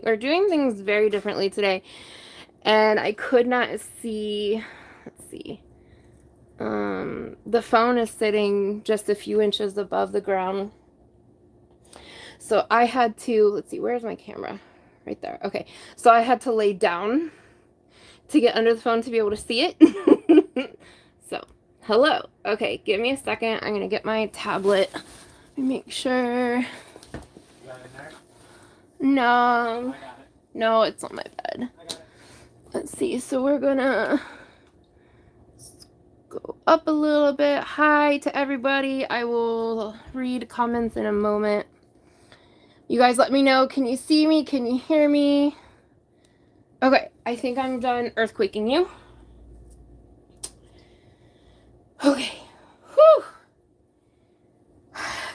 We're doing things very differently today. And I could not see, let's see. The phone is sitting just a few inches above the ground. So I had to, let's see, where's my camera? Right there. Okay. So I had to lay down to get under the phone to be able to see it. So, hello. Okay, give me a second. I'm going to get my tablet. Make sure. You got it in there? No. I got it. No, it's on my bed. I got it. Let's see. So we're going to go up a little bit. Hi to everybody. I will read comments in a moment. You guys let me know. Can you see me? Can you hear me? Okay, I think I'm done earthquaking you. Okay. Whew.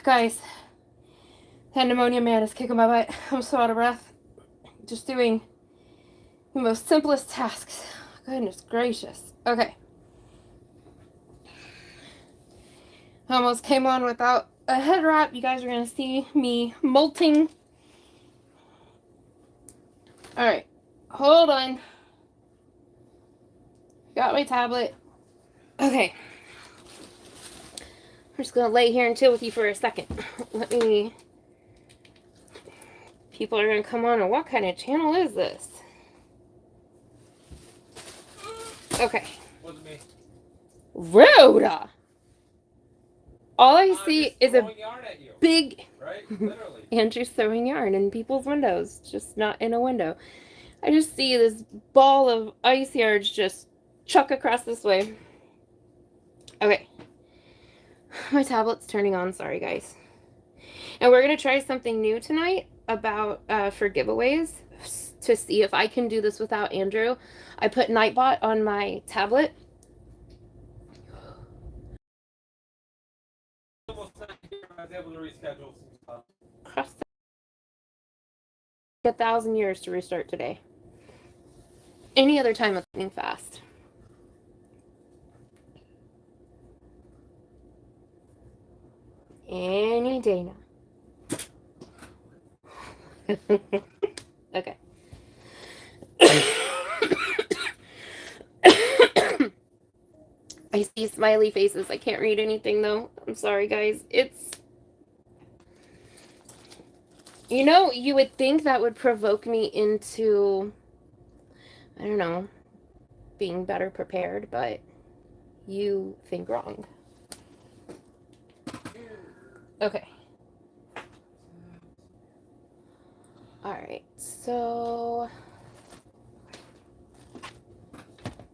Guys, that pneumonia man is kicking my butt. I'm so out of breath. Just doing the most simplest tasks. Goodness gracious. Okay. Almost came on without a head wrap. You guys are going to see me molting. Alright. Hold on. Got my tablet. Okay. I'm just going to lay here and chill with you for a second. People are going to come on, and what kind of channel is this? Okay. Wasn't me. Rude! All I see is a yarn at you, big... right? Literally. Andrew's throwing yarn in people's windows, just not in a window. I just see this ball of ice yards just chuck across this way. Okay. My tablet's turning on, sorry guys. And we're going to try something new tonight about for giveaways to see if I can do this without Andrew. I put Nightbot on my tablet. Almost not here, I was able to reschedule some stuff. Cross 1,000 years to restart today. Any other time of being fast. Any day now. Okay. I see smiley faces. I can't read anything though. I'm sorry guys. It's... You know, you would think that would provoke me into, I don't know, being better prepared, but you think wrong. Okay. Alright, so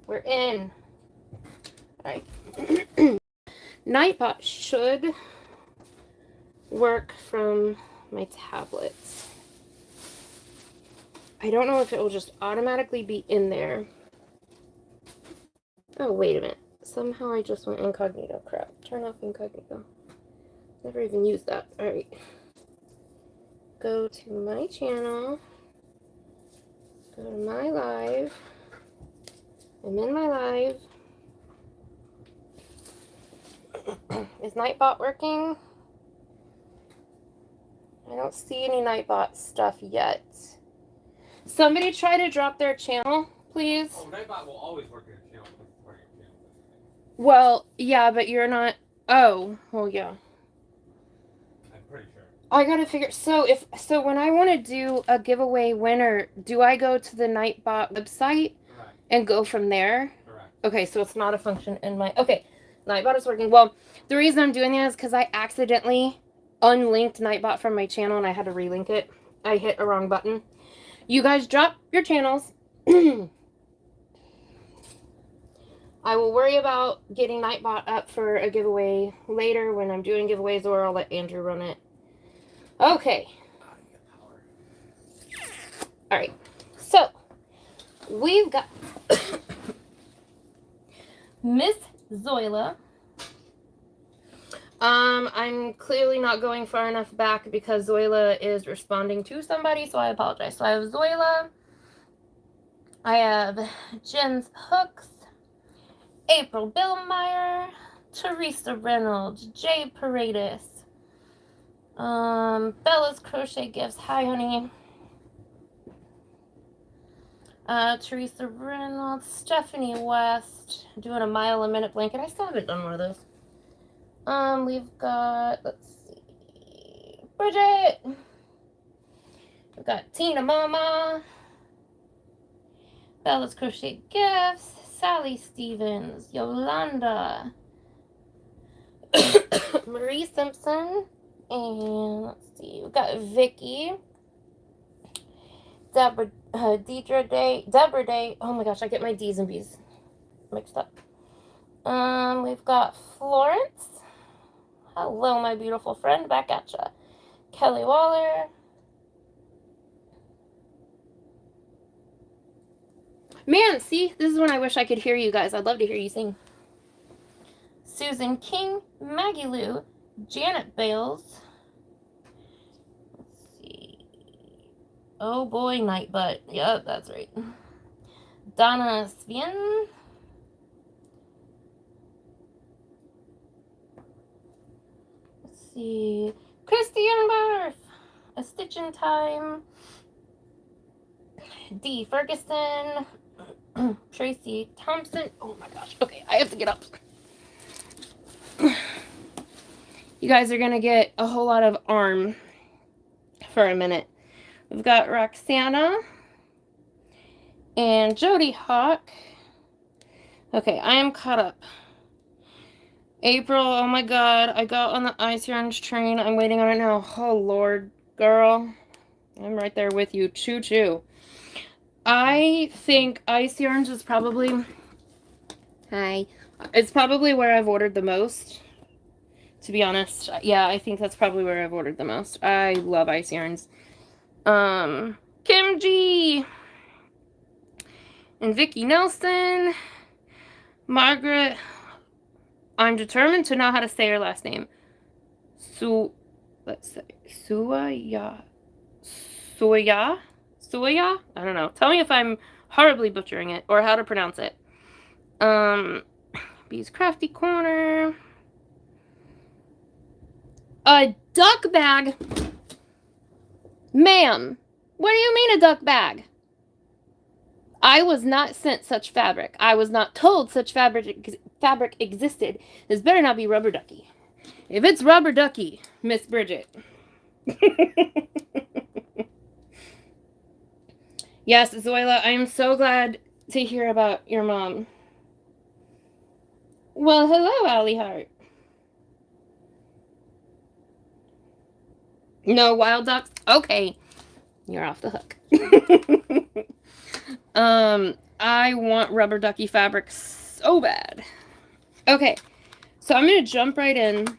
we're in. Alright. Nightbot should work from my tablet. I don't know if it will just automatically be in there. Oh, wait a minute. Somehow I just went incognito. Crap. Turn off incognito. Never even used that. Alright. Go to my channel. Go to my live. I'm in my live. Is Nightbot working? I don't see any Nightbot stuff yet. Somebody try to drop their channel, please. Oh, Nightbot will always work in a channel. Well, yeah, but you're not... Oh, well, yeah. I'm pretty sure. I gotta figure... So when I want to do a giveaway winner, do I go to the Nightbot website? Correct. And go from there? Correct. Okay, so it's not a function in my... Okay, Nightbot is working. Well, the reason I'm doing that is because I accidentally unlinked Nightbot from my channel and I had to relink it. I hit a wrong button. You guys drop your channels. I will worry about getting Nightbot up for a giveaway later when I'm doing giveaways, or I'll let Andrew run it. Okay. Alright. So, we've got Miss Zoila. I'm clearly not going far enough back because Zoila is responding to somebody, so I apologize. So I have Zoila. I have Jen's Hooks, April Billmeyer, Teresa Reynolds, Jay Paredes, Bella's Crochet Gifts. Hi, honey. Teresa Reynolds, Stephanie West, doing a mile a minute blanket. I still haven't done one of those. We've got, let's see, Bridget. We've got Tina Mama, Bella's Crochet Gifts, Sally Stevens, Yolanda, Marie Simpson, and let's see, we've got Vicky, Deborah Day. Oh my gosh, I get my D's and B's mixed up. We've got Florence. Hello, my beautiful friend, back at ya. Kelly Waller. Man, see, this is when I wish I could hear you guys. I'd love to hear you sing. Susan King, Maggie Lou, Janet Bales. Let's see. Oh boy, Nightbutt. Yep, that's right. Donna Svien. Let's see. Christian Barf. A Stitch in Time. D. Ferguson. Tracy Thompson. Oh my gosh. Okay, I have to get up. You guys are going to get a whole lot of arm for a minute. We've got Roxana and Jody Hawk. Okay, I am caught up. April, oh my god, I got on the ice yarns train. I'm waiting on it now. Oh lord, girl. I'm right there with you. Choo choo. I think ice yarns is probably... Hi. It's probably where I've ordered the most. To be honest. Yeah, I think that's probably where I've ordered the most. I love ice yarns. Kim G. And Vicki Nelson. Margaret. I'm determined to know how to say her last name. Let's say Suya. I don't know. Tell me if I'm horribly butchering it or how to pronounce it. Bee's Crafty Corner. A duck bag? Ma'am, what do you mean a duck bag? I was not sent such fabric. I was not told such fabric existed. This better not be rubber ducky. If it's rubber ducky, Miss Bridget. Yes, Zoila, I am so glad to hear about your mom. Well, hello, Allie Hart. No wild ducks? Okay. You're off the hook. I want rubber ducky fabric so bad. Okay. So I'm going to jump right in.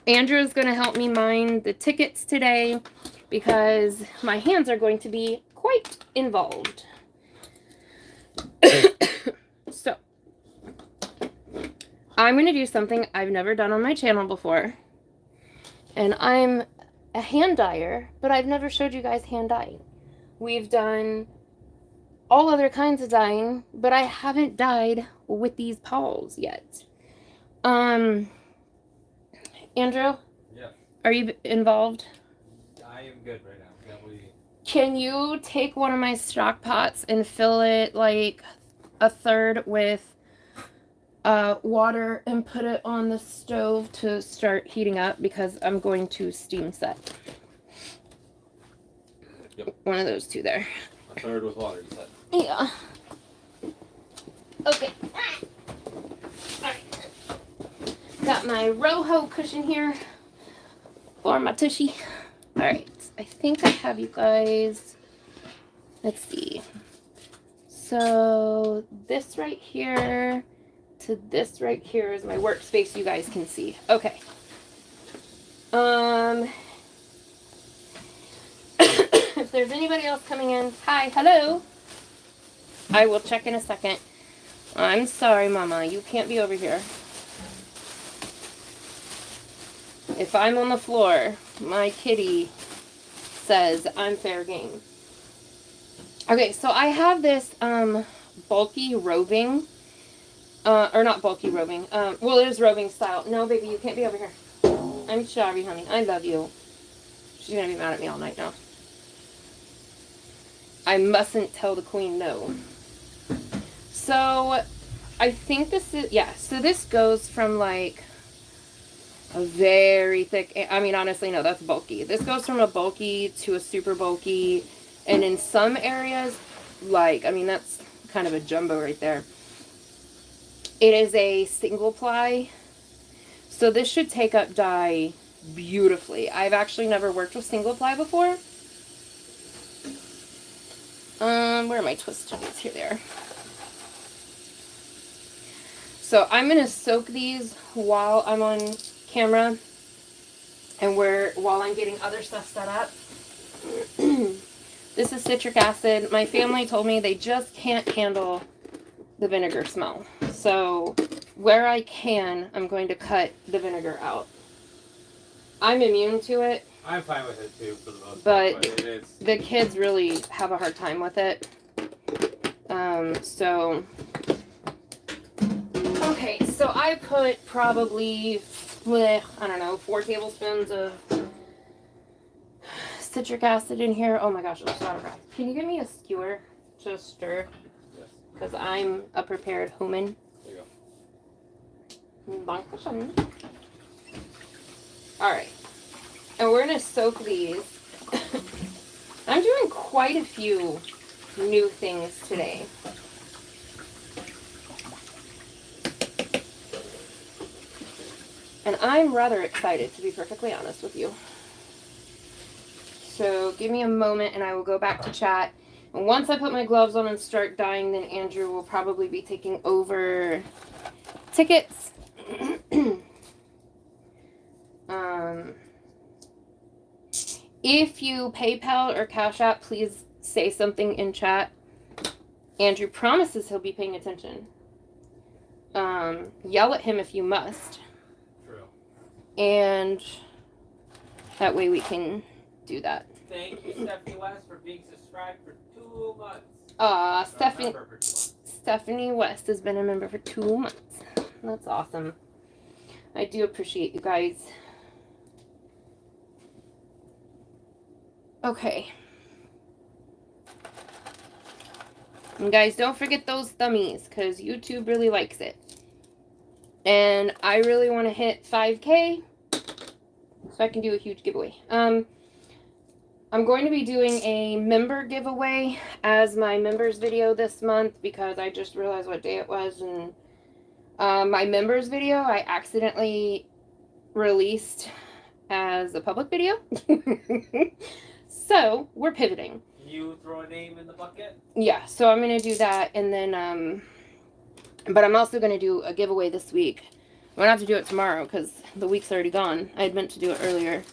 Andrew's going to help me mine the tickets today because my hands are going to be quite involved. So, I'm going to do something I've never done on my channel before. And I'm a hand dyer, but I've never showed you guys hand dyeing. We've done all other kinds of dyeing, but I haven't dyed with these pawls yet. Andrew? Yeah. Are you involved? I am good right now. Can you take one of my stock pots and fill it like a third with water and put it on the stove to start heating up because I'm going to steam set. Yep. One of those two there. A third with water, you said? Yeah. Okay. Alright. Got my Roho cushion here for my tushy. Alright. I think I have you guys. Let's see. So this right here to this right here is my workspace you guys can see. Okay. If there's anybody else coming in, hi, hello. I will check in a second. I'm sorry, Mama, you can't be over here. If I'm on the floor, my kitty says I'm fair game. Okay, so I have this bulky roving, or not bulky roving, well, it is roving style. No, baby, you can't be over here. I'm sorry, honey. I love you. She's gonna be mad at me all night now. I mustn't tell the queen no. So I think this is, yeah, so this goes from like a very thick, I mean, honestly, no, that's bulky. This goes from a bulky to a super bulky, and in some areas, like, I mean, that's kind of a jumbo right there. It is a single ply, so this should take up dye beautifully. I've actually never worked with single ply before. Where are my twist tools? Here they are. So I'm going to soak these while I'm on camera and while I'm getting other stuff set up. This is citric acid. My family told me they just can't handle the vinegar smell. So where I can, I'm going to cut the vinegar out. I'm immune to it. I'm fine with it too for the most part, part, but it is. The kids really have a hard time with it. So okay, so I put probably, I don't know, 4 tablespoons of citric acid in here. Oh my gosh, I'm so out of breath. Can you give me a skewer to stir? Yes. Because I'm a prepared human. There you go. Alright. And we're going to soak these. I'm doing quite a few new things today. And I'm rather excited, to be perfectly honest with you. So give me a moment and I will go back to chat. And once I put my gloves on and start dyeing, then Andrew will probably be taking over tickets. If you PayPal or Cash App, please say something in chat. Andrew promises he'll be paying attention. Yell at him if you must. True. And that way we can do that. Thank you, Stephanie West, for being subscribed for 2 months. Stephanie West has been a member for 2 months. That's awesome. I do appreciate you guys. Okay. And guys, don't forget those thummies, because YouTube really likes it. And I really want to hit 5K so I can do a huge giveaway. I'm going to be doing a member giveaway as my members video this month, because I just realized what day it was, and my members video I accidentally released as a public video. So we're pivoting. You throw a name in the bucket? Yeah, so I'm going to do that, and then, but I'm also going to do a giveaway this week. I'm going to have to do it tomorrow because the week's already gone. I had meant to do it earlier.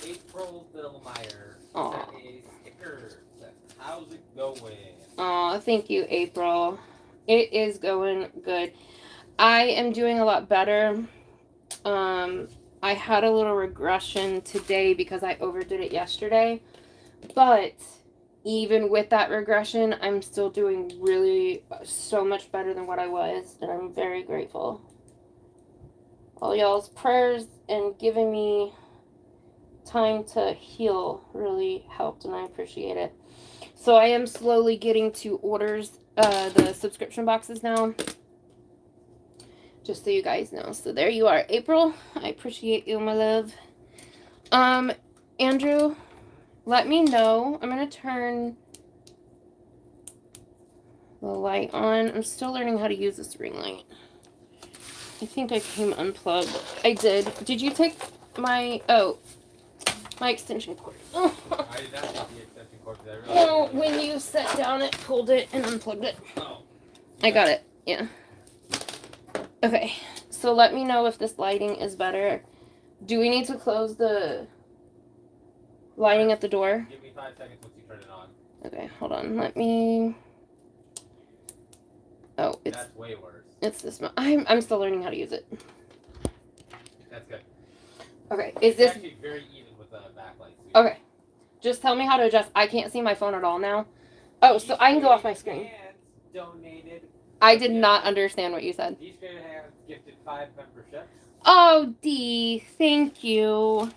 April Billmeyer Aw. sent a sticker. How's it going? Aw, thank you, April. It is going good. I am doing a lot better. I had a little regression today because I overdid it yesterday. But even with that regression, I'm still doing really so much better than what I was. And I'm very grateful. All y'all's prayers and giving me time to heal really helped, and I appreciate it. So I am slowly getting to orders, the subscription boxes now. Just so you guys know. So there you are, April. I appreciate you, my love. Andrew, let me know. I'm going to turn the light on. I'm still learning how to use this ring light. I think I came unplugged. I did. Did you take my, my extension cord? Oh. I did not take the extension cord. No, when you sat down, it pulled it and unplugged it. Oh. I got it. Yeah. Okay, so let me know if this lighting is better. Do we need to close the lighting at the door? Give me 5 seconds once you turn it on. Okay, hold on. Let me... Oh, That's way worse. It's this... I'm still learning how to use it. That's good. Okay, is It's this... actually very even with the backlight. Okay, just tell me how to adjust. I can't see my phone at all now. Oh, so I can go off my screen. Donated. I did not understand what you said. These great hands gifted 5 memberships. Oh, Dee, thank you.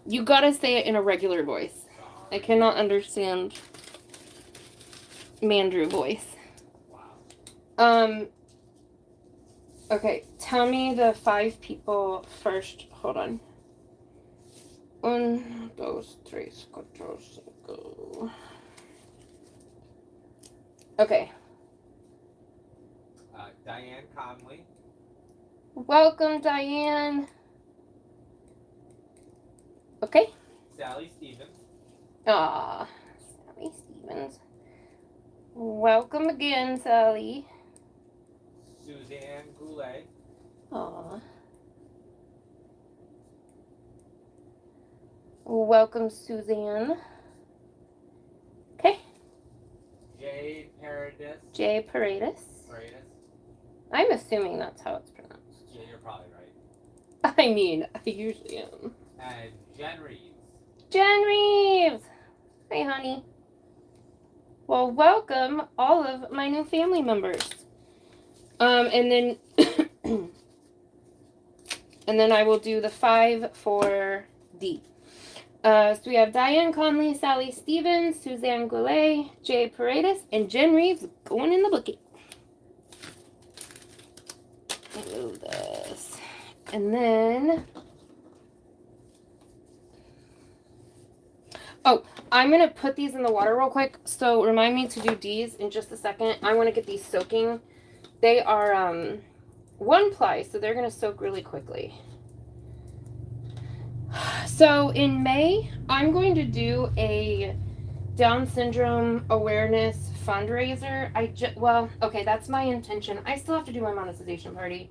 You gotta say it in a regular voice. I cannot understand Mandrew voice. Wow. Okay, tell me the 5 people first. Hold on. 1, 2, 3, 4, 5. Okay. Diane Conley. Welcome, Diane. Okay. Sally Stevens. Aw, Sally Stevens. Welcome again, Sally. Suzanne Goulet. Aw. Welcome, Suzanne. Okay. Jay Paradis. Jay Paredes. Paradis. I'm assuming that's how it's pronounced. Yeah, you're probably right. I mean, I usually am. And Jen Reeves. Jen Reeves! Hey, honey. Well, welcome all of my new family members. And then and then I will do the 5 for D. So we have Diane Conley, Sally Stevens, Suzanne Goulet, Jay Paredes, and Jen Reeves going in the bucket. Move this. And then... Oh, I'm going to put these in the water real quick. So remind me to do D's in just a second. I want to get these soaking. They are 1 ply, so they're going to soak really quickly. So in May, I'm going to do a Down syndrome awareness fundraiser. Well, okay, that's my intention. I still have to do my monetization party.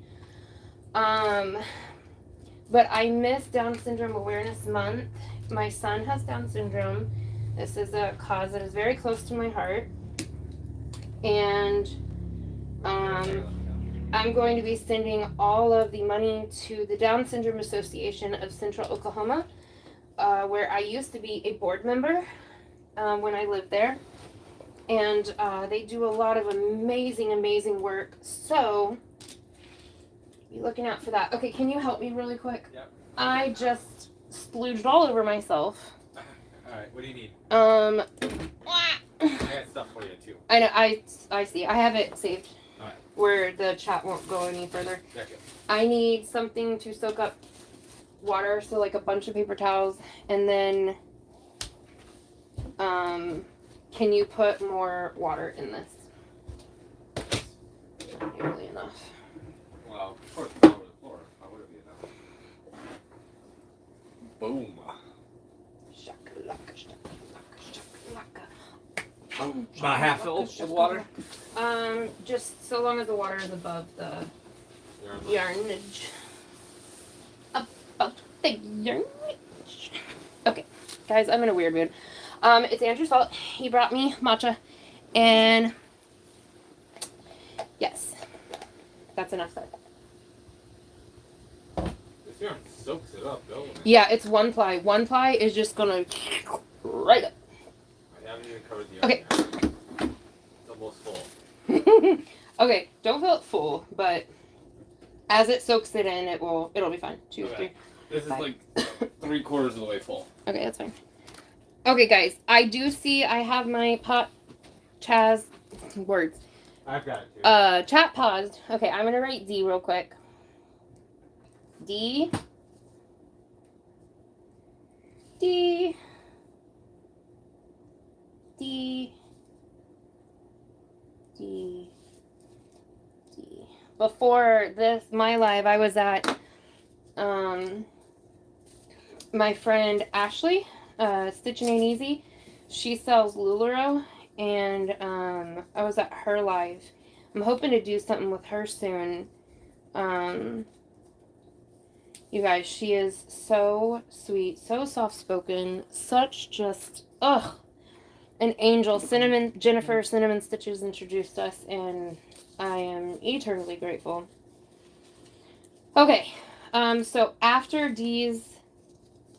But I missed Down Syndrome Awareness Month. My son has Down syndrome. This is a cause that is very close to my heart. And I'm going to be sending all of the money to the Down Syndrome Association of Central Oklahoma, where I used to be a board member when I lived there. And they do a lot of amazing, amazing work. So be looking out for that. Okay, can you help me really quick? Yep. I just splooged all over myself. Alright, what do you need? I I got stuff for you too. know, I see. I have it saved. Alright. Where the chat won't go any further. Okay. I need something to soak up water, so like a bunch of paper towels, and then can you put more water in this? Not nearly enough. Well, of course, it's all over the floor. How would it be enough? Boom. Shakalaka, shakalaka, shakalaka. About half filled with water? Just so long as the water is above the yardage. About the yardage. Okay, guys, I'm in a weird mood. It's Andrew's fault. He brought me matcha, and yes, that's enough said. This yarn soaks it up, doesn't it? Yeah, it's 1 ply. 1 ply is just gonna right up. I haven't even covered the yarn. Okay. Yet. It's almost full. Okay, don't fill it full, but as it soaks it in, it'll be fine. 2, Okay. 3. This is 5. like 3/4 of the way full. Okay, that's fine. Okay, guys, I do see I have my chat I've got it too. Chat paused. Okay, I'm gonna write D real quick. D. D. D. D. D. Before this, my live, I was at my friend Ashley, Stitching Ain't Easy. She sells LuLaRoe, and I was at her live. I'm hoping to do something with her soon. You guys, she is so sweet, so soft-spoken, such just, an angel. Jennifer Cinnamon Stitches introduced us, and I am eternally grateful. Okay, so after Dee's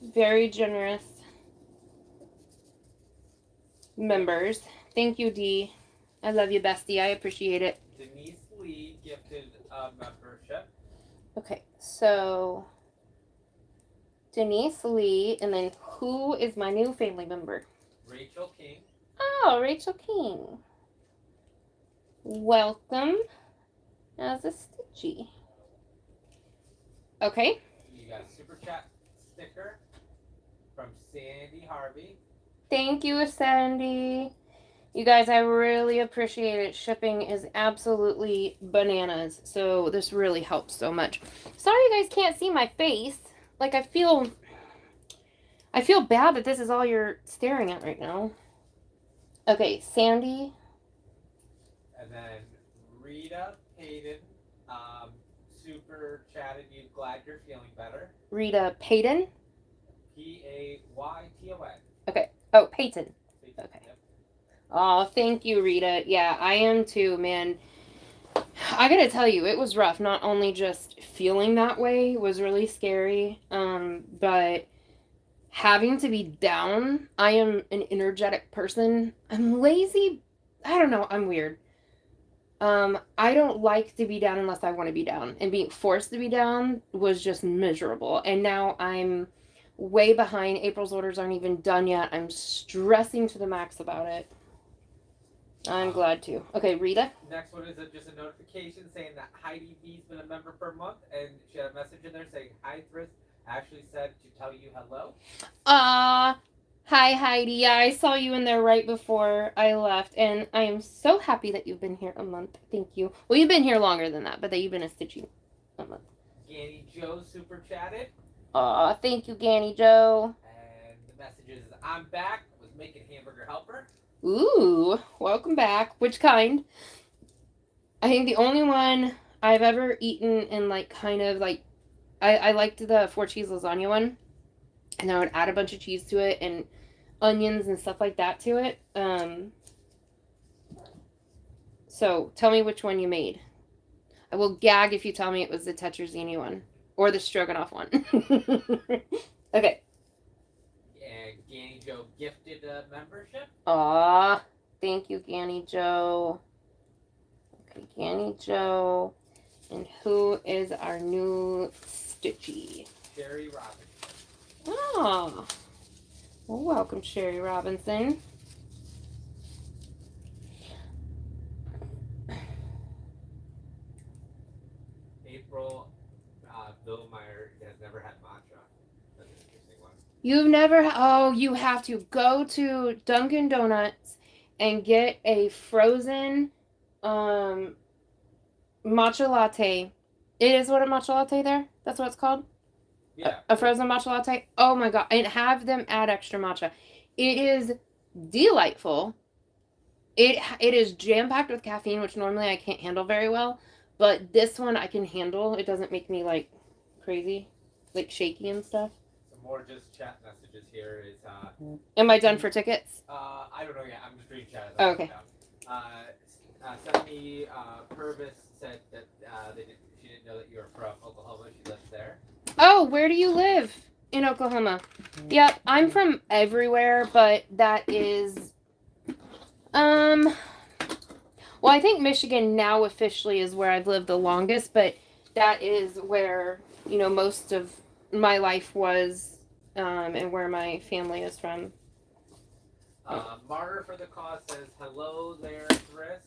very generous members, thank you, Dee. I love you, bestie. I appreciate it. Denise Lee gifted a membership. Okay, so Denise Lee, and then who is my new family member? Rachel King. Oh, Rachel King. Welcome as a Stitchy. Okay. You got a super chat sticker from Sandy Harvey. Thank you, Sandy. You guys, I really appreciate it. Shipping is absolutely bananas, so this really helps so much. Sorry you guys can't see my face. Like, I feel bad that this is all you're staring at right now. Okay, Sandy. And then Rita Payton, super chatted you. Glad you're feeling better. Rita Payton. Payton. Okay. Oh, Payton. Payton. Okay. Yep. Oh, thank you, Rita. Yeah, I am too, man. I gotta tell you, it was rough. Not only just feeling that way was really scary, but having to be down. I am an energetic person. I'm lazy. I don't know. I'm weird. I don't like to be down unless I want to be down. And being forced to be down was just miserable. And now I'm way behind. April's orders aren't even done yet. I'm stressing to the max about it. I'm glad to. Okay, Rita. Next one is just a notification saying that Heidi B's been a member for a month, and she had a message in there saying, "Hi, Thriss. Ashley said to tell you hello." Hi Heidi. Yeah, I saw you in there right before I left, and I am so happy that you've been here a month. Thank you. Well, you've been here longer than that, but that you've been a Stitchy a month. Ganny Joe super chatted. Thank you, Ganny Joe. And the message is, "I'm back. Was making hamburger helper." Ooh, welcome back. Which kind? I think the only one I've ever eaten and like kind of like I liked the 4-cheese lasagna one. And I would add a bunch of cheese to it and onions and stuff like that to it. So tell me which one you made. I will gag if you tell me it was the tetrazzini one or the stroganoff one. Okay. And Ganny Joe gifted a membership. Aw, thank you, Ganny Joe. Okay, Ganny Joe. And who is our new Stitchy? Sherry Robinson. Oh, well, welcome, Sherry Robinson. April Villemeyer has never had matcha. That's an interesting one. You've never, oh, you have to go to Dunkin' Donuts and get a frozen matcha latte. It is what a matcha latte there? That's what it's called? Yeah. A frozen matcha latte? Oh my god. And have them add extra matcha. It is delightful. It is jam-packed with caffeine, which normally I can't handle very well. But this one I can handle. It doesn't make me like crazy, like shaky and stuff. Some more just chat messages here is Am I done for tickets? I don't know yet. I'm just reading chat. Oh, okay. Stephanie Purvis said that she didn't know that you were from Oklahoma. She lives there. Oh, where do you live? In Oklahoma. Yep, I'm from everywhere, but that is well, I think Michigan now officially is where I've lived the longest, but that is where, you know, most of my life was, and where my family is from. Martyr for the Cause says, "Hello there, Chris.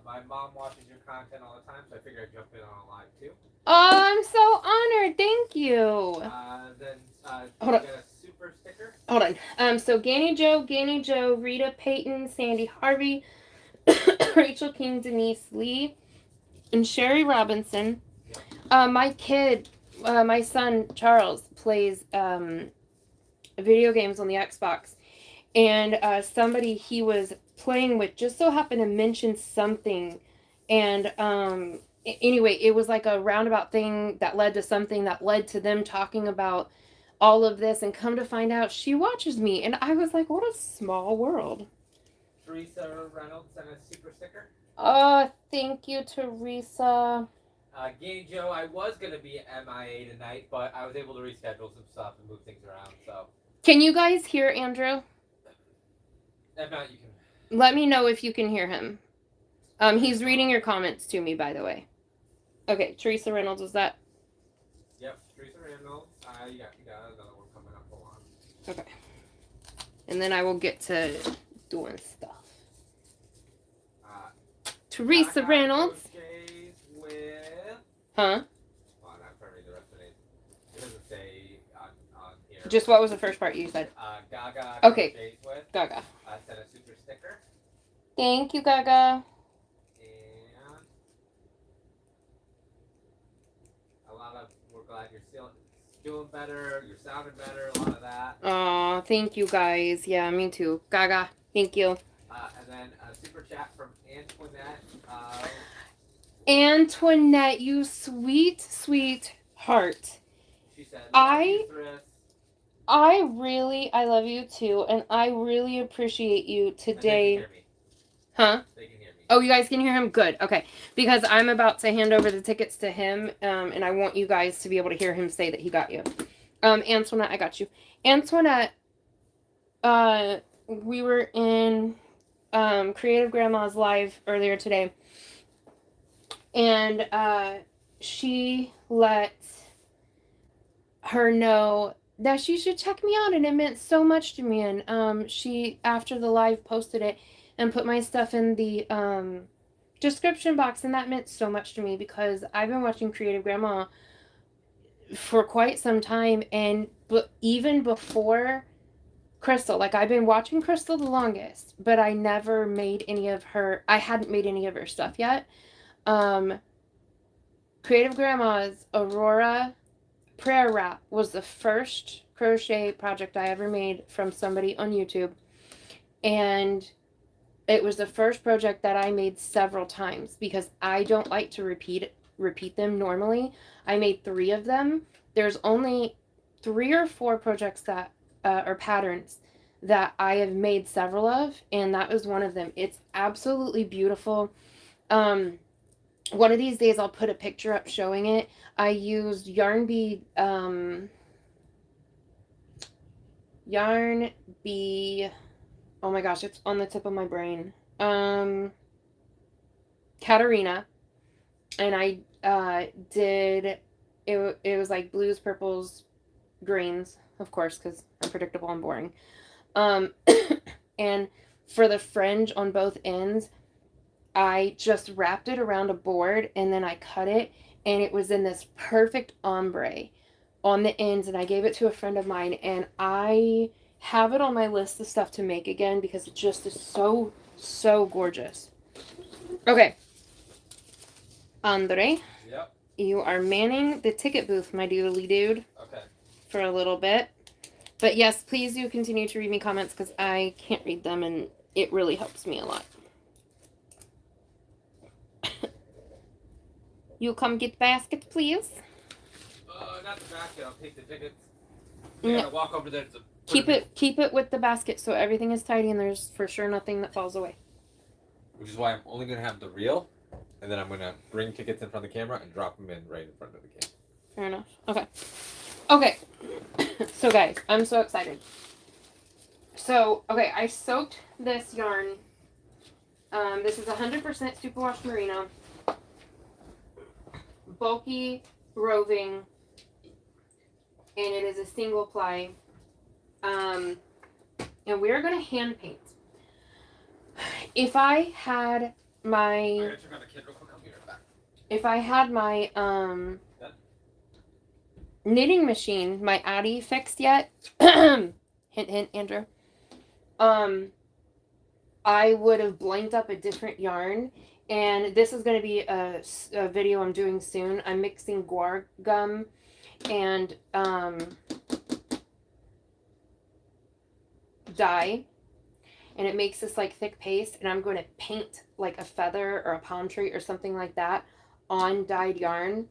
My mom watches your content all the time, so I figured I'd jump in on a live too." Oh, I'm so honored. Thank you. Then Hold you on. got a super sticker. Hold on. So Ganny Joe, Rita Payton, Sandy Harvey, Rachel King, Denise Lee, and Sherry Robinson. My son Charles plays video games on the Xbox, and somebody he was playing with just so happened to mention something, and anyway, it was like a roundabout thing that led to something that led to them talking about all of this, and come to find out she watches me, and I was like, what a small world. Teresa Reynolds sent a super sticker. Thank you, Teresa. Ganny Joe, I was gonna be at MIA tonight, but I was able to reschedule some stuff and move things around. So Can you guys hear Andrew? if not, you can. Let me know if you can hear him. He's reading your comments to me, by the way. Okay, Teresa Reynolds, was that? Yep, Teresa Reynolds. You got another Okay. And then I will get to doing stuff. Teresa Reynolds. With... Huh? Oh, I'm not trying to read the rest of the names. It doesn't say on here. Just what was the first part you said? Gaga. Okay. With. Gaga. Sent a super sticker. Thank you, Gaga. And a lot of, we're glad you're still doing better, you're sounding better, a lot of that. Aw, thank you guys. Yeah, me too. Gaga, thank you. And then a super chat from Antoinette. Antoinette, you sweet, sweet heart. She said, I love you too, and I really appreciate you today. And they can hear me. Huh? They can hear me. Oh, you guys can hear him? Good. Okay. Because I'm about to hand over the tickets to him, and I want you guys to be able to hear him say that he got you. Antoinette, I got you. Antoinette, we were in Creative Grandma's live earlier today, and she let her know that she should check me out, and it meant so much to me. And she, after the live, posted it and put my stuff in the description box, and that meant so much to me because I've been watching Creative Grandma for quite some time, and even before Crystal, like I've been watching Crystal the longest, but I never made any of her, I hadn't made any of her stuff yet. Creative Grandma's Aurora Prayer Wrap was the first crochet project I ever made from somebody on YouTube, and it was the first project that I made several times because I don't like to repeat them normally. I made 3 of them. There's only 3 or 4 projects that or patterns that I have made several of, and that was one of them. It's absolutely beautiful. One of these days I'll put a picture up showing it. I used yarn bee oh my gosh, it's on the tip of my brain. Katarina, and I did it was like blues, purples, greens, of course, because I'm predictable and boring. And for the fringe on both ends, I just wrapped it around a board and then I cut it, and it was in this perfect ombre on the ends, and I gave it to a friend of mine, and I have it on my list of stuff to make again because it just is so, so gorgeous. Okay. Andre. Yep. You are manning the ticket booth, my doodly dude. Okay. For a little bit. But yes, please do continue to read me comments because I can't read them, and it really helps me a lot. You come get baskets, please. Not the basket. I'll take the tickets. No. Yeah, walk over there. Keep it with the basket so everything is tidy and there's for sure nothing that falls away. Which is why I'm only gonna have the reel, and then I'm gonna bring tickets in front of the camera and drop them in right in front of the camera. Fair enough. Okay. Okay. So guys, I'm so excited. So, okay, I soaked this yarn. This is 100% superwash merino. Bulky roving. And it is a single ply. And we are going to hand paint. If I had my... I'm gonna check on the kid real quick. I'll be right back. If I had my knitting machine, my Addy, fixed yet, hint, hint, Andrew, I would have blanked up a different yarn. And this is going to be a video I'm doing soon. I'm mixing guar gum and dye, and it makes this like thick paste, and I'm going to paint like a feather or a palm tree or something like that on dyed yarn,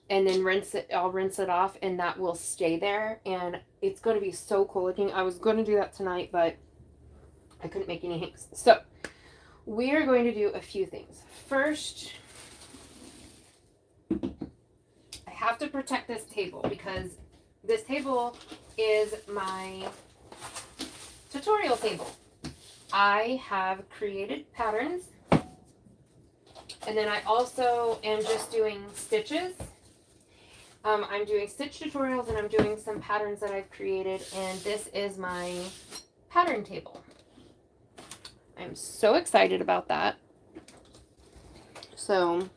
and then I'll rinse it off, and that will stay there, and it's going to be so cool looking. I was going to do that tonight, but I couldn't make any hanks. So we are going to do a few things. First, I have to protect this table because this table is my tutorial table. I have created patterns, and then I also am just doing stitches, I'm doing stitch tutorials and I'm doing some patterns that I've created, and this is my pattern table. I'm so excited about that. So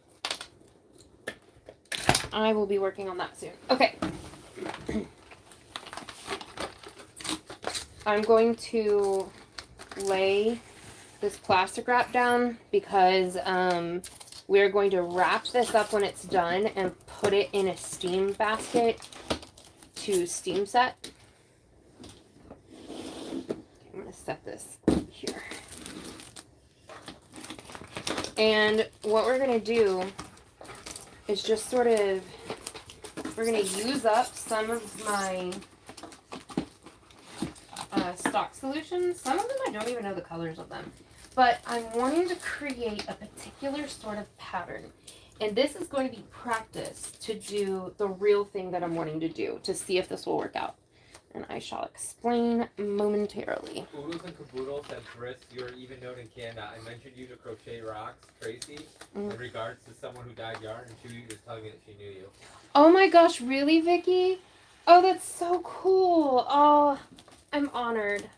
I will be working on that soon. Okay. I'm going to lay this plastic wrap down because we're going to wrap this up when it's done and put it in a steam basket to steam set. I'm going to set this here. And what we're going to do is just sort of, we're going to use up some of my stock solutions. Some of them I don't even know the colors of them. But I'm wanting to create a particular sort of pattern. And this is going to be practice to do the real thing that I'm wanting to do, to see if this will work out. And I shall explain momentarily. Oodles and Caboodle said, Briss, you're even known in Canada. I mentioned you to Crochet Rocks, Tracy, in regards to someone who dyed yarn, and she was telling me that she knew you. Oh my gosh, really, Vicky? Oh, that's so cool. Oh, I'm honored.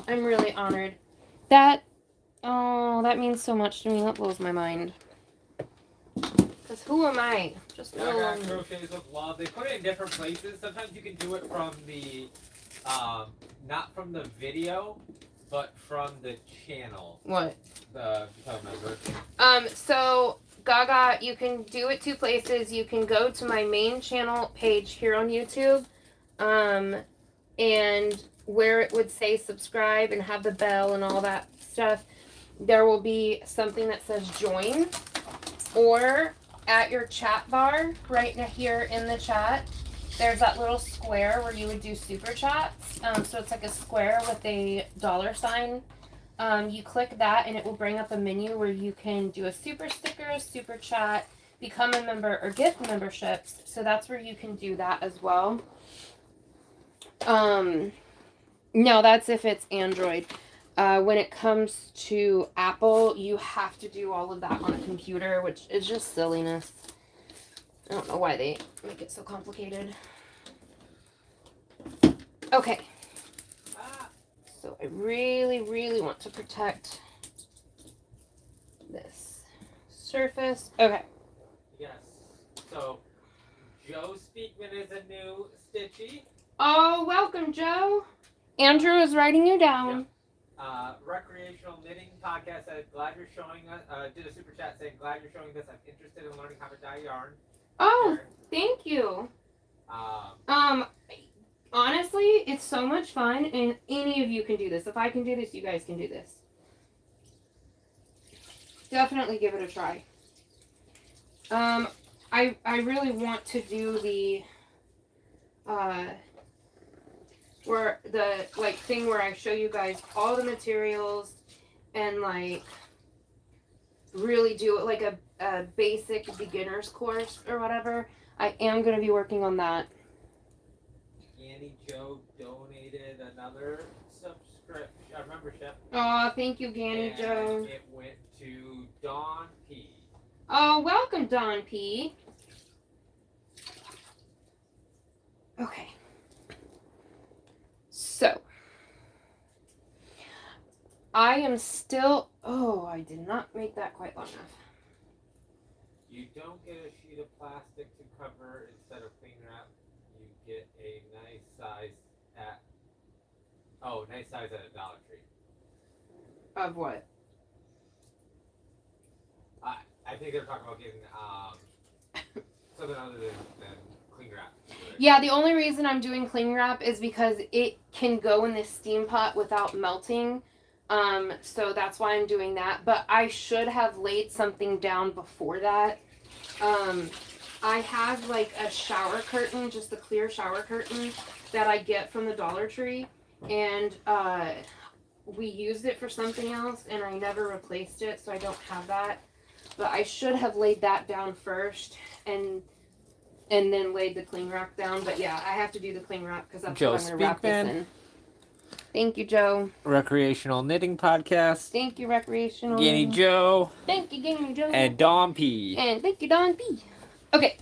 I'm really honored. That means so much to me. That blows my mind. Because who am I? Just Gaga Crochets with Love. They put it in different places. Sometimes you can do it from the, not from the video, but from the channel. What? The member. So Gaga, you can do it two places. You can go to my main channel page here on YouTube, and where it would say subscribe and have the bell and all that stuff, there will be something that says join, or at your chat bar right here in the chat, there's that little square where you would do super chats. So it's like a square with a $sign. You click that and it will bring up a menu where you can do a super sticker, a super chat, become a member, or gift memberships. So that's where you can do that as well. No, that's if it's Android. When it comes to Apple, you have to do all of that on a computer, which is just silliness. I don't know why they make it so complicated. Okay. So I really, really want to protect this surface. Okay. Yes. So, Joe Speakman is a new stitchy. Oh, welcome, Joe. Andrew is writing you down. Yep. Recreational Knitting Podcast said, glad you're showing us, did a super chat saying, glad you're showing this. I'm interested in learning how to dye yarn. Oh, thank you. Honestly, it's so much fun, and any of you can do this. If I can do this, you guys can do this. Definitely give it a try. I really want to do the where the thing where I show you guys all the materials and really do it like a basic beginner's course or whatever. I am going to be working on that. Annie Joe donated another membership. Oh, thank you, Ganny Joe. It went to Dawn P. Oh, welcome, Dawn P. Okay. So, I am still... Oh, I did not make that quite long enough. You don't get a sheet of plastic to cover instead of cling wrap. You get a nice size at... Oh, nice size at a Dollar Tree. Of what? I think they're talking about getting something other than cling wrap. Yeah, the only reason I'm doing cling wrap is because it can go in this steam pot without melting. So that's why I'm doing that. But I should have laid something down before that. I have a shower curtain, just a clear shower curtain that I get from the Dollar Tree. And we used it for something else and I never replaced it, so I don't have that. But I should have laid that down first and then laid the cling wrap down. But yeah, I have to do the cling wrap because that's what I'm going to wrap this in. Thank you, Joe. Recreational Knitting Podcast. Thank you, Recreational. Ganny Joe. Thank you, Ganny Joe. And Dawn P. And thank you, Dawn P. Okay.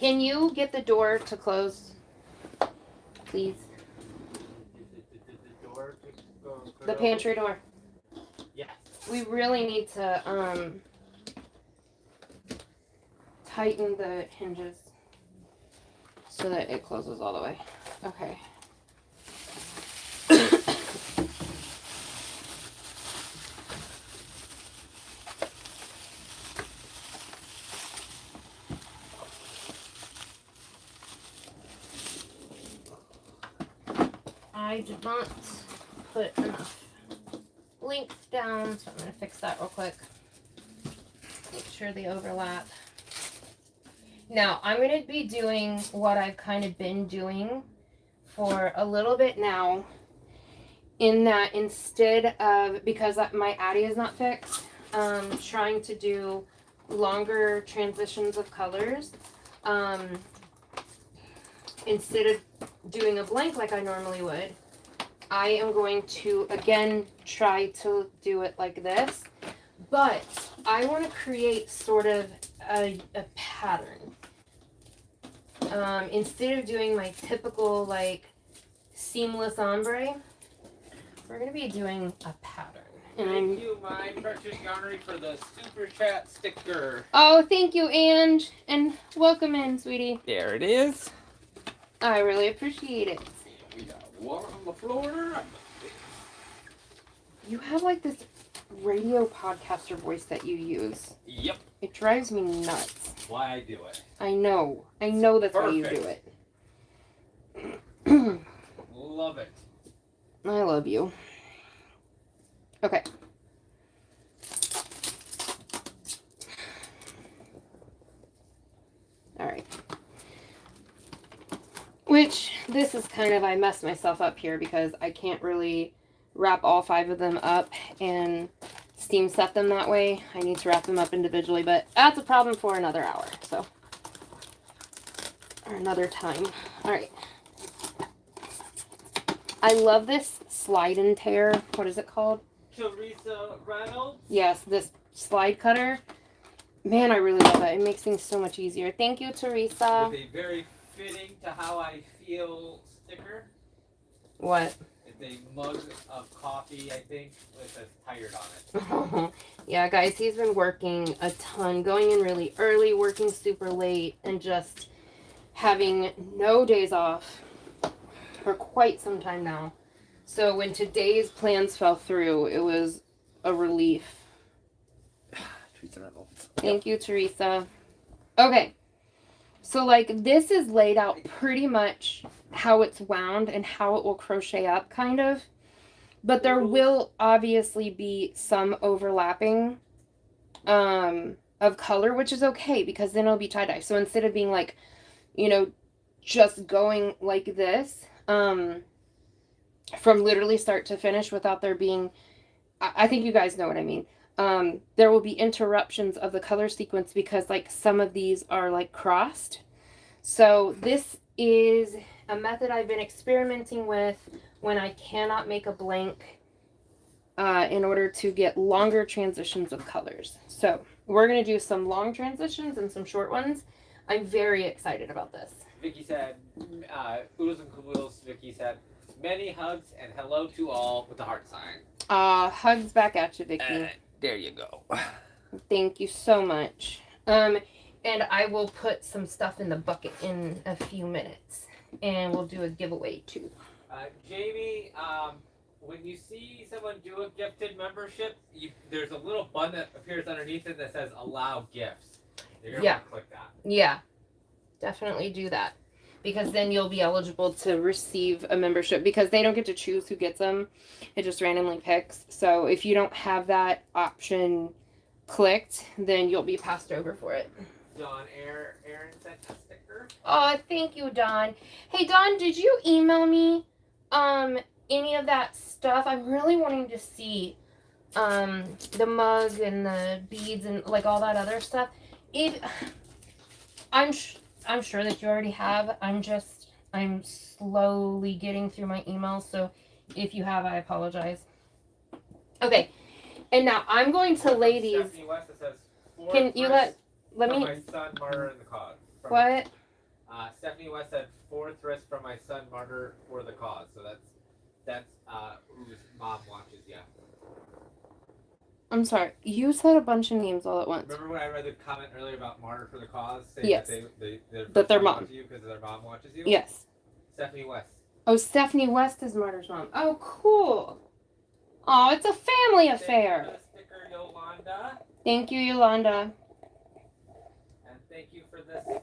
Can you get the door to close, please? The door to go. The pantry door. Yes. We really need to tighten the hinges so that it closes all the way. Okay. I did not put enough links down, so I'm going to fix that real quick. Make sure they overlap. Now, I'm going to be doing what I've kind of been doing for a little bit now, in that instead of, because my Addy is not fixed, trying to do longer transitions of colors. Instead of doing a blank like I normally would, I am going to, again, try to do it like this, but I want to create sort of a pattern. Instead of doing my typical, like, seamless ombre, we're going to be doing a pattern. And Thank you, my precious yarnery, for the super chat sticker. Oh, thank you, Ange, and welcome in, sweetie. There it is. I really appreciate it. We got one on the floor. You have, like, this radio podcaster voice that you use. Yep. It drives me nuts. That's why I do it. I know that's why you do Perfect. it. Love it. I love you. Okay. All right. Which, this is kind of, I messed myself up here because I can't really wrap all 5 of them up and steam set them that way. I need to wrap them up individually, but that's a problem for another hour, so. Or another time. All right. I love this slide and tear. What is it called? Teresa Reynolds. Yes, this slide cutter. Man, I really love it. It makes things so much easier. Thank you, Teresa. With a very fitting to how I feel sticker. What? It's a mug of coffee, I think, that says tired on it. Yeah, guys, he's been working a ton, going in really early, working super late, and just having no days off for quite some time now. So when today's plans fell through, it was a relief. Teresa Reynolds. Thank you, Teresa. Okay. So, like, this is laid out pretty much how it's wound and how it will crochet up, kind of. But there will obviously be some overlapping of color, which is okay, because then it'll be tie-dye. So instead of being, like, you know, just going like this, from literally start to finish without there being, I think you guys know what I mean. There will be interruptions of the color sequence because, like, some of these are, like, crossed. So this is a method I've been experimenting with when I cannot make a blank in order to get longer transitions of colors. So we're going to do some long transitions and some short ones. I'm very excited about this. Vicky said, oodles and caboodles, Vicky said, many hugs and hello to all with the heart sign. Hugs back at you, Vicky. There you go. Thank you so much. And I will put some stuff in the bucket in a few minutes. And we'll do a giveaway too. Jamie, when you see someone do a gifted membership, there's a little button that appears underneath it that says allow gifts. You're going to want to click that. Yeah, definitely do that. Because then you'll be eligible to receive a membership. Because they don't get to choose who gets them. It just randomly picks. So if you don't have that option clicked, then you'll be passed over for it. Dawn Aaron sent a sticker. Oh, thank you, Dawn. Hey, Dawn, did you email me any of that stuff? I'm really wanting to see the mug and the beads and, like, all that other stuff. I'm sure that you already have. I'm slowly getting through my emails, so if you have, I apologize. Okay, and now I'm going to lay these. Stephanie West, it says, Can you let me? my son Martyr in the cause. What? Stephanie West said 4th wrist from my son, martyr for the cause. So that's whose mom watches. Yeah. I'm sorry. You said a bunch of names all at once. Remember when I read the comment earlier about martyr for the cause, saying yes. that their mom watches you because their mom watches you? Yes. Stephanie West. Oh, Stephanie West is Martyr's mom. Oh, cool. Oh, it's a family affair. Thank you for the sticker, Yolanda. Thank you, Yolanda. And thank you for the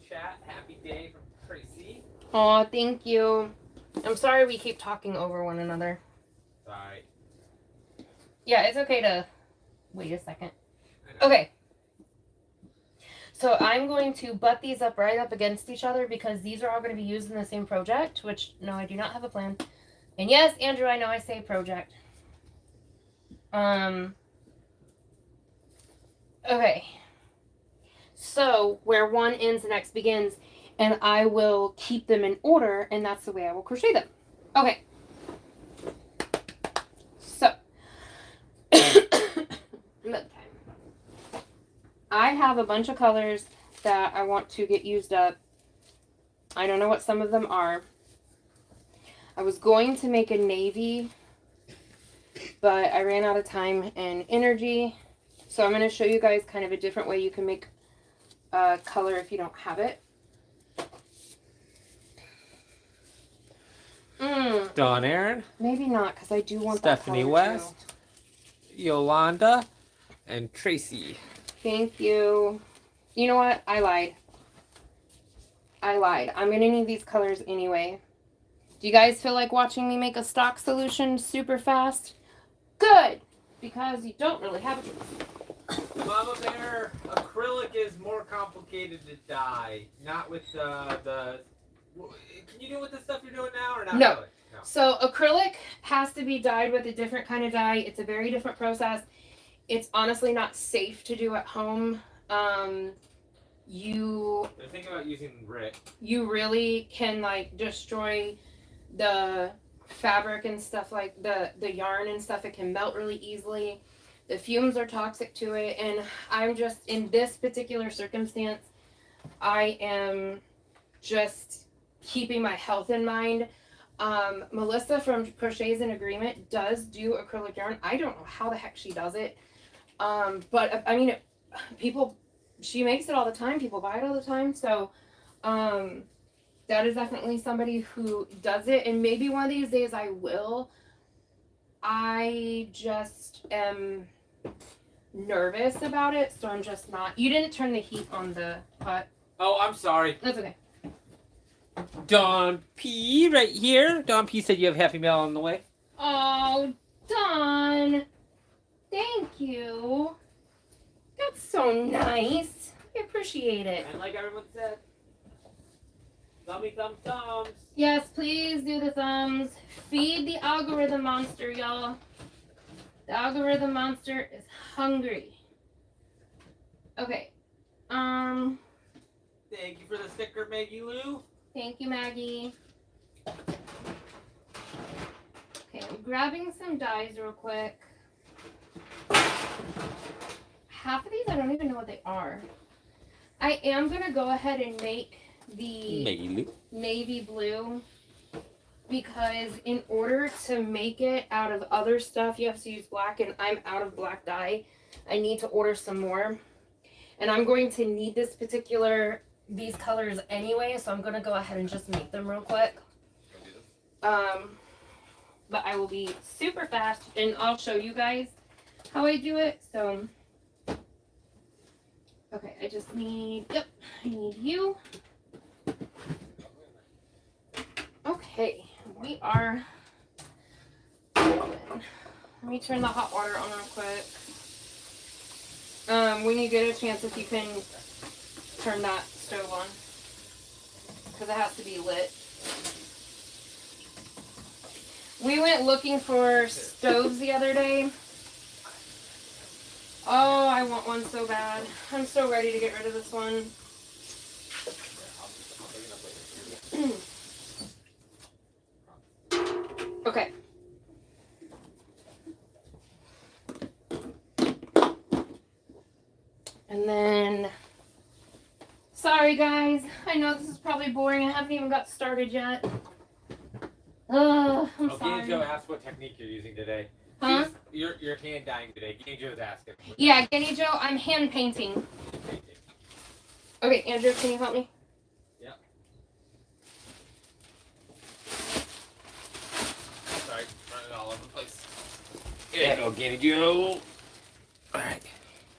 chat. Happy day from Tracy. Oh, thank you. I'm sorry we keep talking over one another. Sorry. Yeah, it's okay to wait a second. Okay. So I'm going to butt these up right up against each other because these are all going to be used in the same project, which, no, I do not have a plan. And yes, Andrew, I know I say project. Okay. So where one ends, the next begins, and I will keep them in order, and that's the way I will crochet them. Okay. So. I have a bunch of colors that I want to get used up. I don't know what some of them are. I was going to make a navy, but I ran out of time and energy. So I'm going to show you guys kind of a different way you can make a color if you don't have it. Dawn Aaron. Maybe not, because I do want Stephanie that West. Too. Yolanda. And Tracy. Thank you. You know what? I lied. I'm going to need these colors anyway. Do you guys feel like watching me make a stock solution super fast? Good! Because you don't really have a choice. Mama Bear, acrylic is more complicated to dye. Not with the... Can you do it with the stuff you're doing now or not? No. Really? No. So acrylic has to be dyed with a different kind of dye. It's a very different process. It's honestly not safe to do at home. They're thinking about using grit. You really can like destroy the fabric and stuff, like the yarn and stuff. It can melt really easily. The fumes are toxic to it, and I'm just, in this particular circumstance, I am just keeping my health in mind. Melissa from Crochets in Agreement does do acrylic yarn. I don't know how the heck she does it. But I mean, she makes it all the time. People buy it all the time. So, that is definitely somebody who does it. And maybe one of these days I will. I just am nervous about it. So I'm just not. You didn't turn the heat on the pot. Oh, I'm sorry. That's okay. Dawn P right here. Dawn P said you have Happy Mail on the way. Oh, Dawn. Thank you. That's so nice. I appreciate it. And like everyone said, thummy thumb thumbs. Yes, please do the thumbs. Feed the algorithm monster, y'all. The algorithm monster is hungry. Okay. Thank you for the sticker, Maggie Lou. Thank you, Maggie. Okay, I'm grabbing some dyes real quick. Half of these, I don't even know what they are. I am going to go ahead and make the navy blue, because in order to make it out of other stuff, you have to use black, and I'm out of black dye. I need to order some more. And I'm going to need these colors anyway, so I'm going to go ahead and just make them real quick. But I will be super fast, and I'll show you guys how I do it. So, okay, I just need, I need you. Okay, we are golden. Let me turn the hot water on real quick. When you get a chance, if you can turn that stove on, because it has to be lit. We went looking for stoves the other day. Oh, I want one so bad. I'm so ready to get rid of this one. Okay. And then, so Sorry, guys. I know this is probably boring. I haven't even got started yet. I'm sorry. Joe asked what technique you're using today. Huh? You're hand dyeing today. Guinea Joe's asking. Yeah, Guinea Joe, I'm hand painting. Okay, Andrew, can you help me? Yep. Sorry, running all over the place. There you go, Guinea Joe. Alright.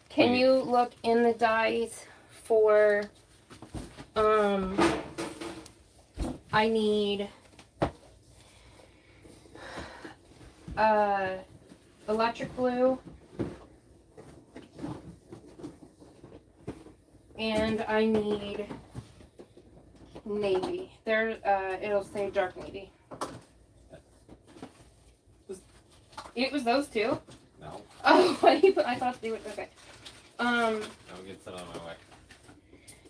Can you look in the dyes for, I need, electric blue, and I need navy. There, it'll say dark navy. It was those two? No. Oh, what do you put? I thought they would, okay. I'll get some on my way.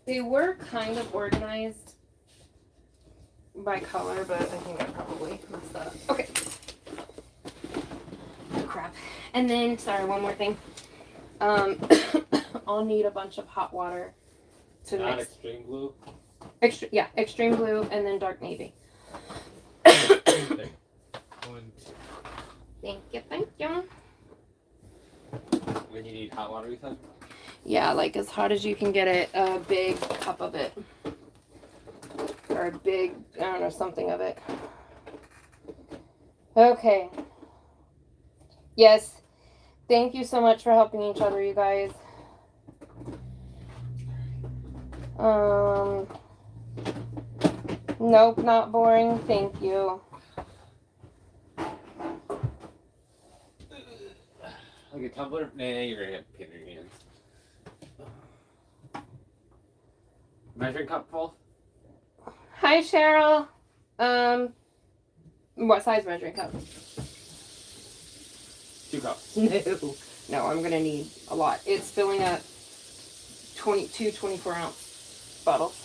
They were kind of organized by color, but I think I probably messed that up. Okay. Oh, crap. And then, sorry, one more thing. I'll need a bunch of hot water to Not mix. extreme blue. Extreme blue and then dark navy. One, Thank you, thank you. when you need hot water, you said? Yeah, like as hot as you can get it, a big cup of it. Or a big, I don't know, something of it. Okay. Yes. Thank you so much for helping each other, you guys. Nope, not boring. Thank you. Like a tumbler? Nah, you're gonna have pain in your hands. Measuring cup full? Hi, Cheryl. What size measuring cup? 2 cups. No, I'm gonna need a lot. It's filling up 22 24-ounce bottles.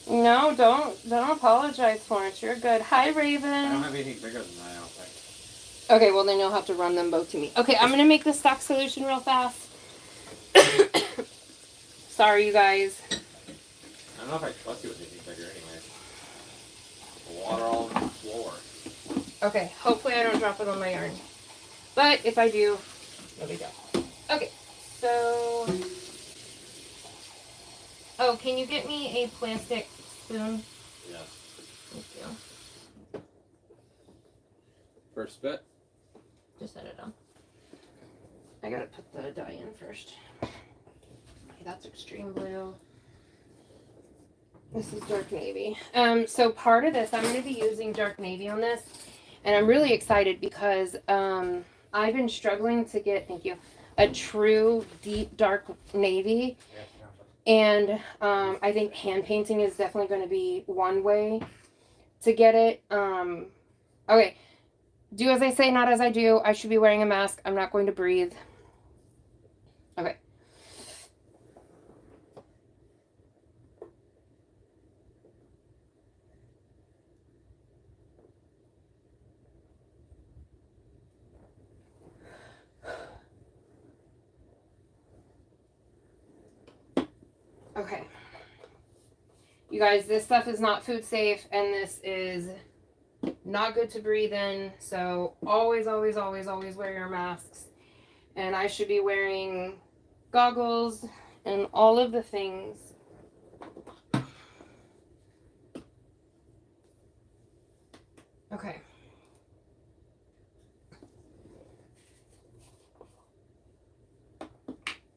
No, don't apologize for it. You're good. Hi, Raven. I don't have anything bigger than that, I don't think. Okay, well then you'll have to run them both to me. Okay, I'm gonna make the stock solution real fast. Sorry, you guys. I don't know if I trust you with anything bigger anyway. Water all over the floor. Okay, hopefully I don't drop it on my yarn. But if I do, there we go. Okay, so... Oh, can you get me a plastic spoon? Yeah. Thank you. First bit. Just set it on. I gotta put the dye in first. Okay, that's extreme blue. This is dark navy. So part of this, I'm going to be using dark navy on this. And I'm really excited because I've been struggling to get, thank you, a true deep dark navy. And I think hand painting is definitely going to be one way to get it. Okay. Do as I say, not as I do. I should be wearing a mask. I'm not going to breathe. Okay. Okay. You guys, this stuff is not food safe, and this is not good to breathe in. So always, always, always, always wear your masks. And I should be wearing goggles and all of the things. Okay.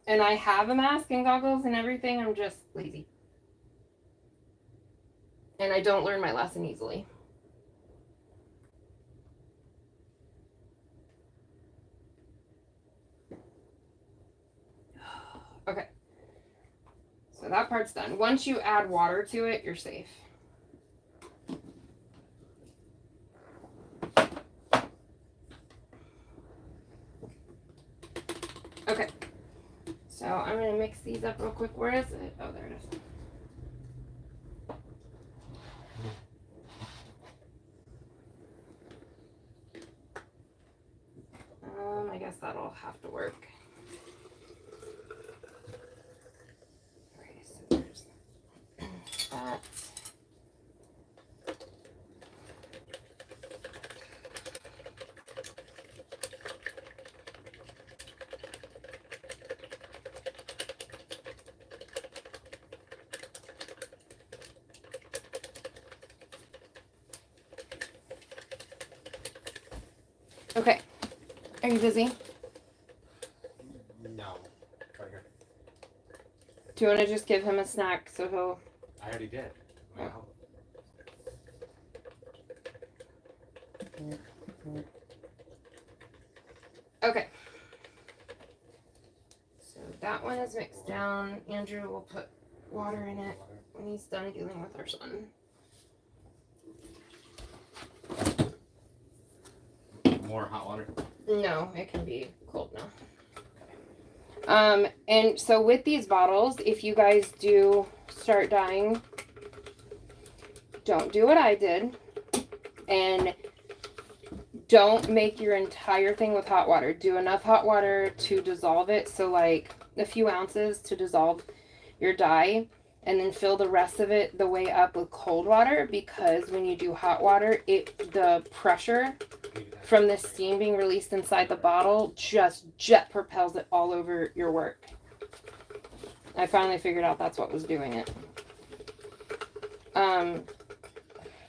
And I have a mask and goggles and everything. I'm just lazy. And I don't learn my lesson easily. Okay. So that part's done. Once you add water to it, you're safe. Okay. So I'm going to mix these up real quick. Where is it? Oh, there it is. I guess that'll have to work. Okay. Are you busy? No. Right here. Do you want to just give him a snack so he'll... I already did. Wow. Okay. So that one is mixed down. Andrew will put water in it when he's done dealing with our son. More hot water? No, it can be cold now. And so with these bottles, if you guys do start dyeing, don't do what I did. And don't make your entire thing with hot water. Do enough hot water to dissolve it. So like a few ounces to dissolve your dye, and then fill the rest of it the way up with cold water, because when you do hot water, the pressure from the steam being released inside the bottle just jet propels it all over your work. I finally figured out that's what was doing it.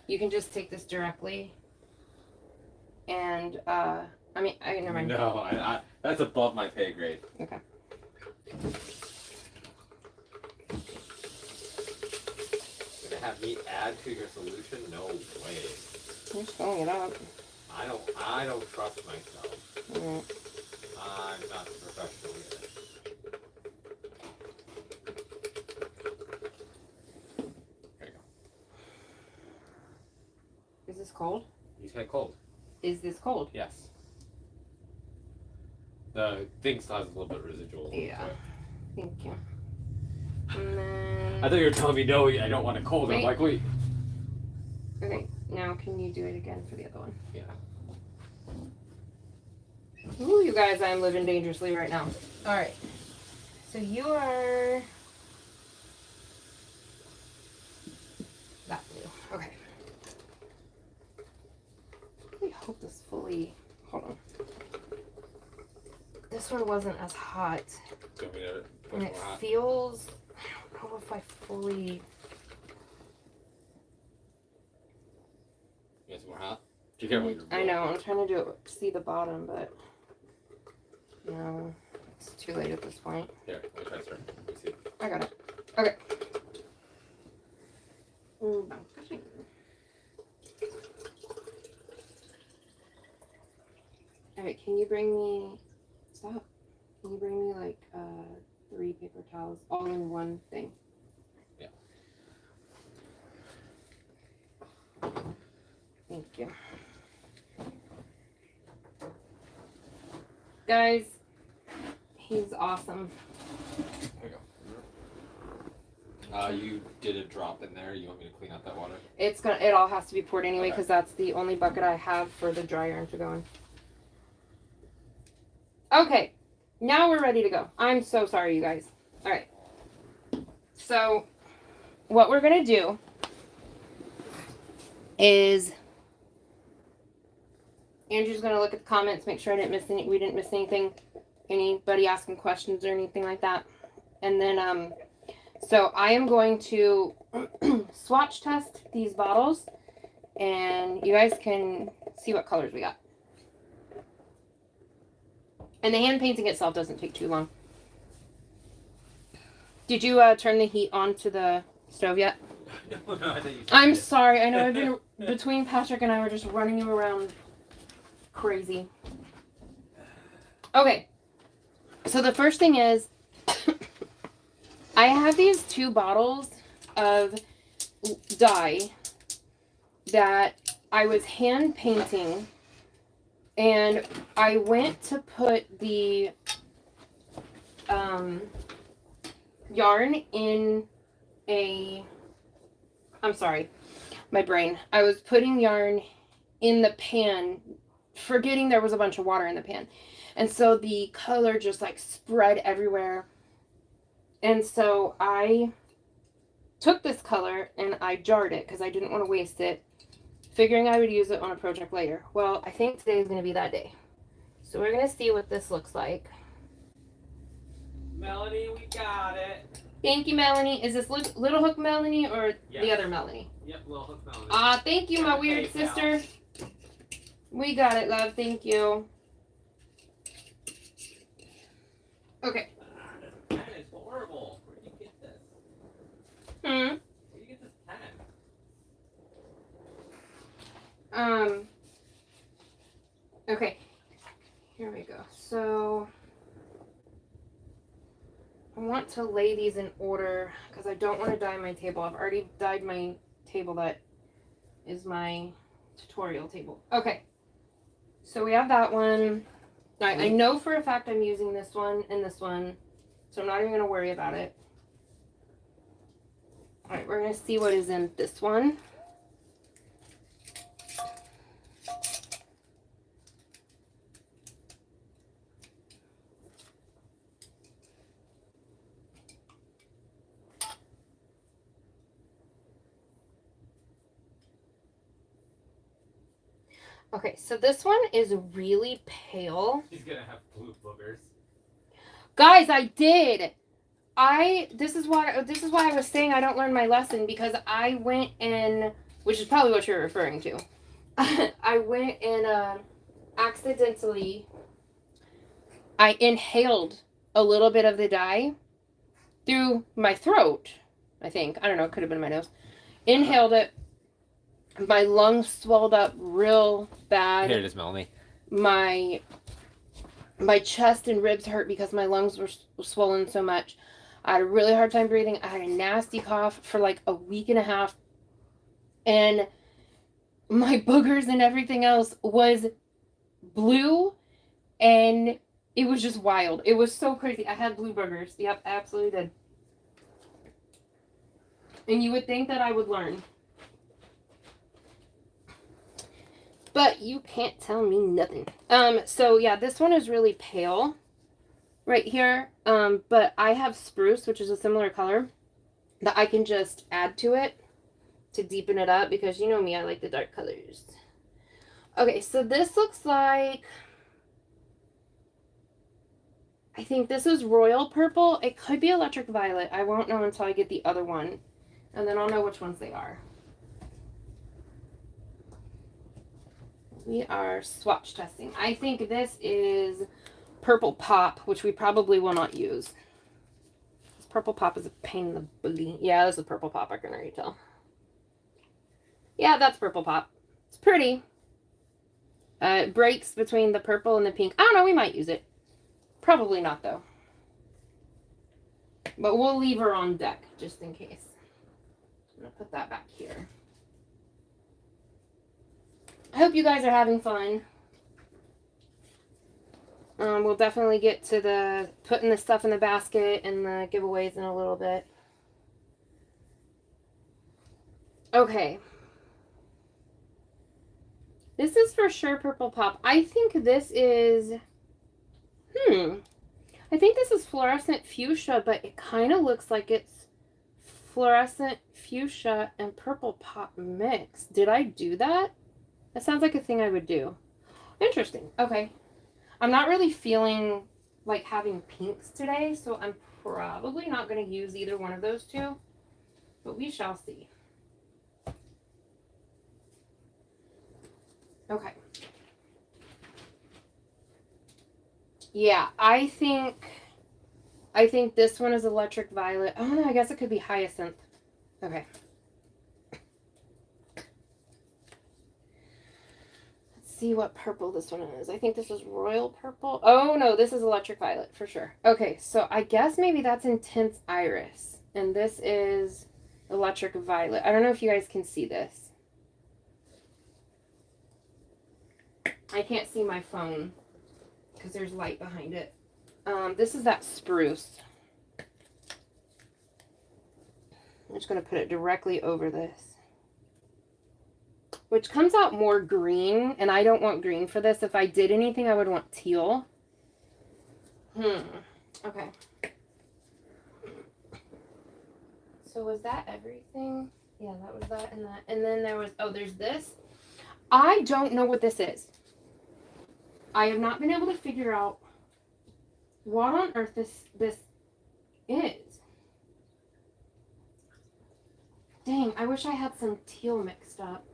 You can just take this directly, and I never mind. No, I that's above my pay grade. Okay. Gonna have me add to your solution? No way. I'm just filling it up. I don't trust myself. Mm. I'm not a professional either. There you go. Is this cold? You said cold. Is this cold? Yes. The thing still has a little bit residual. Yeah. To it. Thank you. And then... I thought you were telling me no, I don't want it cold. Wait. I'm like, wait. Okay, now can you do it again for the other one? Yeah. Ooh, you guys, I'm living dangerously right now. Alright. So you are... that blue. Okay. I hope this fully... hold on. This one wasn't as hot. Do you want me to put And more it hot? feels... I don't know if I fully... You guys more hot? Do you care what you're I know, I'm trying to do it, see the bottom, but... no, it's too late at this point. Here, let me try to start. Let me see. I got it. Okay. Alright, can you bring me... stop. Can you bring me like 3 paper towels all in one thing? Yeah. Thank you. Guys, he's awesome. There you go. You did a drop in there. You want me to clean out that water? It all has to be poured anyway, Okay. because that's the only bucket I have for the dry iron to go in. Okay, now we're ready to go. I'm so sorry, you guys. All right. So, what we're gonna do is Andrew's gonna look at the comments, make sure we didn't miss anything, anybody asking questions or anything like that, and then so I am going to swatch test these bottles, and you guys can see what colors we got. And the hand painting itself doesn't take too long. Did you turn the heat on to the stove yet? No, I thought you said I'm it. sorry. I know I've been between Patrick and I were just running you around crazy. Okay. So the first thing is I have these 2 bottles of dye that I was hand painting, and I went to put the yarn in I'm sorry, my brain. I was putting yarn in the pan, forgetting there was a bunch of water in the pan. And so the color just like spread everywhere. And so I took this color and I jarred it because I didn't want to waste it, figuring I would use it on a project later. Well, I think today is going to be that day. So we're going to see what this looks like. Melanie, we got it. Thank you, Melanie. Is this Little Hook Melanie or Yes. the other Melanie? Yep, Little Hook Melanie. Thank you, my weird Hey, pal. sister. We got it, love. Thank you. Okay. This pen is horrible. Where did you get this? Hmm. Where did you get this pen? Okay. Here we go. So I want to lay these in order because I don't want to dye my table. I've already dyed my table that is my tutorial table. Okay. So we have that one. I know for a fact I'm using this one and this one, so I'm not even going to worry about it. All right, we're going to see what is in this one. Okay, so this one is really pale. She's gonna have blue boogers. Guys, I did. This is why I was saying I don't learn my lesson, because I went in, which is probably what you're referring to. I went and accidentally I inhaled a little bit of the dye through my throat. I think. I don't know, it could have been my nose. Inhaled it. My lungs swelled up real bad. Here it is, Melanie. My chest and ribs hurt because my lungs were swollen so much. I had a really hard time breathing. I had a nasty cough for like a week and a half. And my boogers and everything else was blue. And it was just wild. It was so crazy. I had blue boogers. Yep, absolutely did. And you would think that I would learn. But you can't tell me nothing. So yeah, this one is really pale right here. But I have spruce, which is a similar color, that I can just add to it to deepen it up, because you know me, I like the dark colors. Okay, so this looks like, I think this is royal purple. It could be electric violet. I won't know until I get the other one, and then I'll know which ones they are. We are swatch testing. I think this is purple pop, which we probably will not use. This purple pop is a pain in the booty. Yeah, this is purple pop. I can already tell. Yeah, that's purple pop. It's pretty. It breaks between the purple and the pink. I don't know. We might use it. Probably not, though. But we'll leave her on deck just in case. I'm going to put that back here. I hope you guys are having fun. We'll definitely get to the putting the stuff in the basket and the giveaways in a little bit. Okay. This is for sure purple pop. I think this is... I think this is fluorescent fuchsia, but it kind of looks like it's fluorescent fuchsia and purple pop mix. Did I do that? That sounds like a thing I would do. Interesting. Okay. I'm not really feeling like having pinks today, so I'm probably not going to use either one of those two, but we shall see. Okay. Yeah, I think this one is electric violet. Oh no, I guess it could be hyacinth. Okay. See what purple this one is. I think this is royal purple. Oh no, this is electric violet for sure. Okay, so I guess maybe that's intense iris, and this is electric violet. I don't know if you guys can see this. I can't see my phone because there's light behind it. This is that spruce. I'm just going to put it directly over this, which comes out more green, and I don't want green for this. If I did anything, I would want teal. Okay. So was that everything? Yeah, that was that and that. And then there was, oh, there's this. I don't know what this is. I have not been able to figure out what on earth this is. Dang, I wish I had some teal mixed up.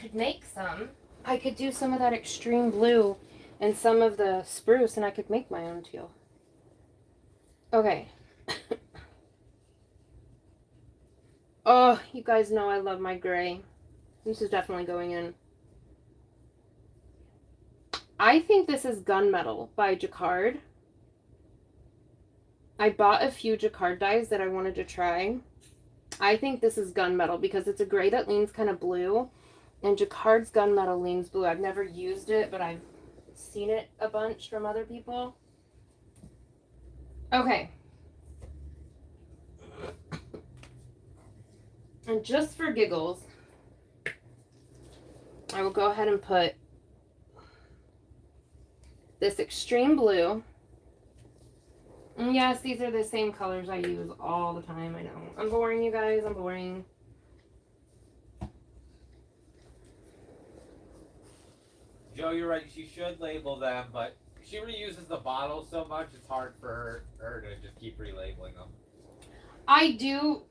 could make some. I could do some of that extreme blue and some of the spruce, and I could make my own teal. Okay. Oh, you guys know I love my gray. This is definitely going in. I think this is Gunmetal by Jacquard. I bought a few Jacquard dyes that I wanted to try. I think this is Gunmetal because it's a gray that leans kind of blue. And Jacquard's Gunmetal leans blue. I've never used it, but I've seen it a bunch from other people. Okay. And just for giggles, I will go ahead and put this extreme blue. And yes, these are the same colors I use all the time. I know. I'm boring, you guys. I'm boring. Joe, you're right. She should label them, but she reuses the bottles so much, it's hard for her to just keep relabeling them. I do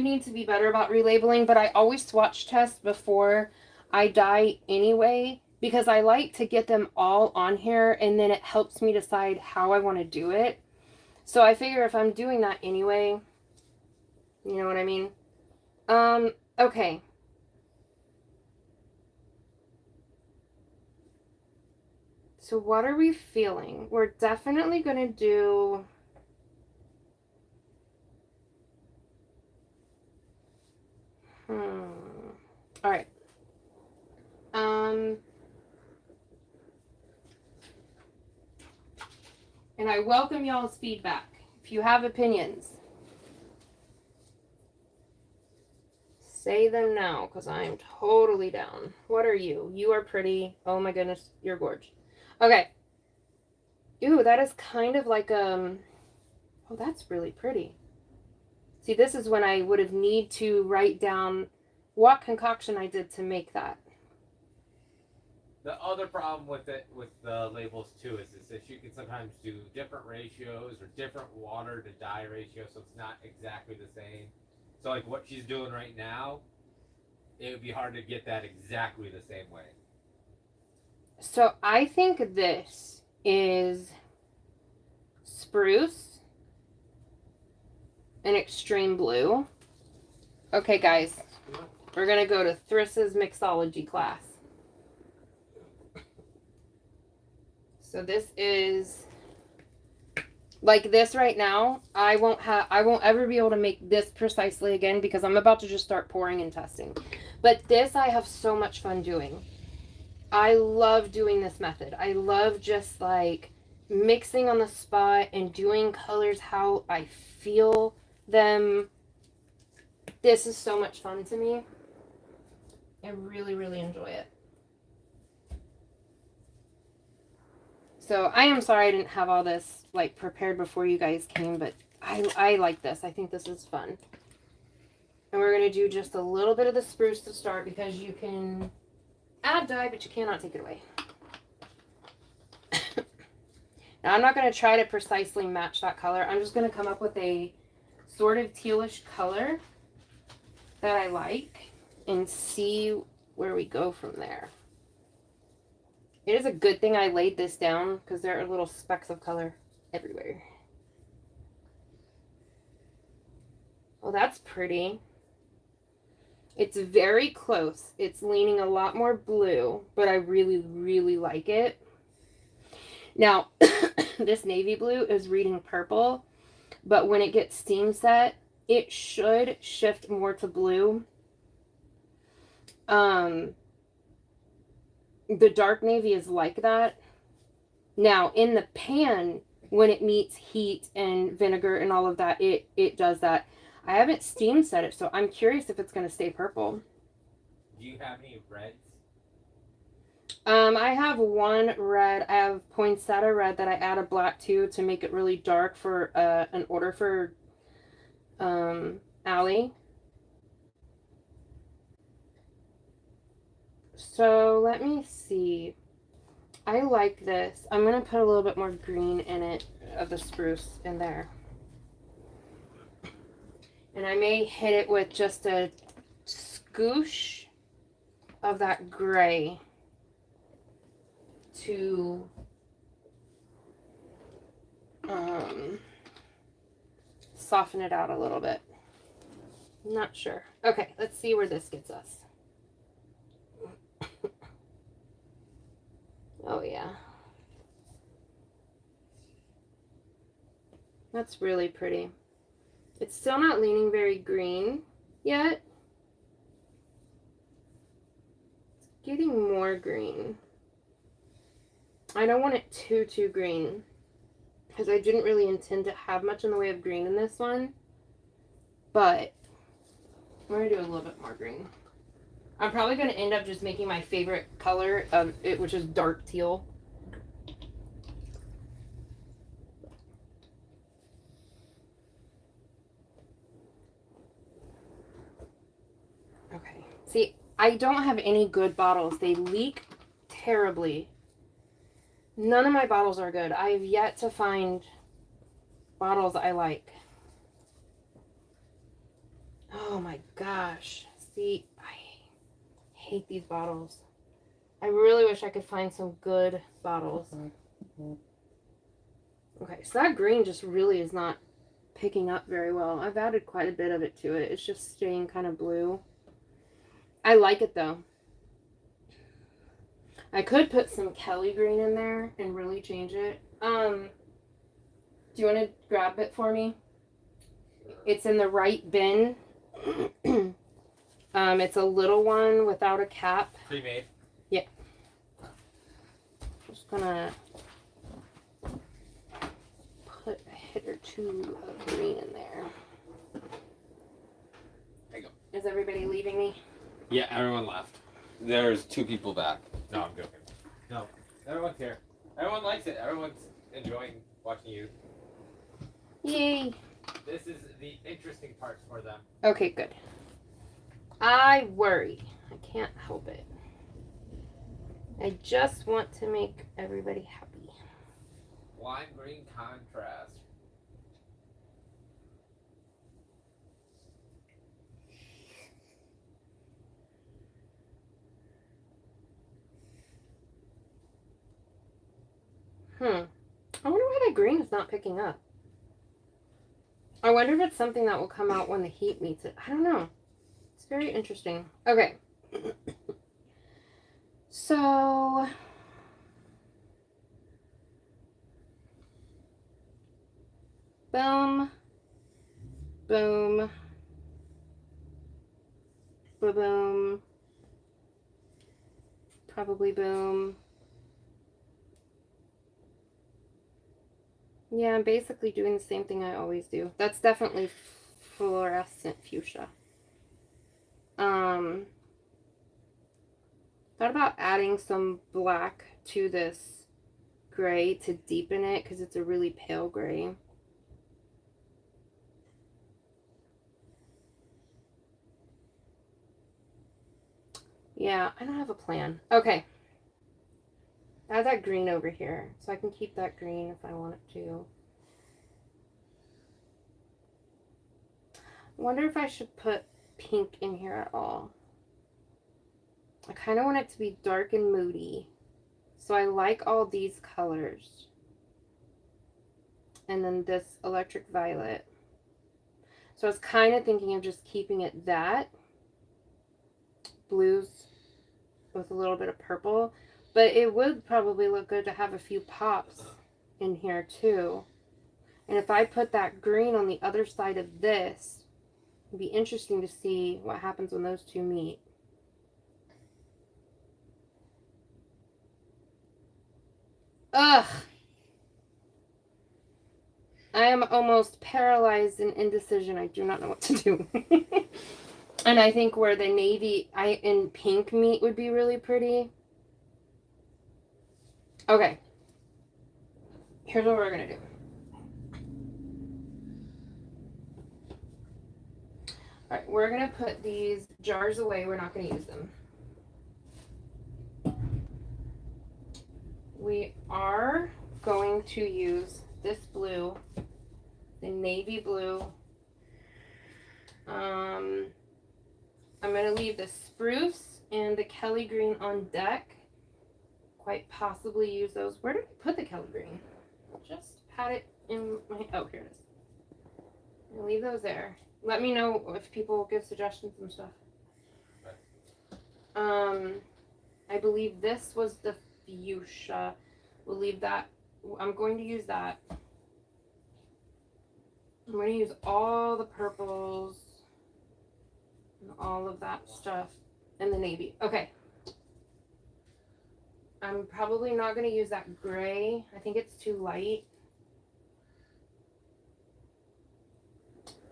need to be better about relabeling, but I always swatch test before I dye anyway, because I like to get them all on here, and then it helps me decide how I want to do it. So I figure if I'm doing that anyway, you know what I mean? Okay. So what are we feeling? We're definitely going to do... All right. And I welcome y'all's feedback. If you have opinions, say them now, because I am totally down. What are you? You are pretty. Oh my goodness, you're gorgeous. Okay. Ooh, that is kind of like, oh, that's really pretty. See, this is when I would have need to write down what concoction I did to make that. The other problem with it, with the labels too, is that you can sometimes do different ratios or different water to dye ratio, so it's not exactly the same. So like what she's doing right now, it would be hard to get that exactly the same way. So I think this is spruce and extreme blue. Okay, guys, we're gonna go to Thriss's mixology class. So this is like this right now. I won't ever be able to make this precisely again because I'm about to just start pouring and testing. But this I have so much fun doing. I love doing this method. I love just like mixing on the spot and doing colors how I feel them. This is so much fun to me. I really, really enjoy it. So I am sorry I didn't have all this like prepared before you guys came, but I like this. I think this is fun. And we're going to do just a little bit of the spruce to start because you can add dye, but you cannot take it away. Now I'm not going to try to precisely match that color. I'm just going to come up with a sort of tealish color that I like and see where we go from there. It is a good thing I laid this down because there are little specks of color everywhere. Well, that's pretty. It's very close. It's leaning a lot more blue, but I really, really like it. Now, this navy blue is reading purple, but when it gets steam set, it should shift more to blue. The dark navy is like that. Now, in the pan, when it meets heat and vinegar and all of that, it does that. I haven't steam set it, so I'm curious if it's going to stay purple. Do you have any reds? I have one red. I have poinsettia red that I add a black to make it really dark for an order for Allie. So let me see. I like this. I'm going to put a little bit more green in it, of the spruce in there. And I may hit it with just a scoosh of that gray to soften it out a little bit. Not sure. Okay, let's see where this gets us. Oh yeah. That's really pretty. It's still not leaning very green yet. It's getting more green. I don't want it too green because I didn't really intend to have much in the way of green in this one. But I'm going to do a little bit more green. I'm probably going to end up just making my favorite color of it, which is dark teal. Okay. See, I don't have any good bottles. They leak terribly. None of my bottles are good. I have yet to find bottles I like. Oh my gosh. See, I hate these bottles. I really wish I could find some good bottles. Okay, so that green just really is not picking up very well. I've added quite a bit of it to it. It's just staying kind of blue. I like it though. I could put some Kelly green in there and really change it. Do you want to grab it for me? It's in the right bin. It's a little one without a cap. Pre-made? Yeah. Just gonna put a hit or two of green in there. There you go. Is everybody leaving me? Yeah, everyone left. There's 2 people back. No, I'm joking. No, everyone's here. Everyone likes it. Everyone's enjoying watching you. Yay. This is the interesting part for them. Okay, good. I worry. I can't help it. I just want to make everybody happy. Lime green contrast. I wonder why that green is not picking up. I wonder if it's something that will come out when the heat meets it. I don't know. It's very interesting. Okay. So boom, boom, boom, probably boom. Yeah, I'm basically doing the same thing I always do. That's definitely fluorescent fuchsia. Thought about adding some black to this gray to deepen it because it's a really pale gray. Yeah, I don't have a plan. Okay. Add that green over here so I can keep that green if I want it to. I wonder if I should put pink in here at all. I kind of want it to be dark and moody. So I like all these colors. And then this electric violet. So I was kind of thinking of just keeping it that. Blues with a little bit of purple. But it would probably look good to have a few pops in here too. And if I put that green on the other side of this, it'd be interesting to see what happens when those two meet. Ugh! I am almost paralyzed in indecision. I do not know what to do. And I think where the navy and pink meet would be really pretty. Okay. Here's what we're going to do. Alright, we're going to put these jars away. We're not going to use them. We are going to use this blue, the navy blue. I'm going to leave the spruce and the Kelly green on deck. Quite possibly use those. Where did I put the Kelly green? Just had it in my, oh, here it is. I'll leave those there. Let me know if people give suggestions and stuff. I believe this was the fuchsia. We'll leave that. I'm going to use that. I'm going to use all the purples and all of that stuff and the navy. Okay. I'm probably not going to use that gray. I think it's too light.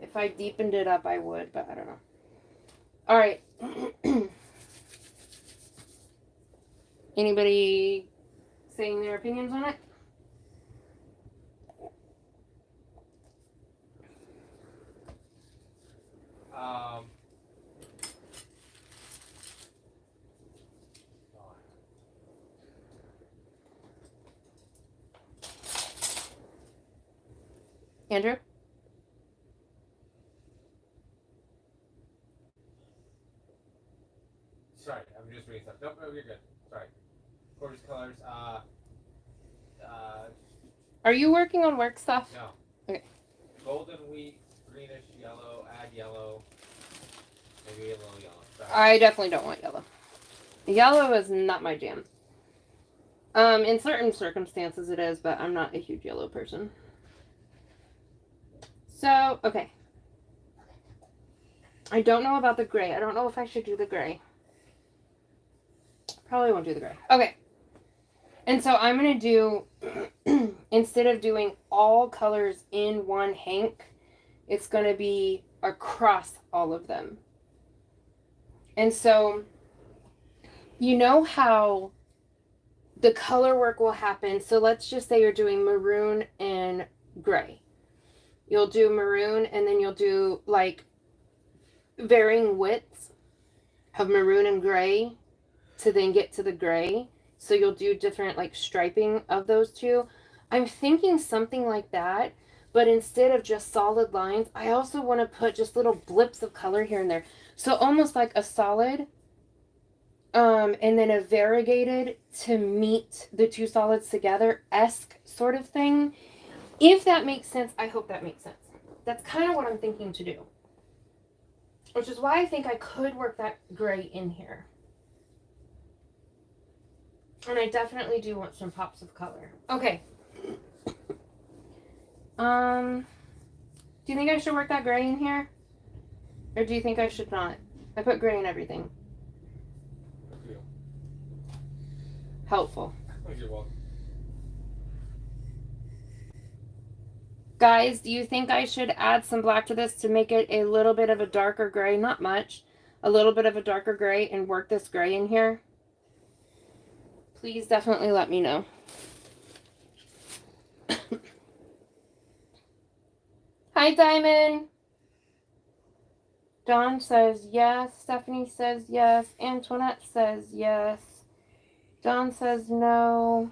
If I deepened it up, I would, but I don't know. All right. Anybody saying their opinions on it? Andrew? Sorry, I'm just reading stuff. Nope, no, you're good. Sorry. Gorgeous colors. Are you working on work stuff? No. Okay. Golden wheat, greenish yellow, add yellow. Maybe a little yellow. Sorry. I definitely don't want yellow. Yellow is not my jam. In certain circumstances it is, but I'm not a huge yellow person. So, okay. I don't know about the gray. I don't know if I should do the gray. Probably won't do the gray. Okay. And so I'm going to do, instead of doing all colors in one hank, it's going to be across all of them. And so, you know how the color work will happen. So let's just say you're doing maroon and gray. You'll do maroon and then you'll do like varying widths of maroon and gray to then get to the gray. So you'll do different like striping of those two. I'm thinking something like that, but instead of just solid lines, I also want to put just little blips of color here and there. So almost like a solid, and then a variegated to meet the two solids together-esque sort of thing. If that makes sense, I hope that makes sense. That's kind of what I'm thinking to do. Which is why I think I could work that gray in here. And I definitely do want some pops of color. Okay. Do you think I should work that gray in here? Or do you think I should not? I put gray in everything. Helpful. You're welcome. Guys, do you think I should add some black to this to make it a little bit of a darker gray? Not much. A little bit of a darker gray and work this gray in here? Please definitely let me know. Hi, Diamond. Dawn says yes. Stephanie says yes. Antoinette says yes. Dawn says no.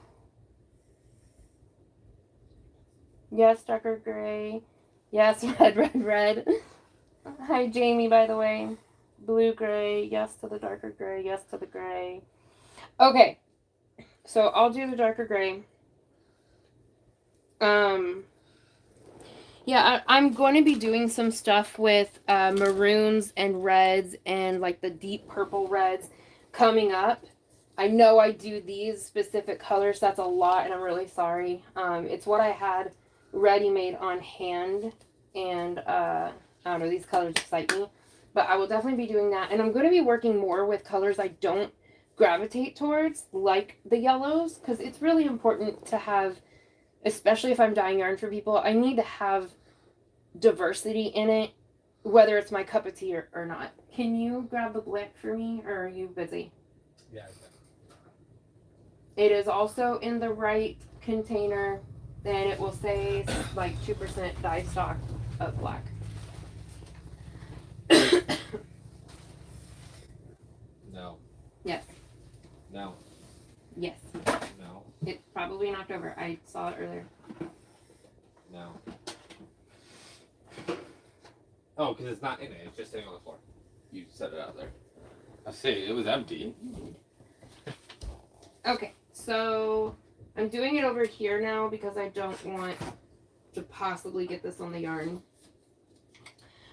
Yes, darker gray. Yes, red. Hi, Jamie, by the way. Blue gray. Yes to the darker gray. Yes to the gray. Okay. So I'll do the darker gray. Yeah, I'm going to be doing some stuff with maroons and reds and like the deep purple reds coming up. I know I do these specific colors. That's a lot, and I'm really sorry. It's what I had ready-made on hand, and I don't know, these colors excite me. But I will definitely be doing that, and I'm going to be working more with colors I don't gravitate towards, like the yellows, because it's really important to have, especially if I'm dyeing yarn for people, I need to have diversity in it, whether it's my cup of tea or not. Can you grab the black for me, or are you busy? Yeah. It is also in the right container. Then it will say like 2% dye stock of black. No. Yes. No. Yes. No. It's probably knocked over. I saw it earlier. No. Oh, because it's not in it. It's just sitting on the floor. You set it out there. I say it was empty. Okay, so I'm doing it over here now because I don't want to possibly get this on the yarn.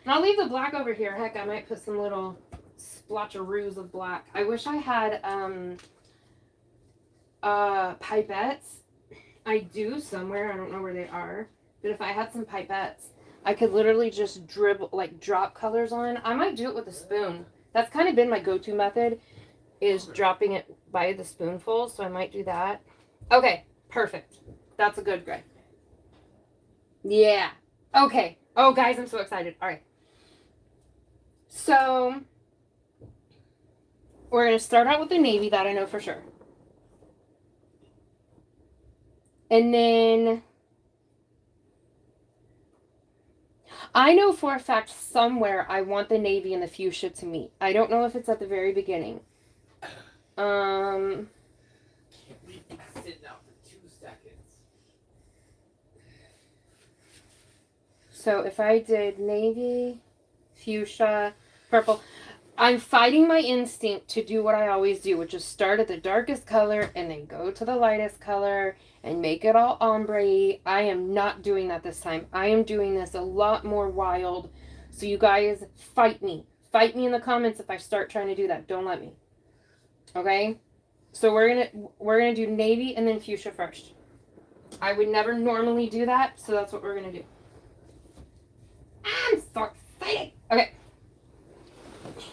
And I'll leave the black over here. Heck, I might put some little splotcheroos of black. I wish I had pipettes. I do somewhere. I don't know where they are. But if I had some pipettes, I could literally just dribble, like drop colors on. I might do it with a spoon. That's kind of been my go-to method, is dropping it by the spoonful. So I might do that. Okay, perfect. That's a good gray. Yeah. Okay. Oh, guys, I'm so excited. All right. So we're going to start out with the navy, that I know for sure. And then I know for a fact somewhere I want the navy and the fuchsia to meet. I don't know if it's at the very beginning. Can't leave me sitting out for 2 seconds. So if I did navy, fuchsia, purple, I'm fighting my instinct to do what I always do, which is start at the darkest color and then go to the lightest color and make it all ombre-y. I am not doing that this time. I am doing this a lot more wild. So you guys fight me. Fight me in the comments if I start trying to do that. Don't let me. Okay? So we're gonna do navy and then fuchsia first. I would never normally do that, so that's what we're gonna do. I'm so excited. Okay.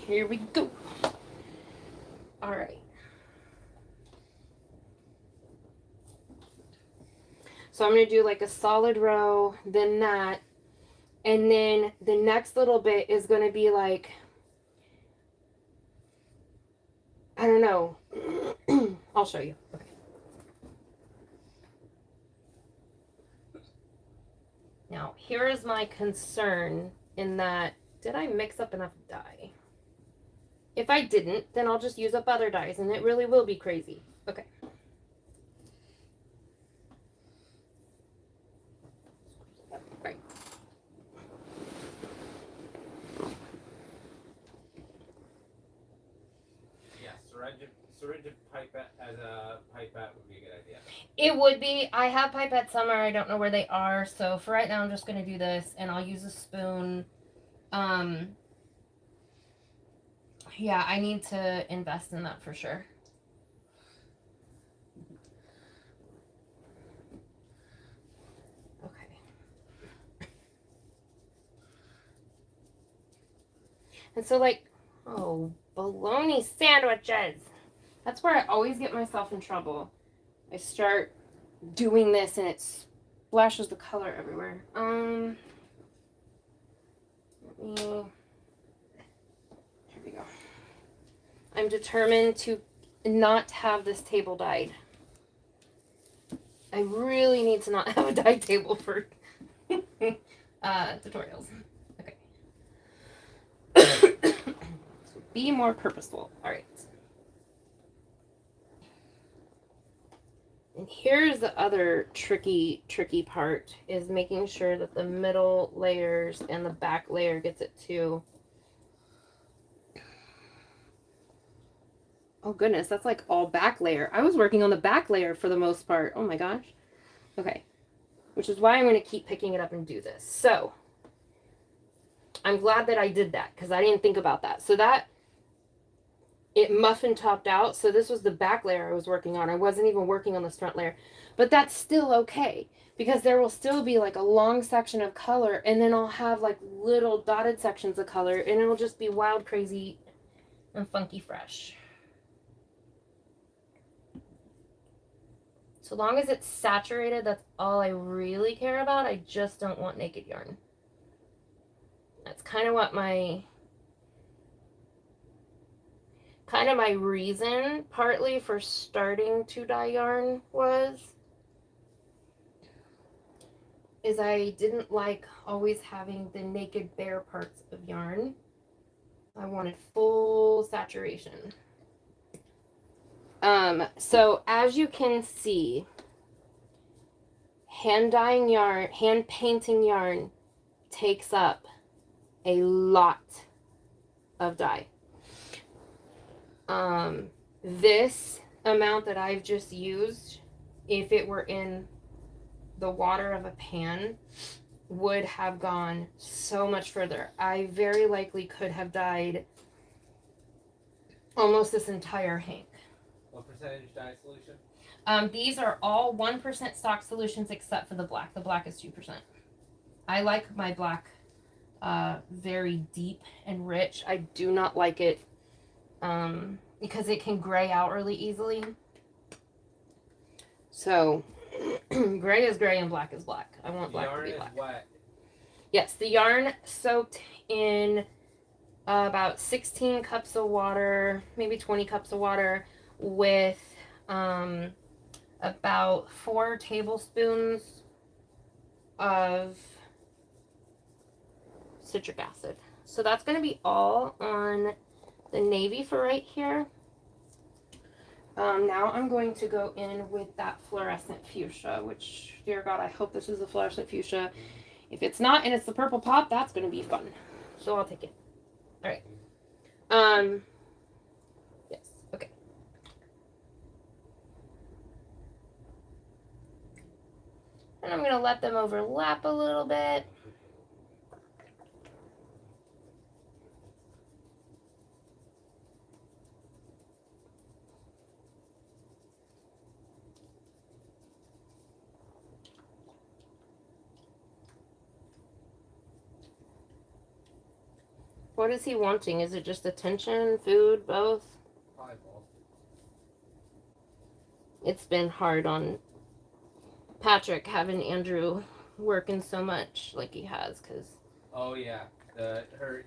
Here we go. All right. So I'm going to do like a solid row, then that, and then the next little bit is going to be like, I don't know. I'll show you. Okay. Now, here is my concern in that, did I mix up enough dye? If I didn't, then I'll just use up other dyes, and it really will be crazy. Okay. Right. Yeah, syringe and pipette as a pipette would be a good idea. It would be. I have pipettes somewhere. I don't know where they are. So for right now, I'm just going to do this, and I'll use a spoon. Yeah, I need to invest in that for sure. Okay. And so like, oh, bologna sandwiches. That's where I always get myself in trouble. I start doing this and it splashes the color everywhere. Here we go. I'm determined to not have this table dyed. I really need to not have a dye table for tutorials. Okay. So be more purposeful. All right. And here's the other tricky part, is making sure that the middle layers and the back layer gets it too. Oh goodness, that's like all back layer. I was working on the back layer for the most part. Oh my gosh. Okay. Which is why I'm going to keep picking it up and do this. So, I'm glad that I did that because I didn't think about that. So that, it muffin topped out. So this was the back layer I was working on. I wasn't even working on this front layer. But that's still okay because there will still be like a long section of color and then I'll have like little dotted sections of color and it'll just be wild, crazy, and funky fresh. So long as it's saturated, that's all I really care about. I just don't want naked yarn. That's kind of what my reason partly for starting to dye yarn was, is I didn't like always having the naked bare parts of yarn. I wanted full saturation. So as you can see, hand dyeing yarn, hand painting yarn takes up a lot of dye. This amount that I've just used, if it were in the water of a pan, would have gone so much further. I very likely could have dyed almost this entire hank. What percentage dye solution? These are all 1% stock solutions except for the black. The black is 2%. I like my black very deep and rich. I do not like it because it can gray out really easily. So gray is gray and black is black. I want black to be black. Wet. Yes, the yarn soaked in about 16 cups of water, maybe 20 cups of water, with about 4 tablespoons of citric acid. So that's going to be all on the navy for right here. Now I'm going to go in with that fluorescent fuchsia, which, dear God, I hope this is the fluorescent fuchsia. If it's not and it's the purple pop, that's going to be fun. So I'll take it. All right. Yes. Okay. And I'm going to let them overlap a little bit. What is he wanting? Is it just attention, food, both? Probably both. It's been hard on Patrick having Andrew working so much like he has, because Oh yeah, her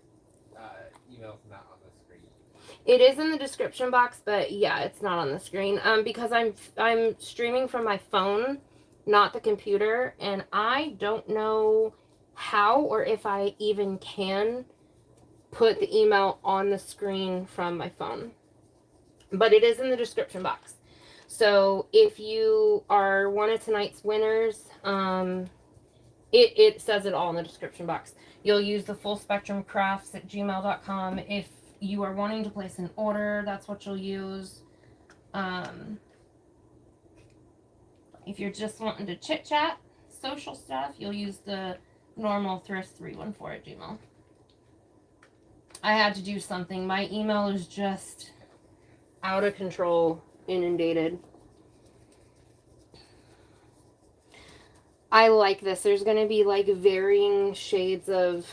email's not on the screen. it is in the description box, but yeah, it's not on the screen. Because I'm streaming from my phone, not the computer, and I don't know how or if I even can put the email on the screen from my phone. But it is in the description box. So if you are one of tonight's winners, it says it all in the description box. You'll use the fullspectrumcrafts@gmail.com. If you are wanting to place an order, that's what you'll use. If you're just wanting to chit chat, social stuff, you'll use the normal thrift314@gmail. I had to do something. My email is just out of control, inundated. I like this. There's going to be like varying shades of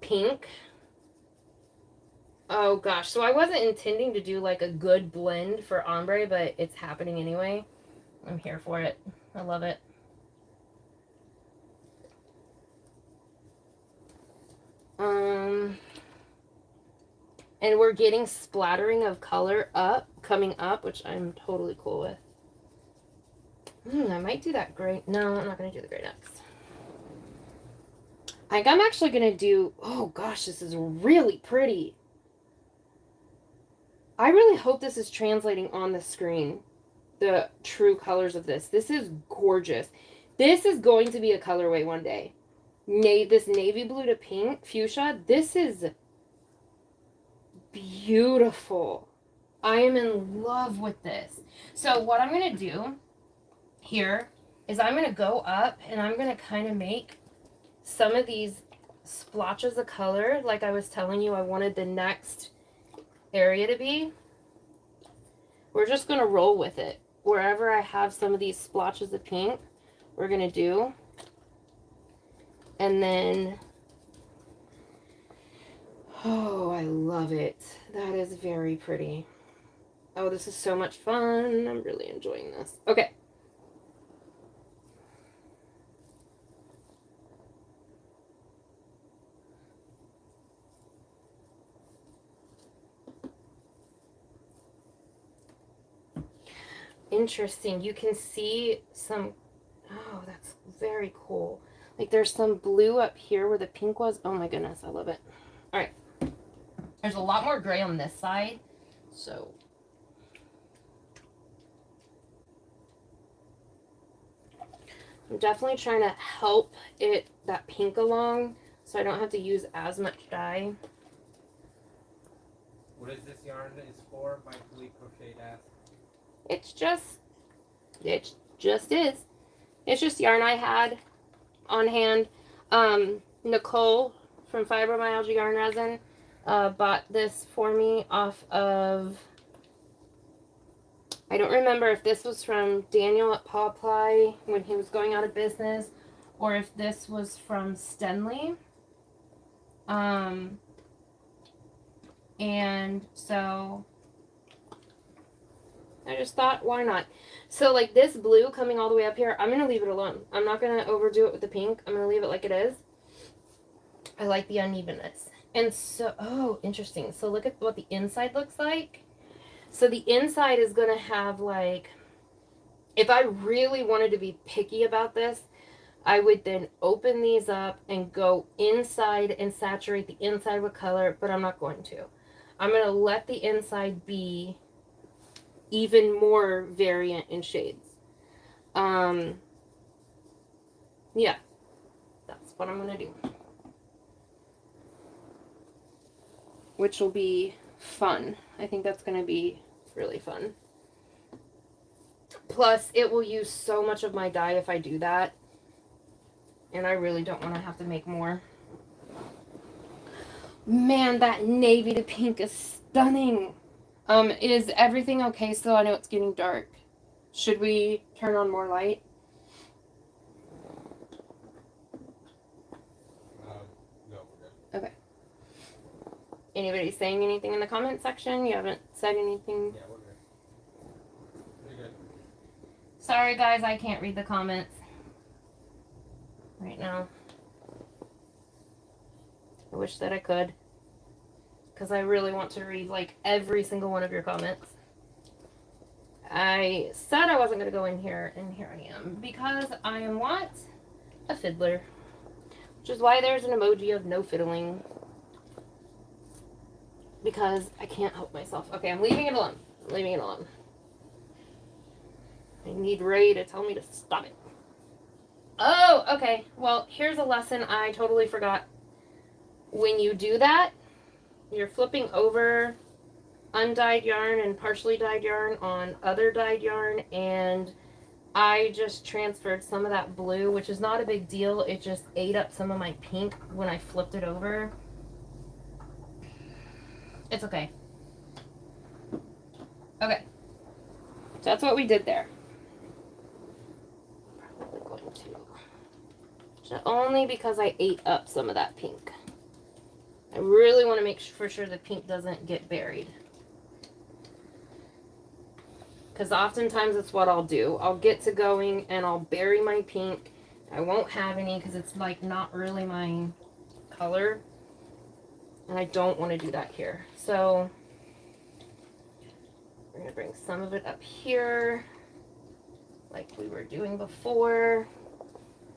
pink. Oh gosh, so I wasn't intending to do like a good blend for ombre, but it's happening anyway. I'm here for it. I love it. And we're getting splattering of color coming up, which I'm totally cool with. I might do that gray. No, I'm not going to do the gray next. I think I'm actually going to do, oh gosh, this is really pretty. I really hope this is translating on the screen, the true colors of this. This is gorgeous. This is going to be a colorway one day. This navy blue to pink fuchsia, this is beautiful. I am in love with this. So what I'm going to do here is I'm going to go up and I'm going to kind of make some of these splotches of color like I was telling you I wanted the next area to be. We're just going to roll with it. Wherever I have some of these splotches of pink, we're going to do. And then, oh, I love it. That is very pretty. Oh, this is so much fun. I'm really enjoying this. Okay. Interesting. You can see some, oh, that's very cool. Like there's some blue up here where the pink was. Oh my goodness, I love it. All right. There's a lot more gray on this side. So I'm definitely trying to help that pink along so I don't have to use as much dye. What is this yarn is for? My Fully Crocheted ass. It just is. It's just yarn I had on hand. Nicole from Fibromyalgia Yarn Resin bought this for me off of, I don't remember if this was from Daniel at Paw Ply when he was going out of business, or if this was from Stenley. And so I just thought, why not? So like this blue coming all the way up here, I'm going to leave it alone. I'm not going to overdo it with the pink. I'm going to leave it like it is. I like the unevenness. And so, oh, interesting. So look at what the inside looks like. So the inside is going to have like, if I really wanted to be picky about this, I would then open these up and go inside and saturate the inside with color, but I'm not going to. I'm going to let the inside be even more variant in shades. Yeah, that's what I'm going to do. Which will be fun. I think that's going to be really fun. Plus, it will use so much of my dye if I do that. And I really don't want to have to make more. Man, that navy to pink is stunning. Is everything okay still? I know it's getting dark. Should we turn on more light? No, we're good. Okay. Anybody saying anything in the comment section? You haven't said anything? Yeah, we're good. We're good. Sorry, guys, I can't read the comments right now. I wish that I could, because I really want to read like every single one of your comments. I said I wasn't going to go in here, and here I am, because I am what? A fiddler. Which is why there's an emoji of no fiddling. Because I can't help myself. Okay, I'm leaving it alone. I'm leaving it alone. I need Ray to tell me to stop it. Oh, okay. Well, here's a lesson I totally forgot. When you do that, you're flipping over undyed yarn and partially dyed yarn on other dyed yarn, and I just transferred some of that blue, which is not a big deal. It just ate up some of my pink when I flipped it over. It's okay. Okay. So that's what we did there. Probably going to. Only because I ate up some of that pink. I really want to make for sure the pink doesn't get buried. Because oftentimes it's what I'll do. I'll get to going and I'll bury my pink. I won't have any because it's like not really my color. And I don't want to do that here. So we're going to bring some of it up here like we were doing before.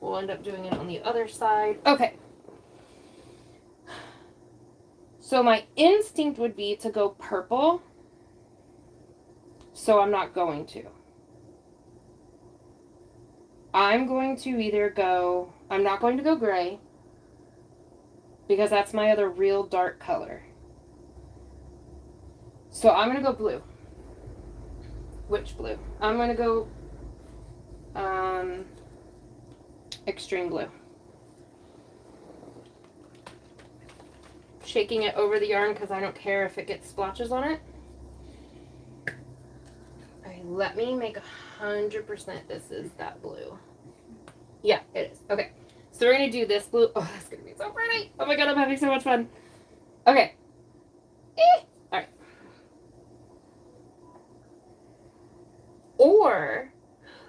We'll end up doing it on the other side. Okay. So my instinct would be to go purple. So I'm not going to. I'm going to either go, I'm not going to go gray, because that's my other real dark color. So I'm going to go blue. Which blue? I'm going to go extreme blue. Shaking it over the yarn because I don't care if it gets splotches on it. Okay, let me make 100% this is that blue. Yeah, it is. Okay, so we're going to do this blue. Oh, that's going to be so pretty. Oh my god, I'm having so much fun. Okay. All right. Or,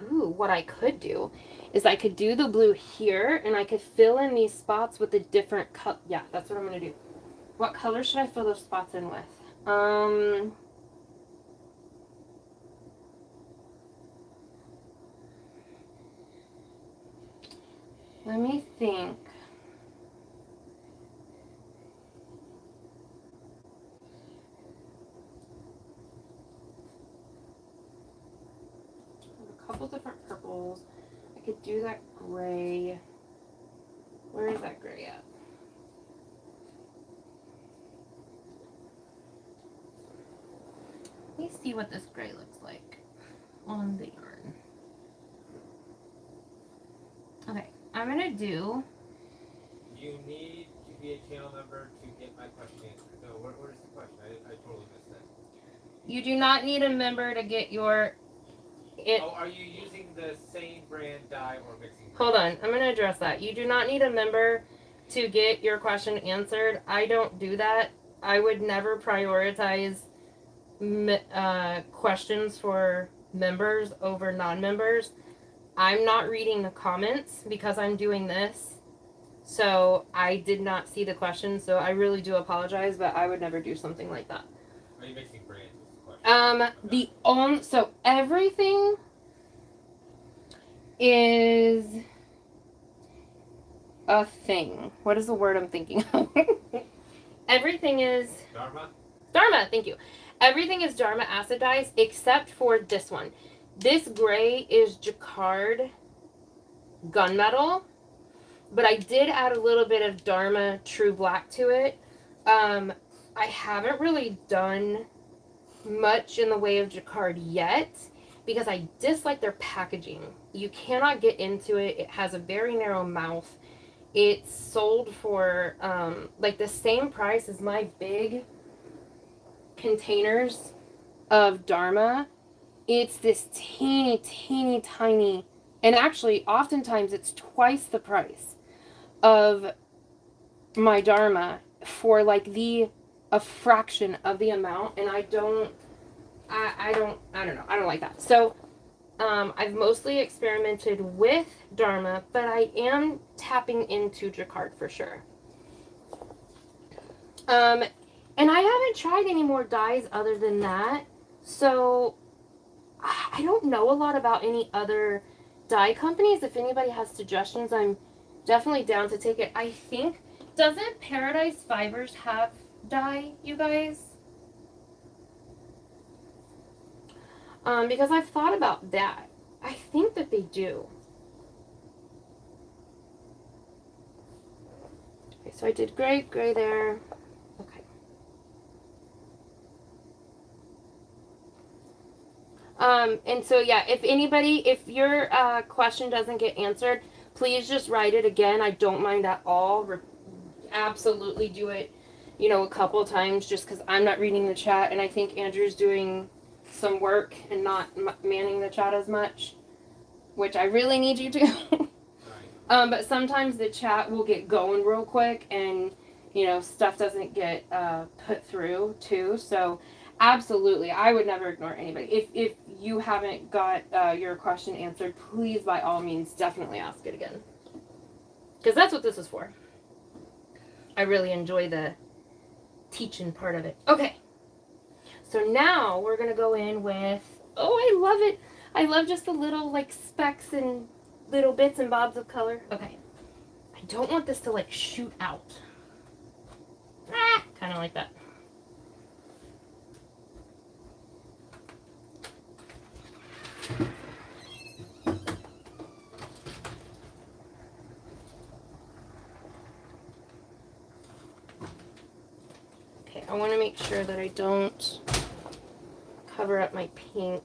what I could do is I could do the blue here, and I could fill in these spots with a different color. Yeah, that's what I'm going to do. What color should I fill those spots in with? Let me think. A couple different purples. I could do that gray. Where is that gray at? me see what this gray looks like on the yarn. Okay, I'm gonna do. You need to be a channel member to get my question answered. No, where's the question? I totally missed that. You do not need a member to get your. Oh, are you using the same brand dye or mixing? Hold on, I'm gonna address that. You do not need a member to get your question answered. I don't do that. I would never prioritize questions for members over non-members. I'm not reading the comments because I'm doing this. So I did not see the question, so I really do apologize, but I would never do something like that. Are you mixing brands? Is the question. So everything is a thing. What is the word I'm thinking of? Everything is Dharma, thank you. Everything is Dharma acid dyes except for this one. This gray is Jacquard gunmetal, but I did add a little bit of Dharma True Black to it. I haven't really done much in the way of Jacquard yet because I dislike their packaging. You cannot get into it. It has a very narrow mouth. It's sold for like the same price as my big containers of Dharma. It's this teeny, teeny, tiny, and actually oftentimes it's twice the price of my Dharma for like a fraction of the amount, and I don't know. I don't like that. So I've mostly experimented with Dharma, but I am tapping into Jacquard for sure. And I haven't tried any more dyes other than that. So I don't know a lot about any other dye companies. If anybody has suggestions, I'm definitely down to take it. I think, doesn't Paradise Fibers have dye, you guys? Because I've thought about that. I think that they do. Okay, so I did gray there. Okay. And so yeah, if your question doesn't get answered, please just write it again. I don't mind at all. Absolutely do it, a couple times just because I'm not reading the chat, and I think Andrew's doing some work and not manning the chat as much, which I really need you to. But sometimes the chat will get going real quick, and stuff doesn't get put through too. So absolutely, I would never ignore anybody. If you haven't got your question answered, please by all means definitely ask it again, because that's what this is for. I really enjoy the teaching part of it. Okay. So now we're going to go in with, I love it. I love just the little like specks and little bits and bobs of color. Okay. I don't want this to like shoot out. Kind of like that. Okay, I want to make sure that I don't cover up my pink.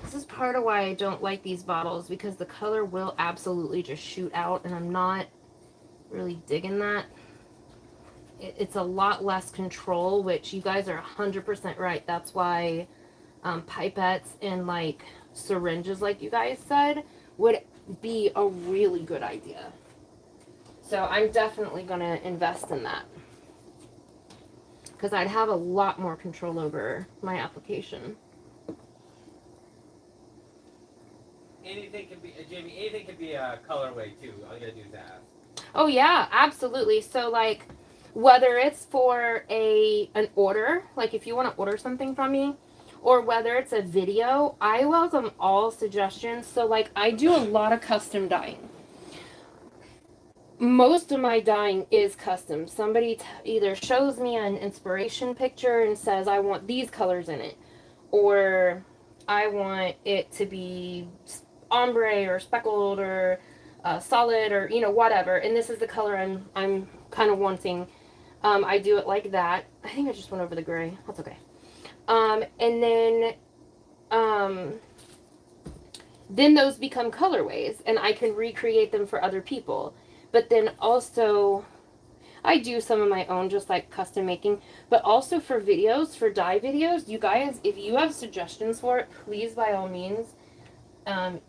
This is part of why I don't like these bottles, because the color will absolutely just shoot out, and I'm not really digging that. It's a lot less control, which you guys are 100% right. That's why pipettes and like syringes, like you guys said, would be a really good idea. So I'm definitely going to invest in that, because I'd have a lot more control over my application. Anything can be, Jamie, anything can be a colorway too. All you gotta do is ask. Oh yeah, absolutely. So like, whether it's for an order, like if you want to order something from me, or whether it's a video, I welcome all suggestions. So like, I do a lot of custom dyeing. Most of my dyeing is custom. Somebody either shows me an inspiration picture and says, I want these colors in it, or I want it to be ombre or speckled or solid, or whatever, and this is the color I'm kind of wanting. I do it like that. I think I just went over the gray. That's okay. And then those become colorways, and I can recreate them for other people. But then also, I do some of my own, just like custom making, but also for videos, for dye videos, you guys, if you have suggestions for it, please by all means,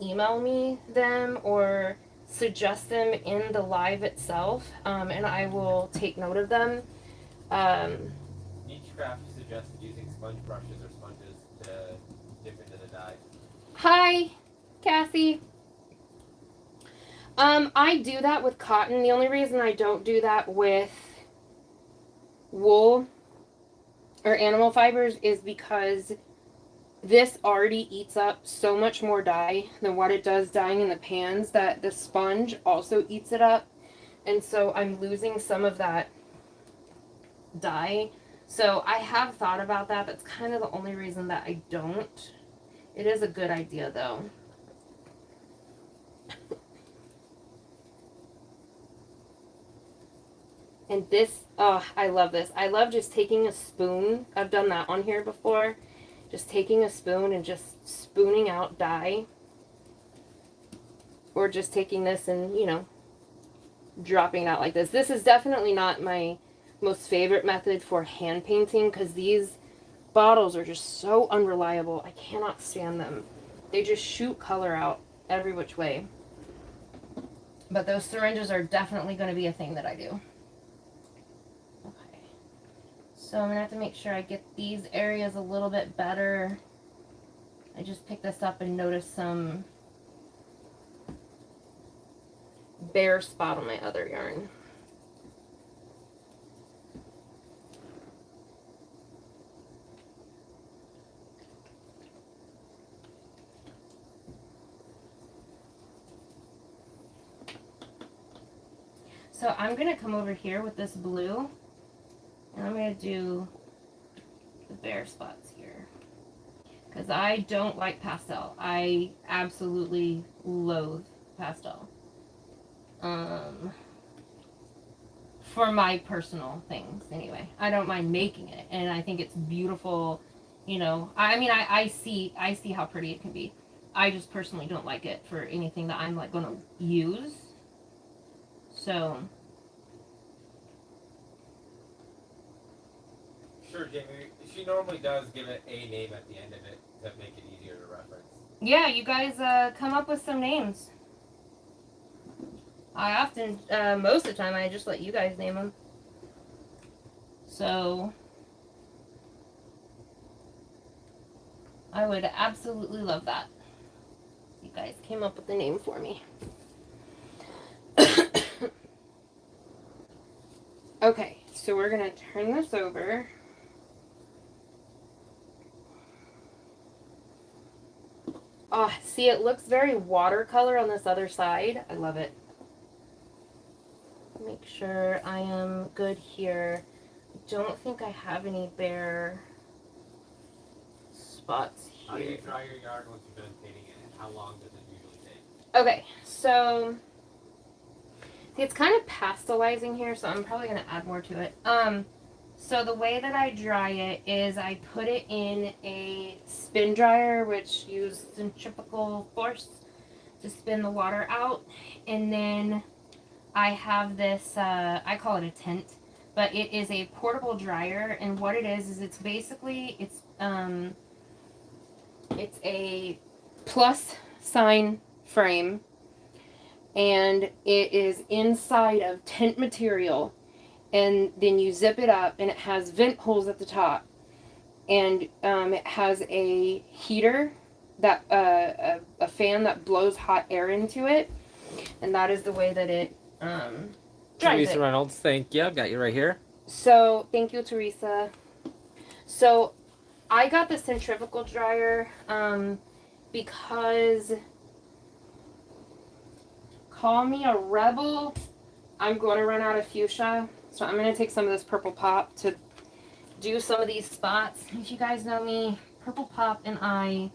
email me them or suggest them in the live itself, and I will take note of them. Each craft suggested using sponge brushes or sponges to dip into the dye. Hi, Cassie. I do that with cotton. The only reason I don't do that with wool or animal fibers is because this already eats up so much more dye than what it does dyeing in the pans, that the sponge also eats it up. And so I'm losing some of that dye. So I have thought about that. That's kind of the only reason that I don't. It is a good idea though. And this, oh, I love this. I love just taking a spoon. I've done that on here before. Just taking a spoon and just spooning out dye. Or just taking this and, you know, dropping it out like this. This is definitely not my most favorite method for hand painting because these bottles are just so unreliable. I cannot stand them. They just shoot color out every which way. But those syringes are definitely going to be a thing that I do. Okay. So I'm going to have to make sure I get these areas a little bit better. I just picked this up and noticed some bare spot on my other yarn. So I'm going to come over here with this blue, and I'm going to do the bare spots here. Because I don't like pastel. I absolutely loathe pastel. For my personal things, anyway. I don't mind making it, and I think it's beautiful, you know. I mean, I see how pretty it can be. I just personally don't like it for anything that I'm, like, going to use. So. Sure, Jamie. She normally does give it a name at the end of it to make it easier to reference. Yeah, you guys come up with some names. I often, most of the time, I just let you guys name them. So, I would absolutely love that. You guys came up with the name for me. Okay, so we're going to turn this over. Oh, see, it looks very watercolor on this other side. I love it. Make sure I am good here. I don't think I have any bare spots here. How do you dry your yarn once you've done painting it? And how long does it usually take? Okay, so see, it's kind of pastelizing here, so I'm probably going to add more to it. So the way that I dry it is I put it in a spin dryer, which uses centrifugal force to spin the water out. And then I have this, I call it a tent, but it is a portable dryer. And what it is it's basically, it's a plus sign frame, and it is inside of tent material, and then you zip it up, and it has vent holes at the top, and it has a heater that a fan that blows hot air into it, and that is the way that it dries Teresa it. Reynolds, thank you. I've got you right here. So thank you, Teresa. So I got the centrifugal dryer because, call me a rebel, I'm going to run out of fuchsia. So I'm going to take some of this purple pop to do some of these spots. If you guys know me, purple pop and I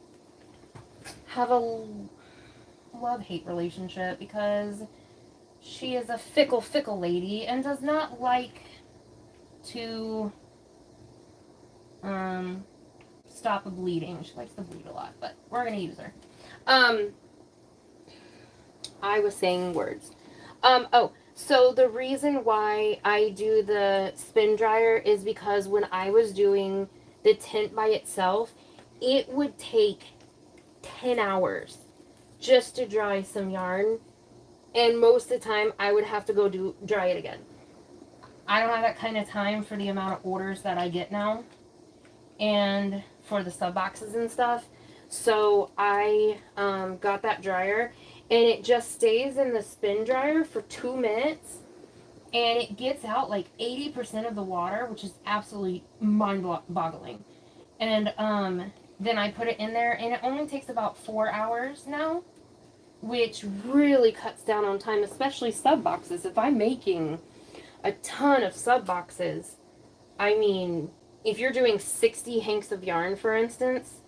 have a love-hate relationship because she is a fickle lady and does not like to stop a bleeding. She likes to bleed a lot, but we're gonna use her. I was saying words. Oh, so the reason why I do the spin dryer is because when I was doing the tint by itself, it would take 10 hours just to dry some yarn. And most of the time, I would have to go dry it again. I don't have that kind of time for the amount of orders that I get now and for the sub boxes and stuff. So I got that dryer, and it just stays in the spin dryer for 2 minutes, and it gets out like 80% of the water, which is absolutely mind-boggling. And then I put it in there, and it only takes about 4 hours now, which really cuts down on time, especially sub boxes. If I'm making a ton of sub boxes, I mean, if you're doing 60 hanks of yarn, for instance,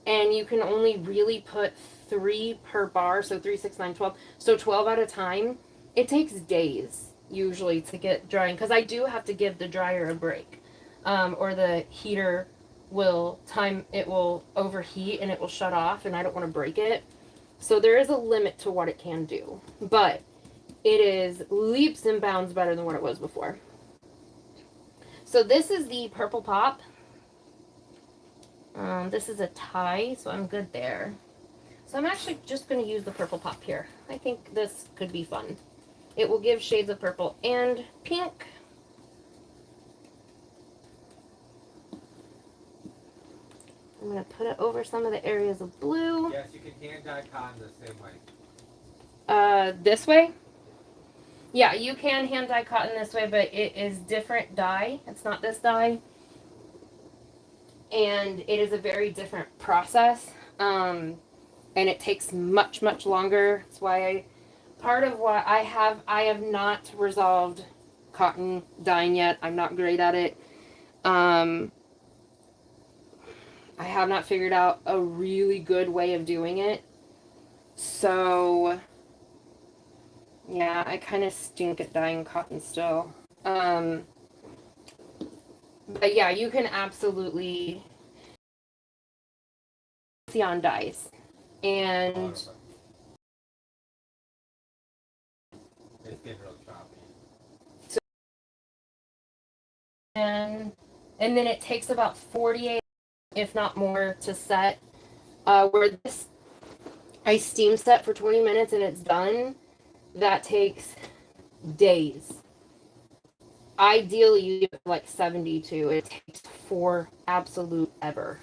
and you can only really put 3 per bar, so 3, 6, 9, 12, so 12 at a time, it takes days usually to get drying, because I do have to give the dryer a break, or the heater will overheat and it will shut off, and I don't want to break it. So there is a limit to what it can do, but it is leaps and bounds better than what it was before. So this is the Purple Pop. This is a tie, so I'm good there. So I'm actually just going to use the Purple Pop here. I think this could be fun. It will give shades of purple and pink. I'm going to put it over some of the areas of blue. Yes, you can hand dye cotton the same way. This way? Yeah, you can hand dye cotton this way, but it is different dye. It's not this dye. And it is a very different process. And it takes much, much longer. That's why part of what I have not resolved cotton dyeing yet. I'm not great at it. I have not figured out a really good way of doing it. So, yeah, I kind of stink at dyeing cotton still. But yeah, you can absolutely see on dyes. And It's getting real choppy. and then it takes about 48, if not more, to set. Where this, I steam set for 20 minutes and it's done. That takes days. Ideally, you give it like 72. It takes for absolute ever.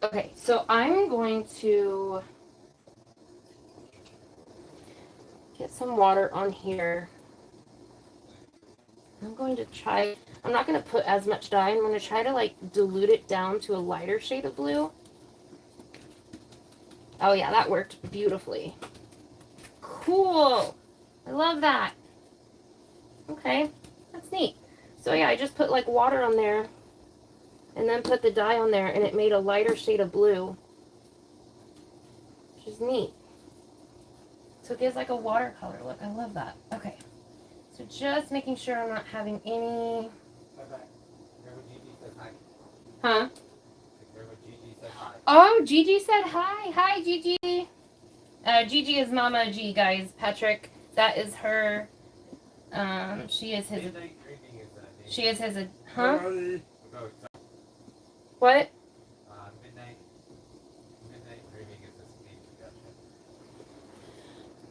Okay, so I'm going to get some water on here. I'm going to try, I'm not going to put as much dye. I'm going to try to like dilute it down to a lighter shade of blue. Oh yeah, that worked beautifully. Cool. I love that. Okay, that's neat. So yeah, I just put like water on there and then put the dye on there, and it made a lighter shade of blue, which is neat. So it gives like a watercolor look. I love that. Okay, so just making sure I'm not having any... Bye-bye. Remember Gigi said hi? Huh? Remember Gigi said hi? Oh, Gigi said hi. Hi, Gigi. Gigi is Mama G, guys. Patrick, that is her. She is his... Midnight Dreaming is that name. She is his... Huh? Oh, sorry. What? Midnight Dreaming is this name suggestion.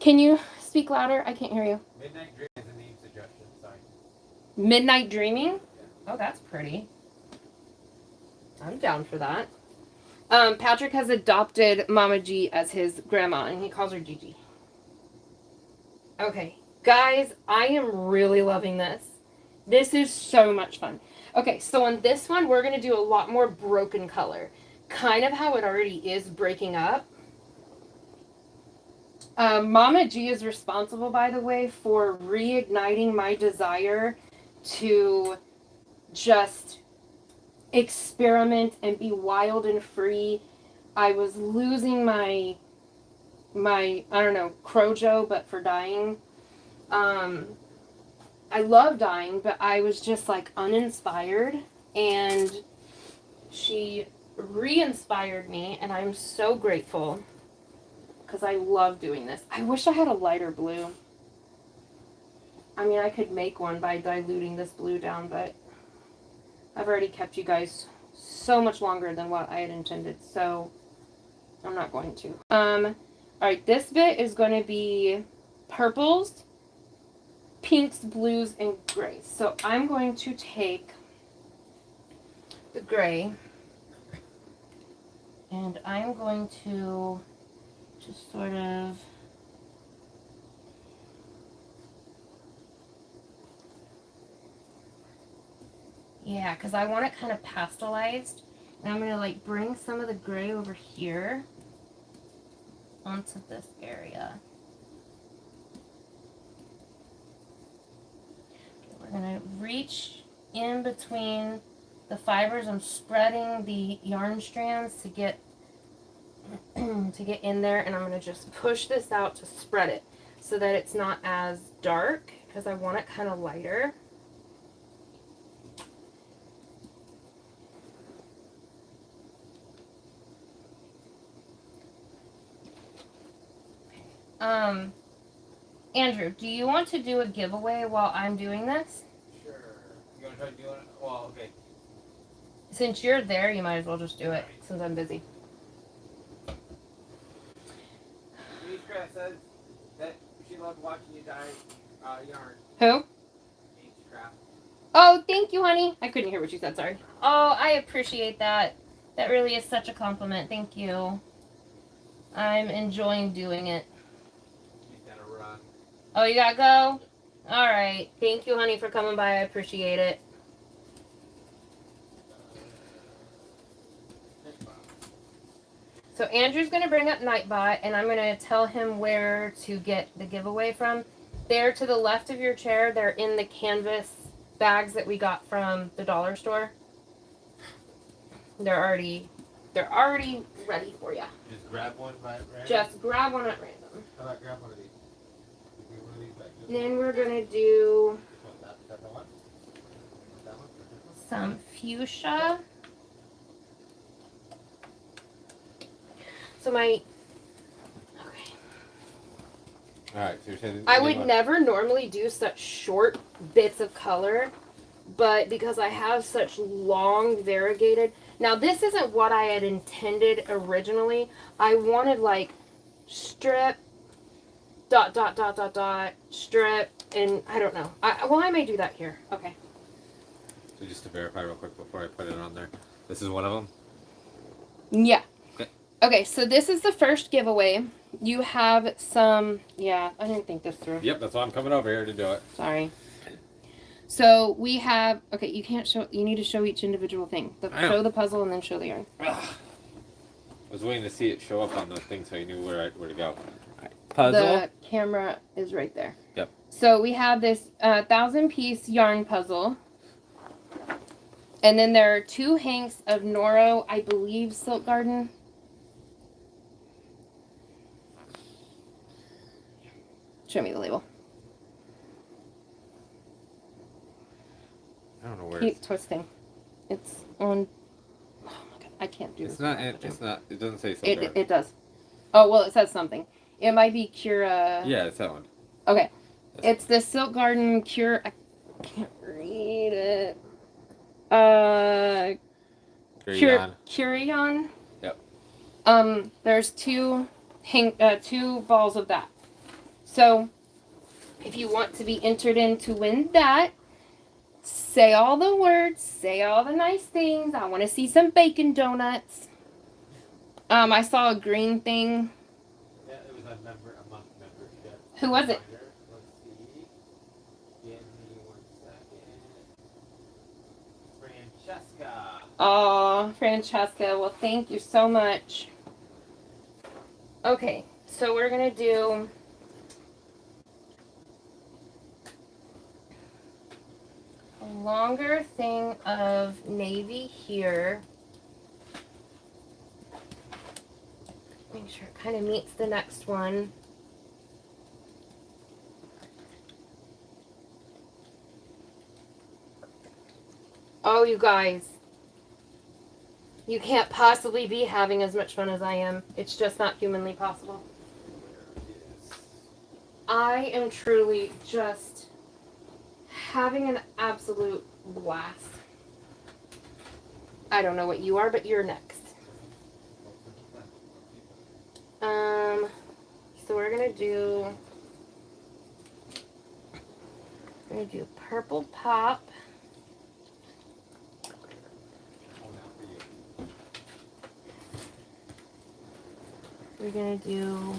Can you speak louder? I can't hear you. Midnight Dreaming is a name suggestion, sorry. Midnight Dreaming? Yeah. Oh, that's pretty. I'm down for that. Patrick has adopted Mama G as his grandma, and he calls her Gigi. Okay, guys, I am really loving this. This is so much fun. Okay, so on this one, we're going to do a lot more broken color. Kind of how it already is breaking up. Mama G is responsible, by the way, for reigniting my desire to just experiment and be wild and free. I was losing my I don't know, Crojo, but for dyeing. I love dyeing, but I was just like uninspired, and she re-inspired me, and I'm so grateful because I love doing this. I wish I had a lighter blue. I mean, I could make one by diluting this blue down, but I've already kept you guys so much longer than what I had intended, so I'm not going to. All right, this bit is going to be purples, pinks, blues, and grays. So I'm going to take the gray, and I'm going to just sort of because I want it kind of pastelized. And I'm going to like bring some of the gray over here onto this area. We're going to reach in between the fibers. I'm spreading the yarn strands to get in there, and I'm going to just push this out to spread it so that it's not as dark because I want it kind of lighter. Andrew, do you want to do a giveaway while I'm doing this? Sure. You want to try doing it? Well, okay. Since you're there, you might as well just do it since I'm busy. Beechcraft says that she loved watching you dye yarn. Who? Beechcraft. Oh, thank you, honey. I couldn't hear what you said, sorry. Oh, I appreciate that. That really is such a compliment. Thank you. I'm enjoying doing it. She's got to run. Oh, you gotta go? Alright. Thank you, honey, for coming by. I appreciate it. So Andrew's going to bring up Nightbot, and I'm going to tell him where to get the giveaway from. There to the left of your chair, they're in the canvas bags that we got from the dollar store. They're already ready for you. Just grab one by random? Just grab one at random. How about grab one of these? Give me one of these back. Then we're going to do That one? That one? some fuchsia. So okay. Alright, so you're saying... I would never normally do such short bits of color, but because I have such long variegated... Now, this isn't what I had intended originally. I wanted, like, strip, dot, dot, dot, dot, dot, strip, and I don't know. Well, I may do that here. Okay. So just to verify real quick before I put it on there. This is one of them? Yeah. Okay. Okay, so this is the first giveaway. You have some... Yeah, I didn't think this through. Yep, that's why I'm coming over here to do it. Sorry. So we have... Okay, you can't show... You need to show each individual thing. Show the puzzle and then show the yarn. I was waiting to see it show up on the thing so you knew where to go. Right. Puzzle. The camera is right there. Yep. So we have this 1,000-piece yarn puzzle. And then there are 2 hanks of Noro, I believe, Silk Garden. Show me the label. I don't know where Keep twisting. It's on... Oh my god, I can't do this. It's not, it doesn't say something. It does. Oh, well, it says something. It might be Cura... Yeah, it's that one. Okay. It's the Silk Garden Cure... I can't read it. Curion. Yep. There's 2 balls of that. So, if you want to be entered in to win that, say all the words, say all the nice things. I want to see some bacon donuts. I saw a green thing. Yeah, it was a month membership. Who was it? Let's see. Give me 1 second. Francesca. Oh, Francesca. Well, thank you so much. Okay, so we're going to do... a longer thing of navy here. Make sure it kind of meets the next one. Oh, you guys. You can't possibly be having as much fun as I am. It's just not humanly possible. I am truly just having an absolute blast. I don't know what you are, but you're next. So we're gonna do purple pop. We're gonna do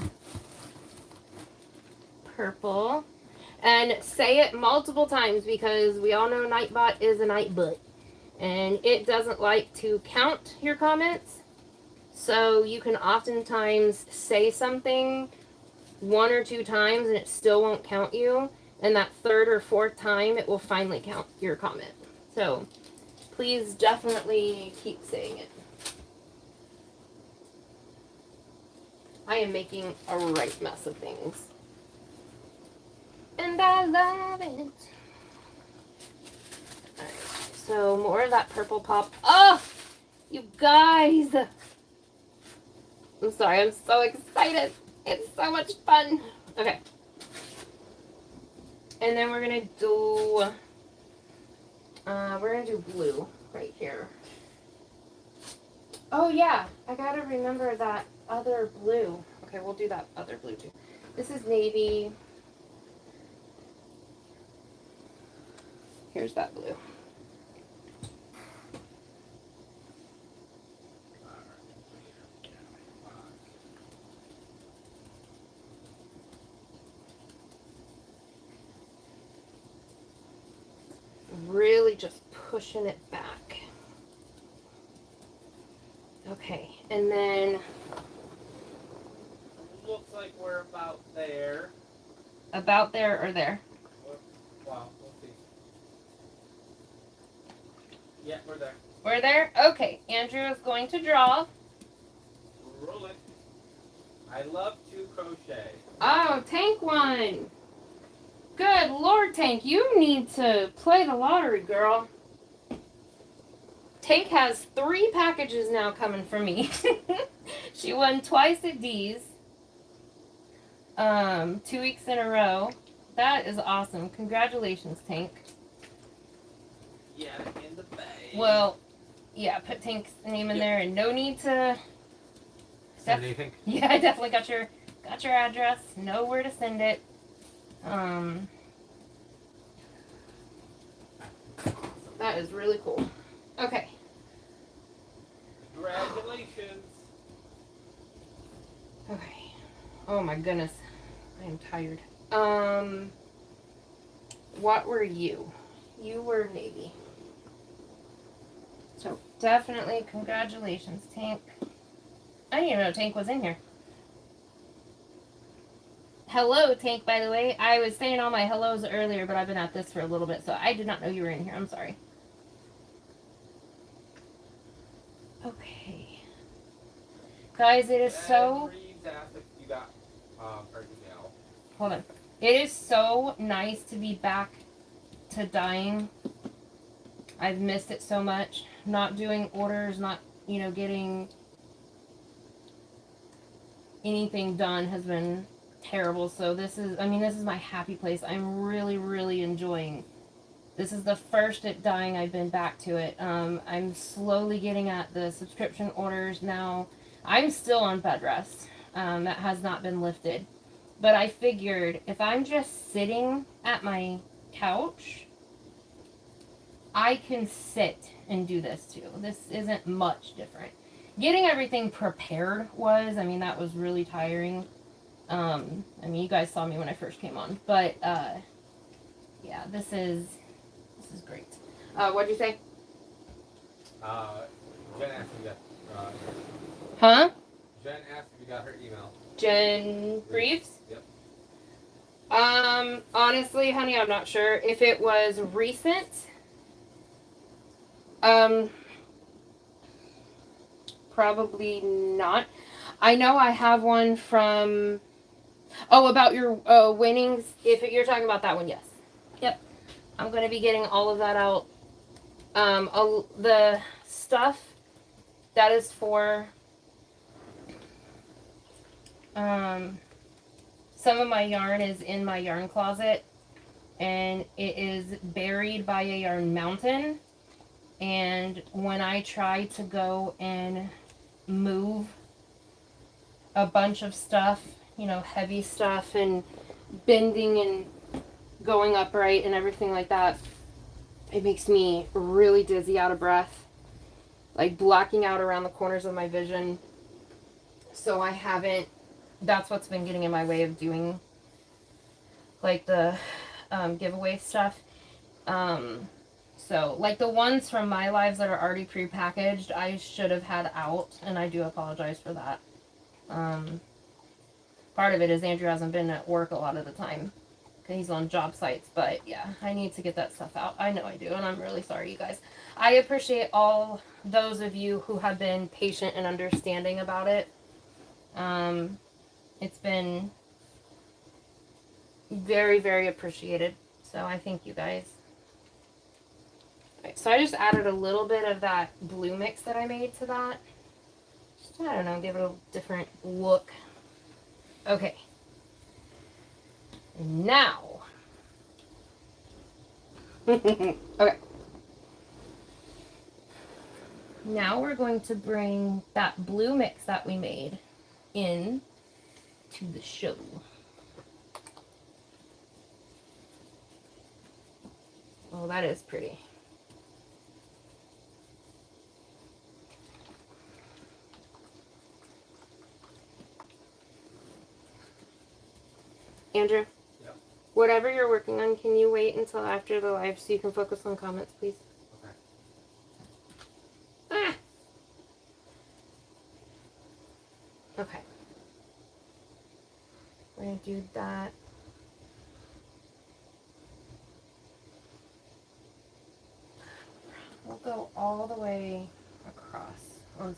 purple. And say it multiple times because we all know Nightbot is a nightbot. And it doesn't like to count your comments. So you can oftentimes say something 1 or 2 times and it still won't count you. And that 3rd or 4th time it will finally count your comment. So please definitely keep saying it. I am making a right mess of things. And I love it. Alright, so more of that purple pop. Oh, you guys. I'm sorry, I'm so excited. It's so much fun. Okay. And then we're gonna do blue right here. Oh yeah, I gotta remember that other blue. Okay, we'll do that other blue too. This is navy. Here's that blue. Really just pushing it back. Okay, and then Looks like we're about there. about there or there? Wow, we'll see. Yeah, we're there. We're there? Okay, Andrew is going to draw. Roll it. I love to crochet. Oh, Tank won. Good Lord, Tank, you need to play the lottery, girl. Tank has 3 packages now coming from me. She won twice at D's. 2 weeks in a row. That is awesome. Congratulations, Tank. Yeah, in the bag. Well, yeah, put Tank's name in there and no need to Send anything? Yeah, I definitely got your address. Know where to send it. That is really cool. Okay. Congratulations. Okay. Oh my goodness. I am tired. What were you? You were Navy. So definitely congratulations, Tank. I didn't even know Tank was in here. Hello, Tank, by the way. I was saying all my hellos earlier, but I've been at this for a little bit, so I did not know you were in here. I'm sorry. Okay. Guys, it is so... Reeves asked if you got her email. Hold on. It is so nice to be back to dyeing. I've missed it so much. Not doing orders, not, getting anything done has been terrible. So this is my happy place. I'm really, really enjoying. This is the first at dyeing I've been back to it. I'm slowly getting at the subscription orders now. I'm still on bed rest. That has not been lifted. But I figured if I'm just sitting at my couch, I can sit and do this too. This isn't much different. Getting everything prepared that was really tiring. You guys saw me when I first came on. But, yeah, this is great. What'd you say? Jen asked if you got, Huh? Jen asked if you got her email. Jen Reeves? Yep. Honestly, honey, I'm not sure. If it was recent, probably not. I know I have one from, about your winnings. If you're talking about that one, yes. Yep. I'm going to be getting all of that out The stuff that is for some of my yarn is in my yarn closet, and it is buried by a yarn mountain. And when I try to go and move a bunch of stuff, you know, heavy stuff and bending and going upright and everything like that, it makes me really dizzy, out of breath, like blacking out around the corners of my vision. So I haven't, that's what's been getting in my way of doing like the giveaway stuff. So like the ones from my lives that are already pre-packaged, I should have had out, and I do apologize for that. Part of it is Andrew hasn't been at work a lot of the time because he's on job sites, but yeah, I need to get that stuff out. I know I do, and I'm really sorry, you guys. I appreciate all those of you who have been patient and understanding about it. It's been very, very appreciated, so I thank you guys. Right, so I just added a little bit of that blue mix that I made to that. Just, I don't know, give it a different look. Okay. Now. Okay. Now we're going to bring that blue mix that we made in to the show. Oh, that is pretty. Andrew? Yep. Whatever you're working on, can you wait until after the live so you can focus on comments, please? Okay. Ah! Okay. We're going to do that. We'll go all the way across on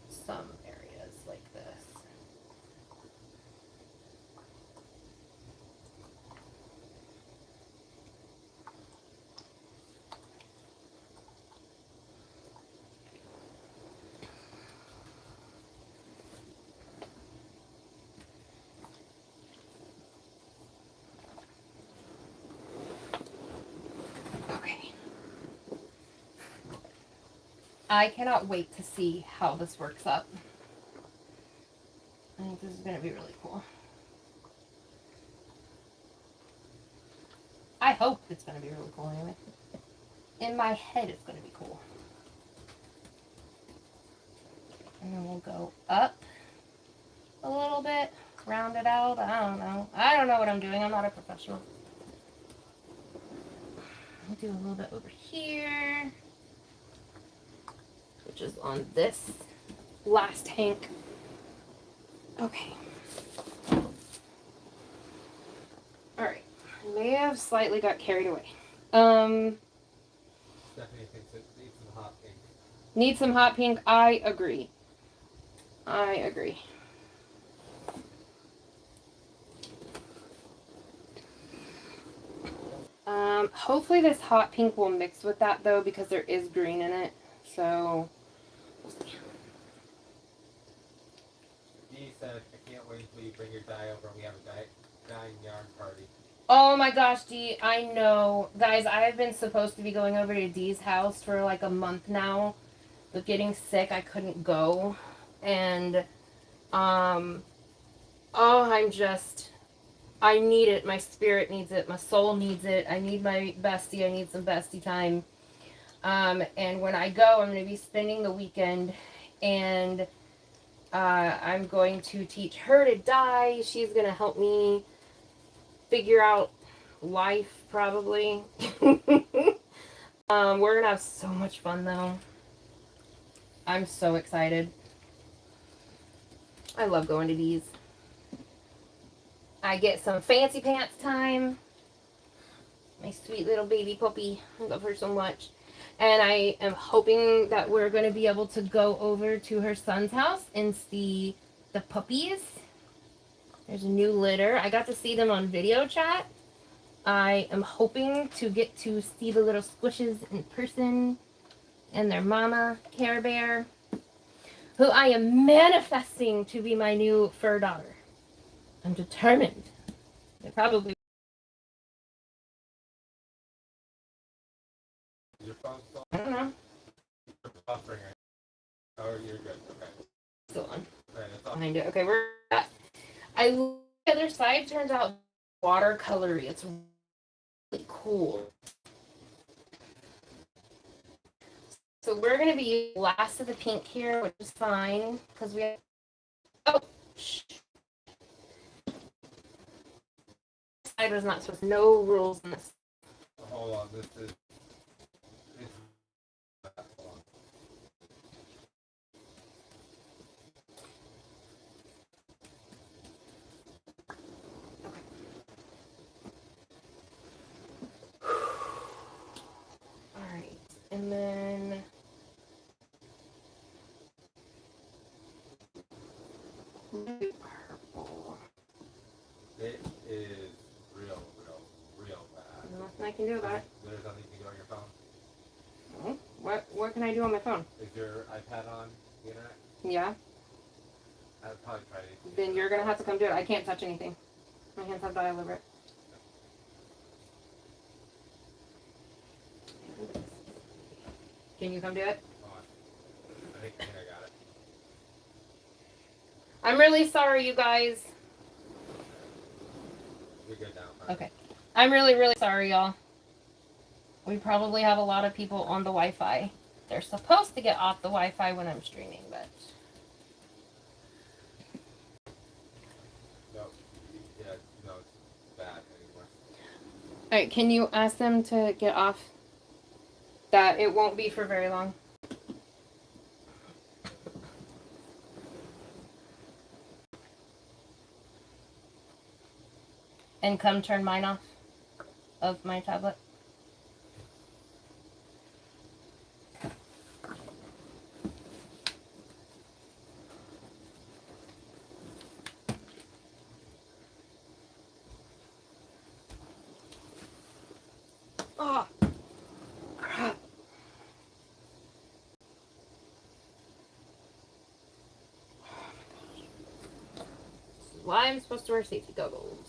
some areas like this. Okay. I cannot wait to see how this works up. I think this is going to be really cool. I hope it's going to be really cool anyway. In my head, it's going to be cool. And then we'll go up a little bit, round it out. I don't know. I don't know what I'm doing. I'm not a professional. I'll do a little bit over here, which is on this last hank. Okay. Alright. I may have slightly got carried away. Stephanie thinks it needs some hot pink. Need some hot pink. I agree. I agree. Hopefully this hot pink will mix with that though, because there is green in it. So we'll see. Dee said, I can't wait until you bring your dye over and we have a dyeing yarn party. Oh my gosh, Dee, I know. Guys, I have been supposed to be going over to Dee's house for like a month now. But getting sick, I couldn't go. And, oh, I need it. My spirit needs it. My soul needs it. I need my bestie. I need some bestie time. And when I go, I'm going to be spending the weekend. And, I'm going to teach her to dye. She's going to help me figure out life, probably. We're gonna have so much fun though. I'm so excited. I love going to these. I get some fancy pants time. My sweet little baby puppy. I love her so much. And I am hoping that we're going to be able to go over to her son's house and see the puppies. There's a new litter. I got to see them on video chat. I am hoping to get to see the little squishes in person and their mama, Care Bear, who I am manifesting to be my new fur daughter. I'm determined. They probably. Is your phone still I don't know. buffering? Right? Oh, you're good. Okay. Still on. Right, that's all. Behind it. Okay, we're at. The other side turns out watercolory. It's really cool. So we're gonna be last of the pink here, which is fine because we have. Oh, shh. This side was not supposed. No rules in this. Hold on, this is. It's, hold on. All right, and then. Purple. It is real bad. Nothing I can do about it. There's nothing you can do on your phone. No. What can I do on my phone? Is your iPad on the internet? Yeah. I'd probably try to. Then you're gonna have to come do it. I can't touch anything. My hands have dial over it. Can you come do it? Hold on. I think I got it. I'm really sorry, you guys. You're good now. Fine. Okay. I'm really, really sorry, y'all. We probably have a lot of people on the Wi-Fi. They're supposed to get off the Wi-Fi when I'm streaming, but... No. Yeah, no, it's bad anymore. Alright, can you ask them to get off? That it won't be for very long. And come turn mine off of my tablet. Oh, crap. This is why I'm supposed to wear safety goggles.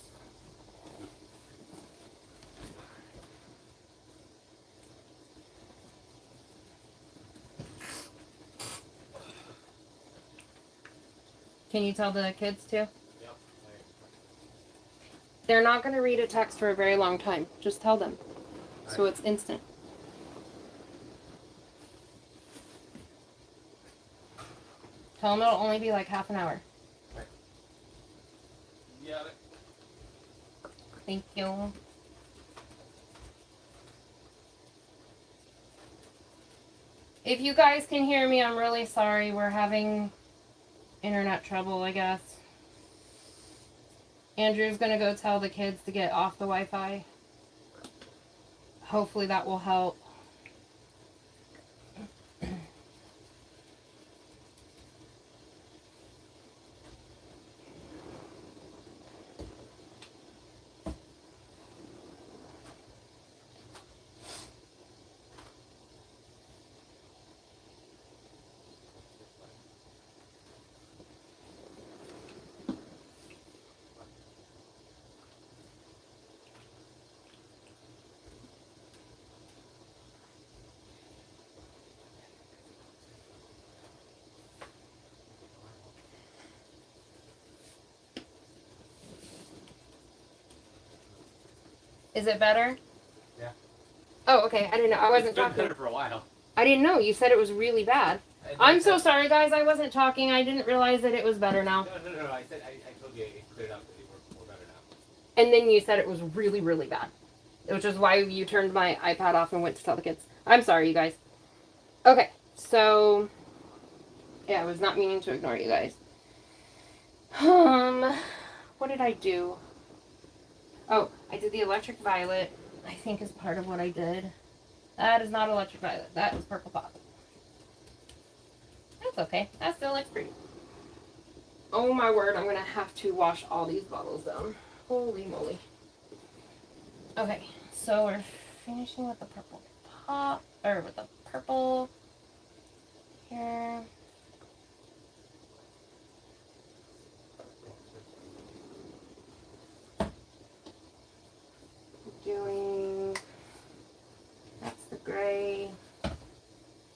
Can you tell the kids too? Yep. They're not going to read a text for a very long time. Just tell them. So it's instant. Tell them it'll only be like half an hour. You got it. Thank you. If you guys can hear me, I'm really sorry. We're having internet trouble, I guess. Andrew's gonna go tell the kids to get off the Wi-Fi. Hopefully that will help. Is it better? Yeah. Oh, okay. I didn't know. I wasn't It's been talking. better for a while. I didn't know. You said it was really bad. I'm so sorry, guys. I wasn't talking. I didn't realize that it was better now. No. I said I told you it cleared up that we're better now. And then you said it was really, really bad. Which is why you turned my iPad off and went to tell the kids. I'm sorry, you guys. Okay, so... Yeah, I was not meaning to ignore you guys. What did I do? Oh, I did the electric violet, I think is part of what I did. That is not electric violet. That is purple pop. That's okay. That still looks pretty. Oh my word, I'm going to have to wash all these bottles down. Holy moly. Okay, so we're finishing with the purple pop, or with the purple here. Doing, that's the gray.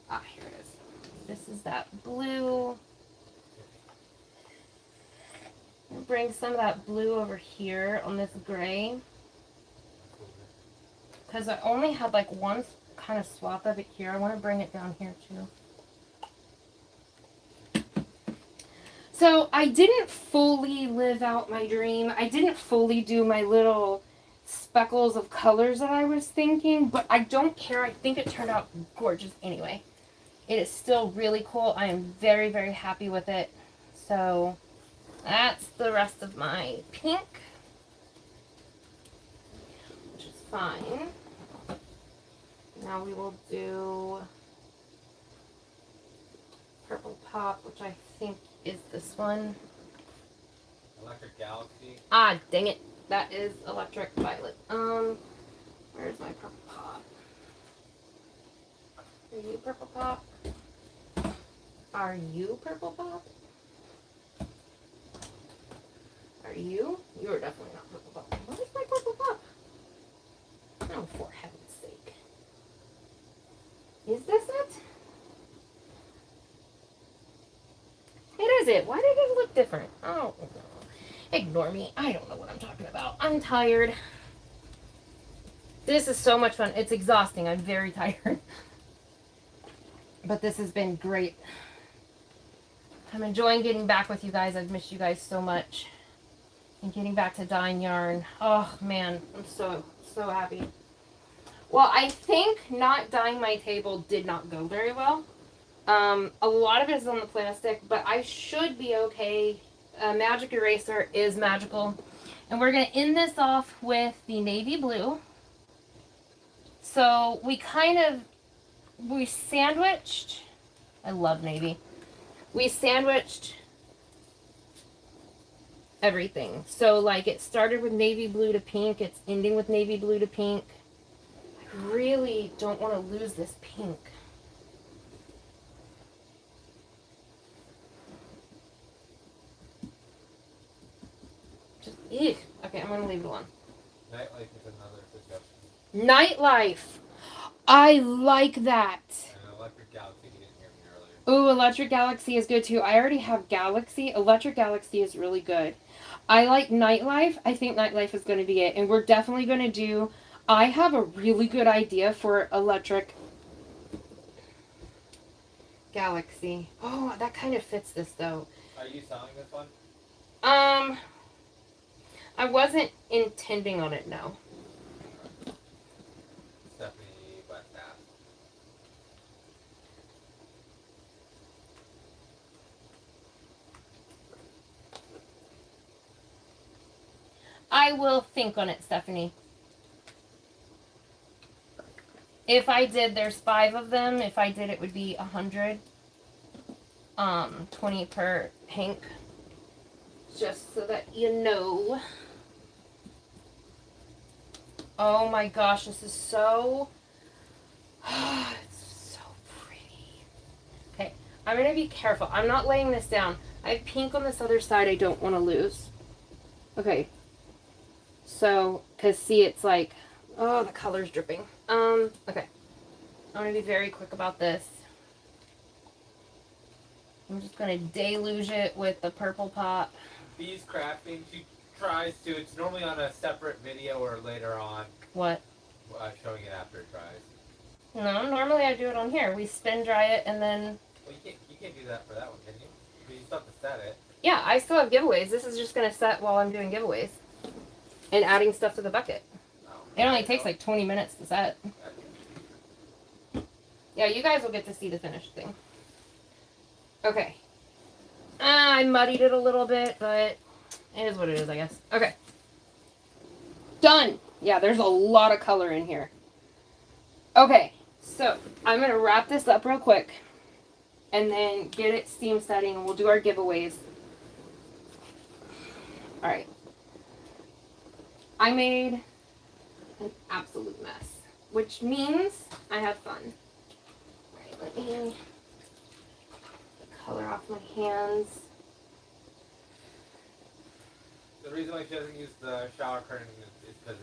Ah, here it is. This is that blue. Bring some of that blue over here on this gray. Because I only had like one kind of swap of it here. I want to bring it down here too. So I didn't fully live out my dream. I didn't fully do my little speckles of colors that I was thinking, but I don't care. I think it turned out gorgeous anyway. It is still really cool. I am very, very happy with it. So that's the rest of my pink, which is fine. Now we will do purple pop, which I think is this one. Electric Galaxy. Ah, dang it. That is electric violet. Where's my purple pop? Are you purple pop? Are you purple pop? Are you? You are definitely not purple pop. What is my purple pop? Oh, for heaven's sake. Is this it? It is it. Why did it look different? Oh, ignore me. I don't know what I'm talking about. I'm tired. This is so much fun. It's exhausting. I'm very tired. But this has been great. I'm enjoying getting back with you guys. I've missed you guys so much. And getting back to dyeing yarn. Oh, man. I'm so happy. Well, I think not dyeing my table did not go very well. A lot of it is on the plastic, but I should be okay. Magic eraser is magical. And we're going to end this off with the navy blue. So we sandwiched, I love navy. We sandwiched everything. So like it started with navy blue to pink. It's ending with navy blue to pink. I really don't want to lose this pink. Just, ew. Okay, I'm going to leave it alone. Nightlife is another suggestion. Nightlife. I like that. And Electric Galaxy, you didn't hear me earlier. Ooh, Electric Galaxy is good too. I already have Galaxy. Electric Galaxy is really good. I like Nightlife. I think Nightlife is going to be it. And we're definitely going to do... I have a really good idea for Electric Galaxy. Oh, that kind of fits this though. Are you selling this one? I wasn't intending on it, no. Stephanie West asked. I will think on it, Stephanie. If I did, there's 5 of them. If I did, it would be 100. 20 per pink. Just so that you know. Oh my gosh, this is so... it's so pretty. Okay, I'm going to be careful. I'm not laying this down. I have pink on this other side I don't want to lose. Okay. So, because see, it's like... Oh, the color's dripping. Okay. I'm going to be very quick about this. I'm just going to deluge it with the purple pop. Bees crafting, she tries to. It's normally on a separate video or later on. What? Showing it after it dries. No, normally I do it on here. We spin dry it and then... Well, you can't do that for that one, can you? You still have to set it. Yeah, I still have giveaways. This is just going to set while I'm doing giveaways. And adding stuff to the bucket. Oh, It only takes like 20 minutes to set. Yeah, you guys will get to see the finished thing. Okay. I muddied it a little bit, but it is what it is, I guess. Okay. Done! Yeah, there's a lot of color in here. Okay, so I'm going to wrap this up real quick and then get it steam setting and we'll do our giveaways. Alright. I made an absolute mess, which means I have fun. All right, let me get the color off my hands. The reason why she doesn't use the shower curtain is because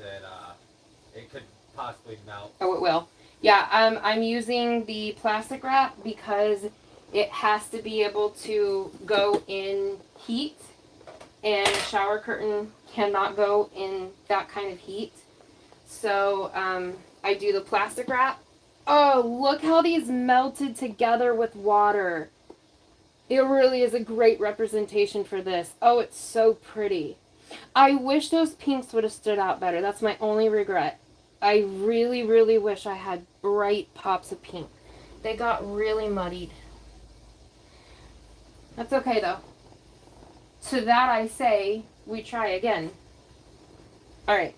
it could possibly melt. Oh, it will. Yeah, I'm using the plastic wrap because it has to be able to go in heat, and a shower curtain cannot go in that kind of heat. So I do the plastic wrap. Oh, look how these melted together with water. It really is a great representation for this. Oh, it's so pretty. I wish those pinks would have stood out better. That's my only regret. I really, really wish I had bright pops of pink. They got really muddied. That's okay, though. To that I say, we try again. All right.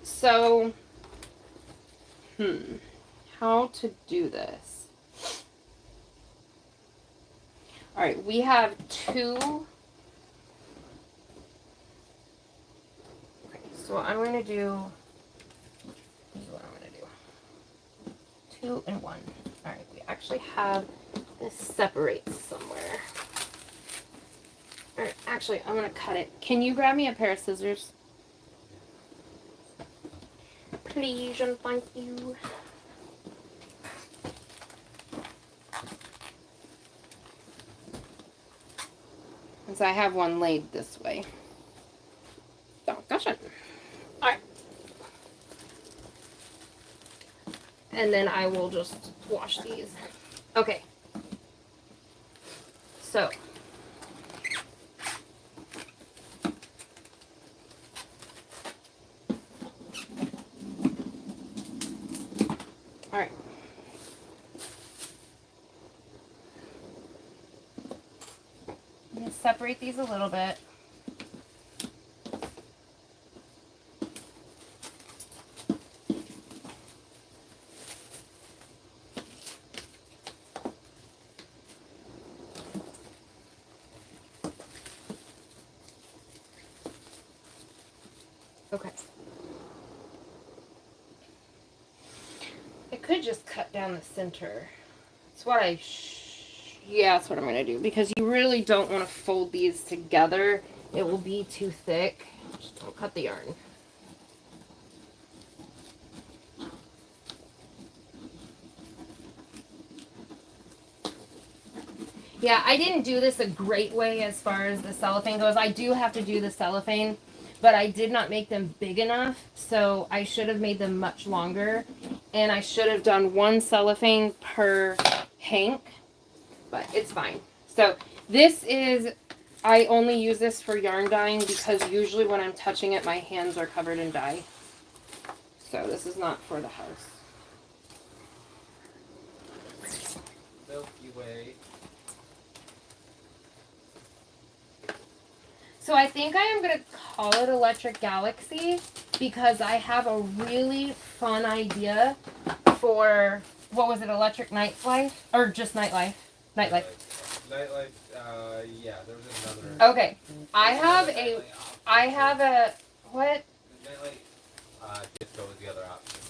So, how to do this? All right, we have two. Okay, so what I'm going to do, this is what I'm going to do. 2 and 1. All right, we actually have this separates somewhere. All right, actually, I'm going to cut it. Can you grab me a pair of scissors? Please and thank you. Because I have one laid this way. Oh, gosh. Alright. And then I will just wash these. Okay. So. Alright. Separate these a little bit. Okay. I could just cut down the center. That's what yeah, that's what I'm going to do, because you really don't want to fold these together. It will be too thick. Just don't cut the yarn. Yeah, I didn't do this a great way as far as the cellophane goes. I do have to do the cellophane, but I did not make them big enough, so I should have made them much longer. And I should have done one cellophane per hank. But it's fine. So this is, I only use this for yarn dyeing because usually when I'm touching it, my hands are covered in dye. So this is not for the house. Milky Way. So I think I am going to call it Electric Galaxy because I have a really fun idea for, what was it, Electric Nightlife? Or just Nightlife? Nightlife. Nightlife, yeah, there was another. Okay. I have a, what? Nightlight, just go with the other option.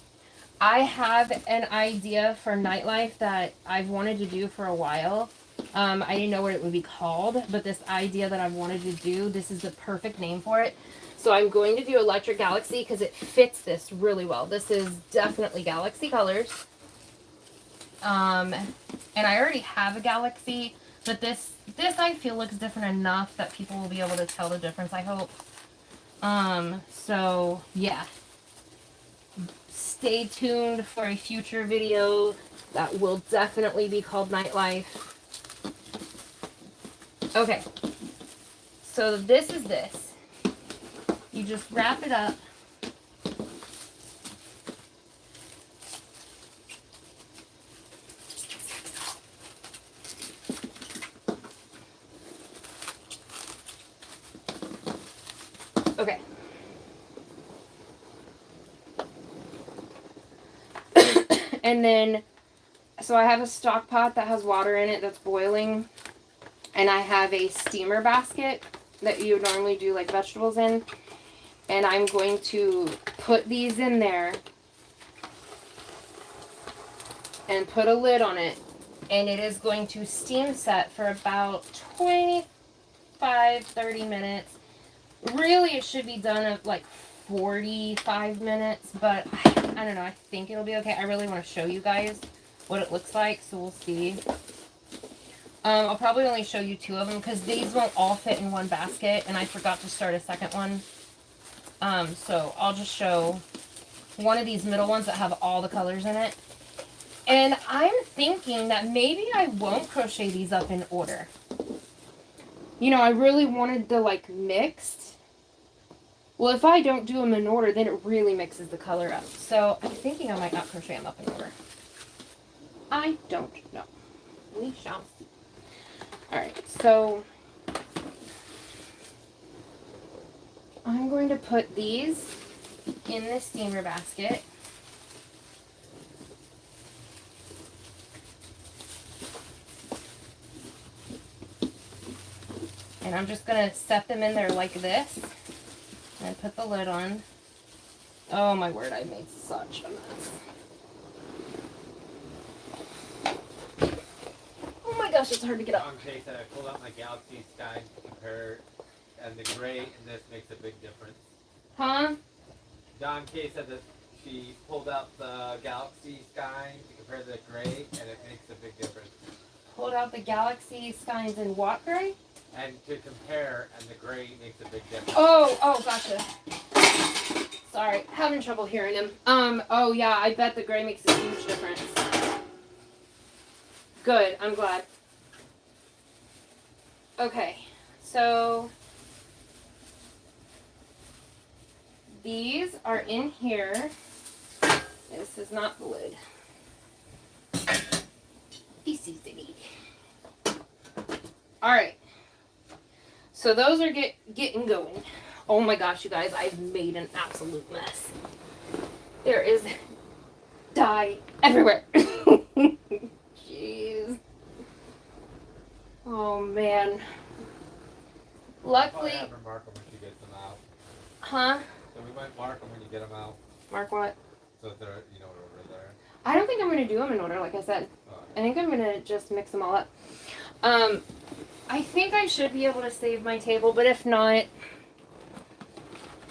I have an idea for Nightlife that I've wanted to do for a while. I didn't know what it would be called, but this idea that I've wanted to do, this is the perfect name for it. So I'm going to do Electric Galaxy because it fits this really well. This is definitely Galaxy colors. And I already have a Galaxy, but this I feel looks different enough that people will be able to tell the difference, I hope. So yeah. Stay tuned for a future video that will definitely be called Nightlife. Okay. So this is this. You just wrap it up. Okay. And then, so I have a stock pot that has water in it that's boiling. And I have a steamer basket that you would normally do like vegetables in. And I'm going to put these in there and put a lid on it. And it is going to steam set for about 25-30 minutes. Really, it should be done at like 45 minutes, but I don't know. I think it'll be okay. I really want to show you guys what it looks like, so we'll see. I'll probably only show you 2 of them because these won't all fit in one basket, and I forgot to start a second one. So I'll just show one of these middle ones that have all the colors in it. And I'm thinking that maybe I won't crochet these up in order. You know, I really wanted the, like, mixed. Well, if I don't do them in order, then it really mixes the color up. So I'm thinking I might not crochet them up in order. I don't know. We shall see. Alright, so I'm going to put these in the steamer basket. And I'm just going to set them in there like this. And put the lid on. Oh my word, I made such a mess. Oh my gosh, it's hard to get up. On case that I pulled out my Galaxy Sky to compare, and the gray in this makes a big difference. Huh? Don Kay said that she pulled out the Galaxy Sky to compare the gray, and it makes a big difference. Pulled out the Galaxy Skies in what gray? And to compare, and the gray makes a big difference. Oh, gotcha. Sorry, having trouble hearing him. Oh yeah, I bet the gray makes a huge difference. Good, I'm glad. Okay, so these are in here. This is not the lid. This is the lid. Alright. So those are getting going. Oh my gosh, you guys, I've made an absolute mess. There is dye everywhere. Jeez. Oh man. Luckily. Probably have her mark them when she gets them out. Huh? So we might mark them when you get them out. Mark what? So that they're, you know, over there. I don't think I'm going to do them in order, like I said. I think I'm going to just mix them all up. I think I should be able to save my table, but if not,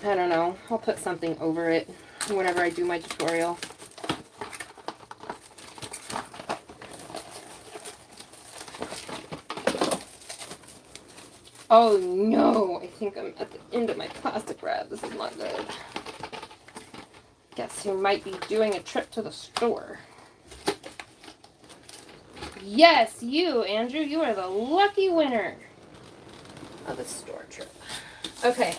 I don't know. I'll put something over it whenever I do my tutorial. Oh no, I think I'm at the end of my plastic wrap. This is not good. Guess who might be doing a trip to the store? Yes, you, Andrew. You are the lucky winner of the store trip. Okay.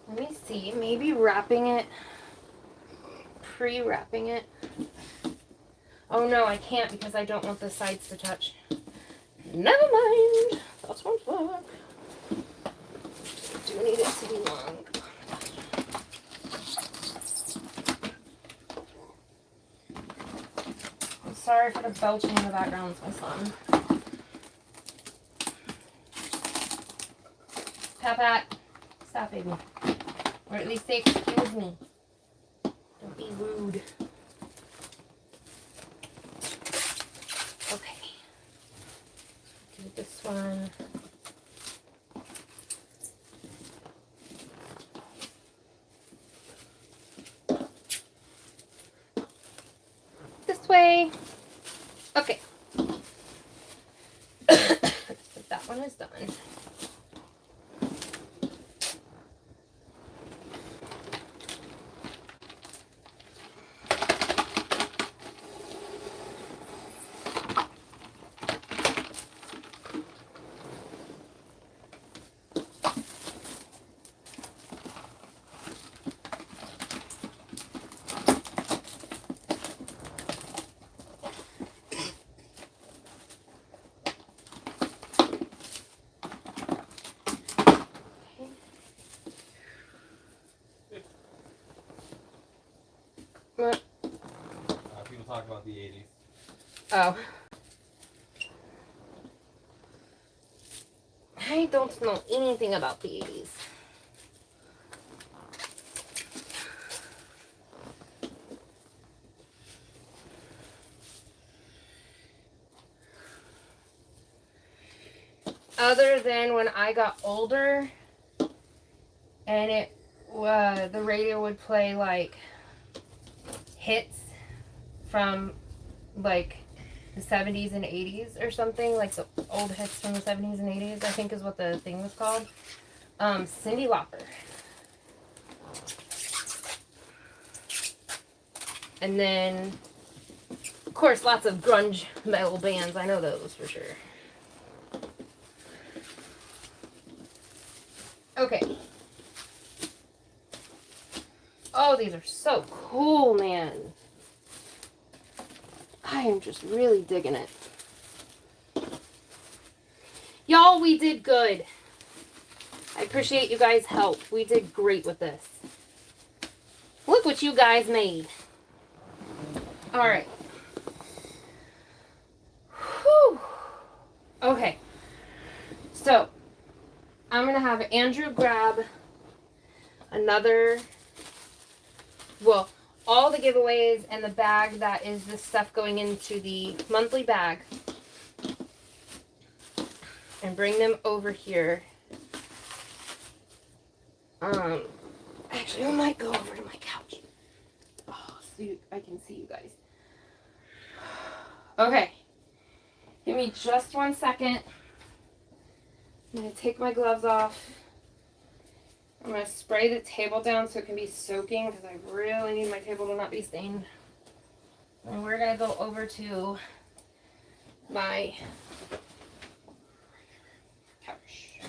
Let me see. Maybe wrapping it, pre-wrapping it. Oh no, I can't because I don't want the sides to touch. Never mind. That won't work. I do need it to be long. I'm sorry for the belching in the background. It's my son. Pat Pat, stop baby. Or at least say excuse me. Don't be rude. Okay. Do this one. This way. Okay. That one is done. What? People talk about the 80s. Oh. I don't know anything about these. Other than when I got older and the radio would play like hits from like the 70s and 80s or something, like the old hits from the 70s and 80s, I think is what the thing was called. Cyndi Lauper. And then, of course, lots of grunge metal bands. I know those for sure. Okay. Oh, these are so cool, man. I am just really digging it. Y'all, we did good. I appreciate you guys' help. We did great with this. Look what you guys made. All right. Whew. Okay. So, I'm going to have Andrew grab another, well, all the giveaways and the bag that is the stuff going into the monthly bag, and bring them over here. Actually, I might go over to my couch. Oh, so I can see you guys. Okay. Give me just 1 second. I'm going to take my gloves off. I'm going to spray the table down so it can be soaking because I really need my table to not be stained. And we're going to go over to my couch.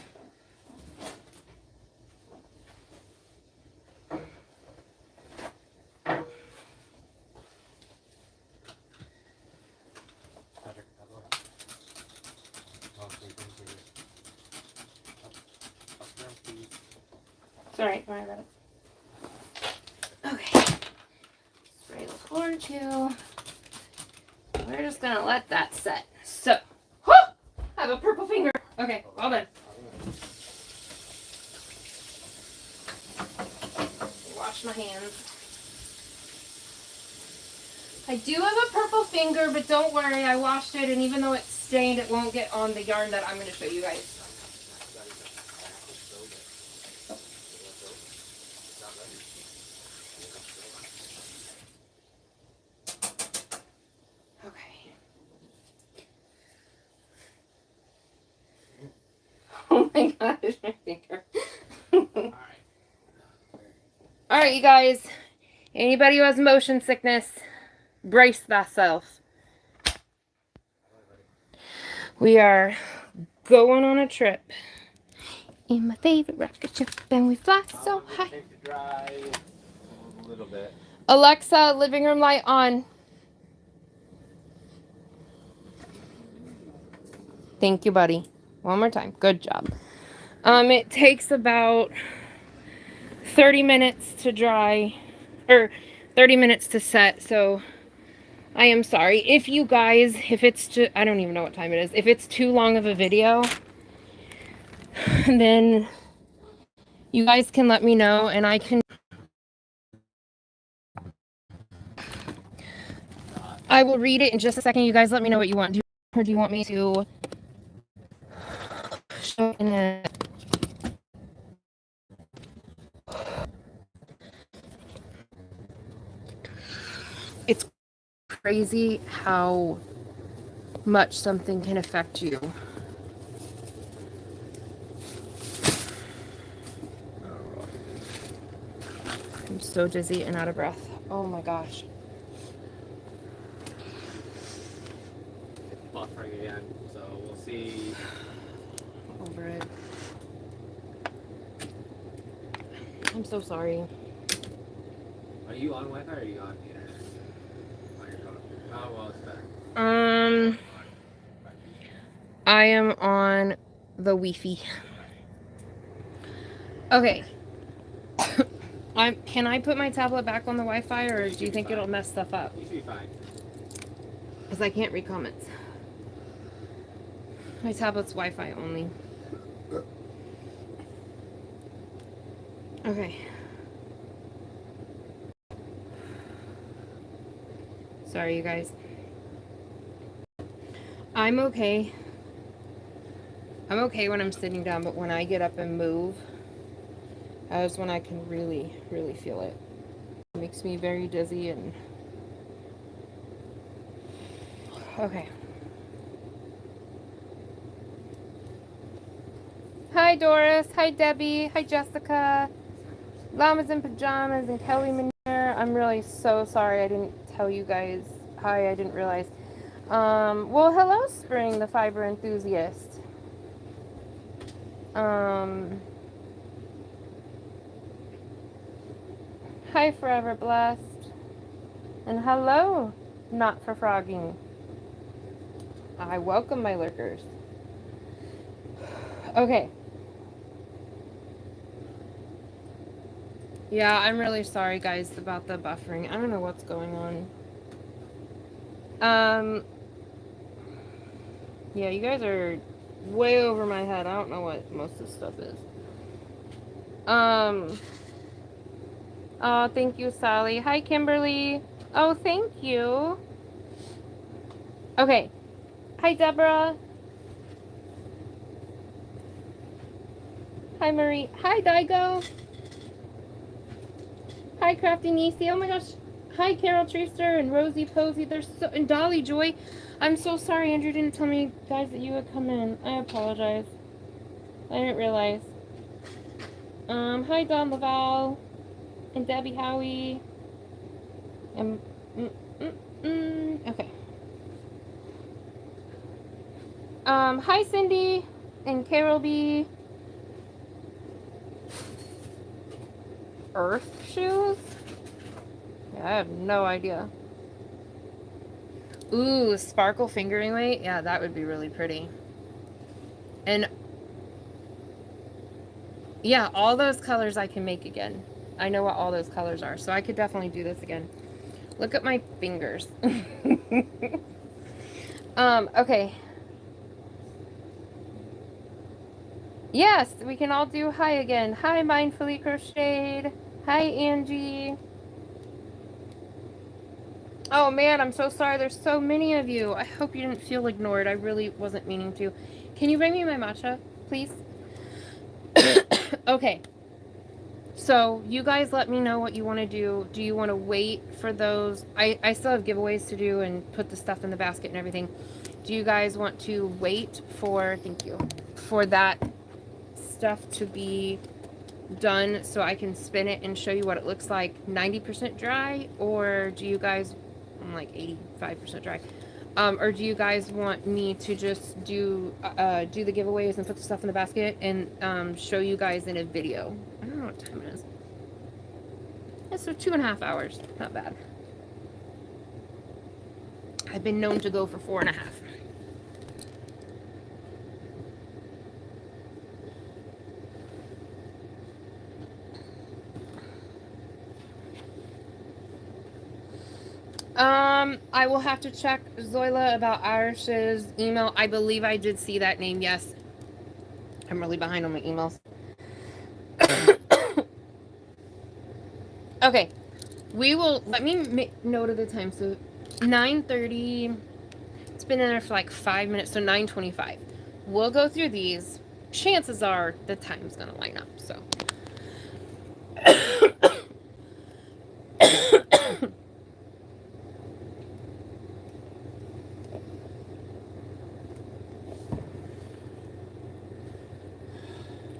It's alright, don't worry about it. Okay. Spray the floor too. We're just gonna let that set. So, whoo! I have a purple finger. Okay, all done. Wash my hands. I do have a purple finger, but don't worry, I washed it, and even though it's stained, it won't get on the yarn that I'm going to show you guys. Okay. Oh my gosh, my finger. Alright, you guys. Anybody who has motion sickness, brace thyself. We are going on a trip in my favorite rocket ship, and we fly so high. Take the drive a little bit. Alexa, living room light on. Thank you, buddy. One more time. Good job. It takes about 30 minutes to dry, or 30 minutes to set, so I am sorry. If you guys, if it's just, I don't even know what time it is. If it's too long of a video, then you guys can let me know, and I will read it in just a second. You guys let me know what you want. Or do you want me to show in a... It's crazy how much something can affect you. I'm so dizzy and out of breath. Oh my gosh. It's buffering again, so we'll see. Over it. I'm so sorry. Are you on Wi-Fi or are you on the internet? On your phone? Oh, well, it's better. I am on the Wi-Fi. Okay. Can I put my tablet back on the Wi-Fi, or do you think it'll mess stuff up? You should be fine. Because I can't read comments. My tablet's Wi-Fi only. Okay. Sorry, you guys. I'm okay. I'm okay when I'm sitting down, but when I get up and move, that's when I can really, really feel it. It makes me very dizzy and... Okay. Hi, Doris. Hi, Debbie. Hi, Jessica. Llamas in Pajamas and Kelly Manier. I'm really so sorry I didn't tell you guys. Hi, I didn't realize. Well, hello, Spring, the fiber enthusiast. Hi, Forever Blessed. And hello, Not for Frogging. I welcome my lurkers. Okay. Yeah, I'm really sorry, guys, about the buffering. I don't know what's going on. Yeah, you guys are way over my head. I don't know what most of this stuff is. Oh, thank you, Sally. Hi, Kimberly. Oh, thank you. Okay. Hi, Deborah. Hi, Marie. Hi, Daigo. Hi, Crafty Nisi. Oh my gosh. Hi, Carol Treester and Rosie Posey. They're so... And Dolly Joy. I'm so sorry Andrew didn't tell me, guys, that you would come in. I apologize. I didn't realize. Hi, Don Laval. And Debbie Howie. And... Okay. Hi, Cindy. And Carol B. Earth shoes? Yeah, I have no idea. Ooh, sparkle fingering weight? Yeah, that would be really pretty. And yeah, all those colors I can make again. I know what all those colors are, so I could definitely do this again. Look at my fingers. Okay. Yes, we can all do hi again. Hi, Mindfully Crocheted. Hi, Angie. Oh man, I'm so sorry. There's so many of you. I hope you didn't feel ignored. I really wasn't meaning to. Can you bring me my matcha, please? Okay. So you guys let me know what you want to do. Do you want to wait for those? I still have giveaways to do and put the stuff in the basket and everything. Do you guys want to wait for, thank you, for that stuff to be done so I can spin it and show you what it looks like 90% dry? Or do you guys, I'm like 85% dry. Or do you guys want me to just do the giveaways and put the stuff in the basket and show you guys in a video? I don't know what time it is. Yeah, so 2.5 hours. Not bad. I've been known to go for 4.5. I will have to check Zoila about Irish's email. I believe I did see that name, yes. I'm really behind on my emails. Okay. We will, let me make note of the time. So 9:30, it's been in there for like 5 minutes, so 9:25. We'll go through these. Chances are the time's gonna line up, so.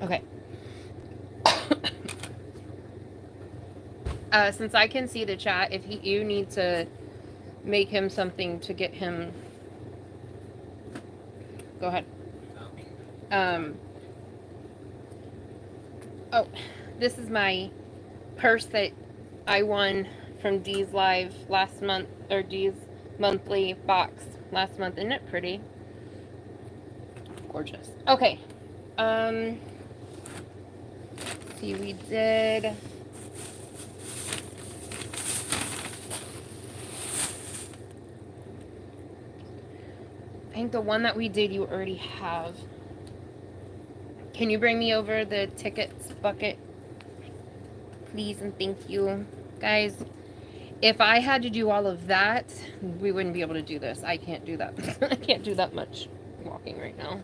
Okay. Since I can see the chat, if you need to make him something to get him, go ahead. Oh, this is my purse that I won from Dee's Live last month, or Dee's monthly box last month. Isn't it pretty? Gorgeous. Okay. See, we did. I think the one that we did you already have. Can you bring me over the tickets bucket? please, and thank you. Guys, if I had to do all of that, we wouldn't be able to do this. I can't do that. I can't do that much walking right now.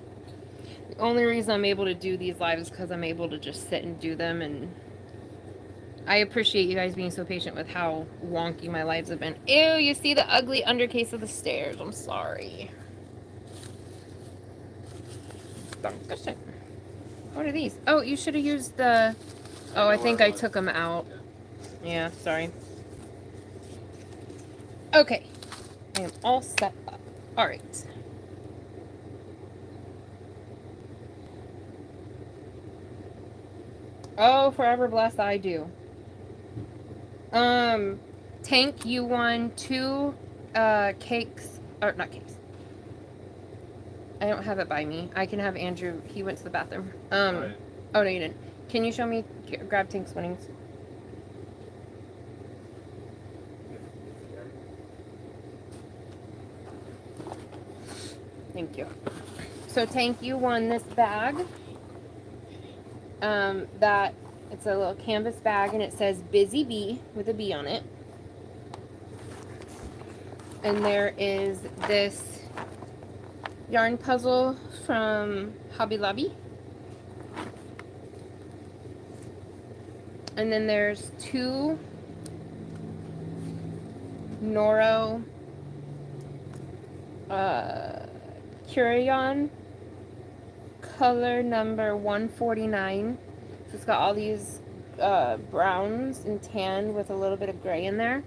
The only reason I'm able to do these lives is because I'm able to just sit and do them, and I appreciate you guys being so patient with how wonky my lives have been. Ew, you see the ugly undercase of the stairs. I'm sorry. Dankeschön. What are these? Oh, you should have used the... Oh, I think I took them out. Yeah, sorry. Okay. I am all set up. All right. Oh, forever blessed I do. Tank, you won 2 cakes, or not cakes. I don't have it by me. I can have Andrew. He went to the bathroom. Right. Oh no, you didn't. Can you show me? Grab Tank's winnings. Thank you. So Tank, you won this bag. That it's a little canvas bag, and it says Busy Bee with a B on it. And there is this yarn puzzle from Hobby Lobby. And then there's 2 Noro Curion color number 149. So it's got all these browns and tan with a little bit of gray in there.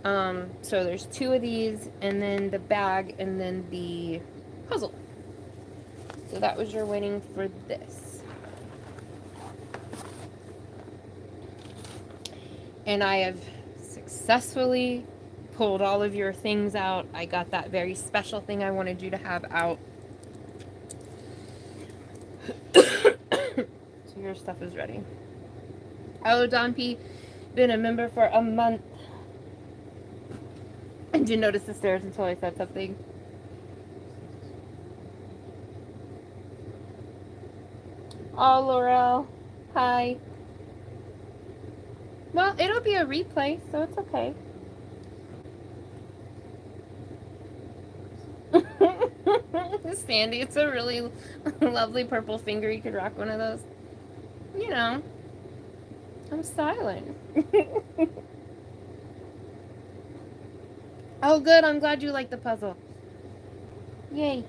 So there's 2 of these, and then the bag, and then the puzzle. So that was your winning for this. And I have successfully pulled all of your things out. I got that very special thing I wanted you to have out. So your stuff is ready. Oh, Don P, been a member for a month. I didn't notice the stairs until I said something. Oh, Laurel. Hi. Well, it'll be a replay, so it's okay. Sandy, it's a really lovely purple finger. You could rock one of those. You know, I'm styling. Oh, good. I'm glad you like the puzzle. Yay.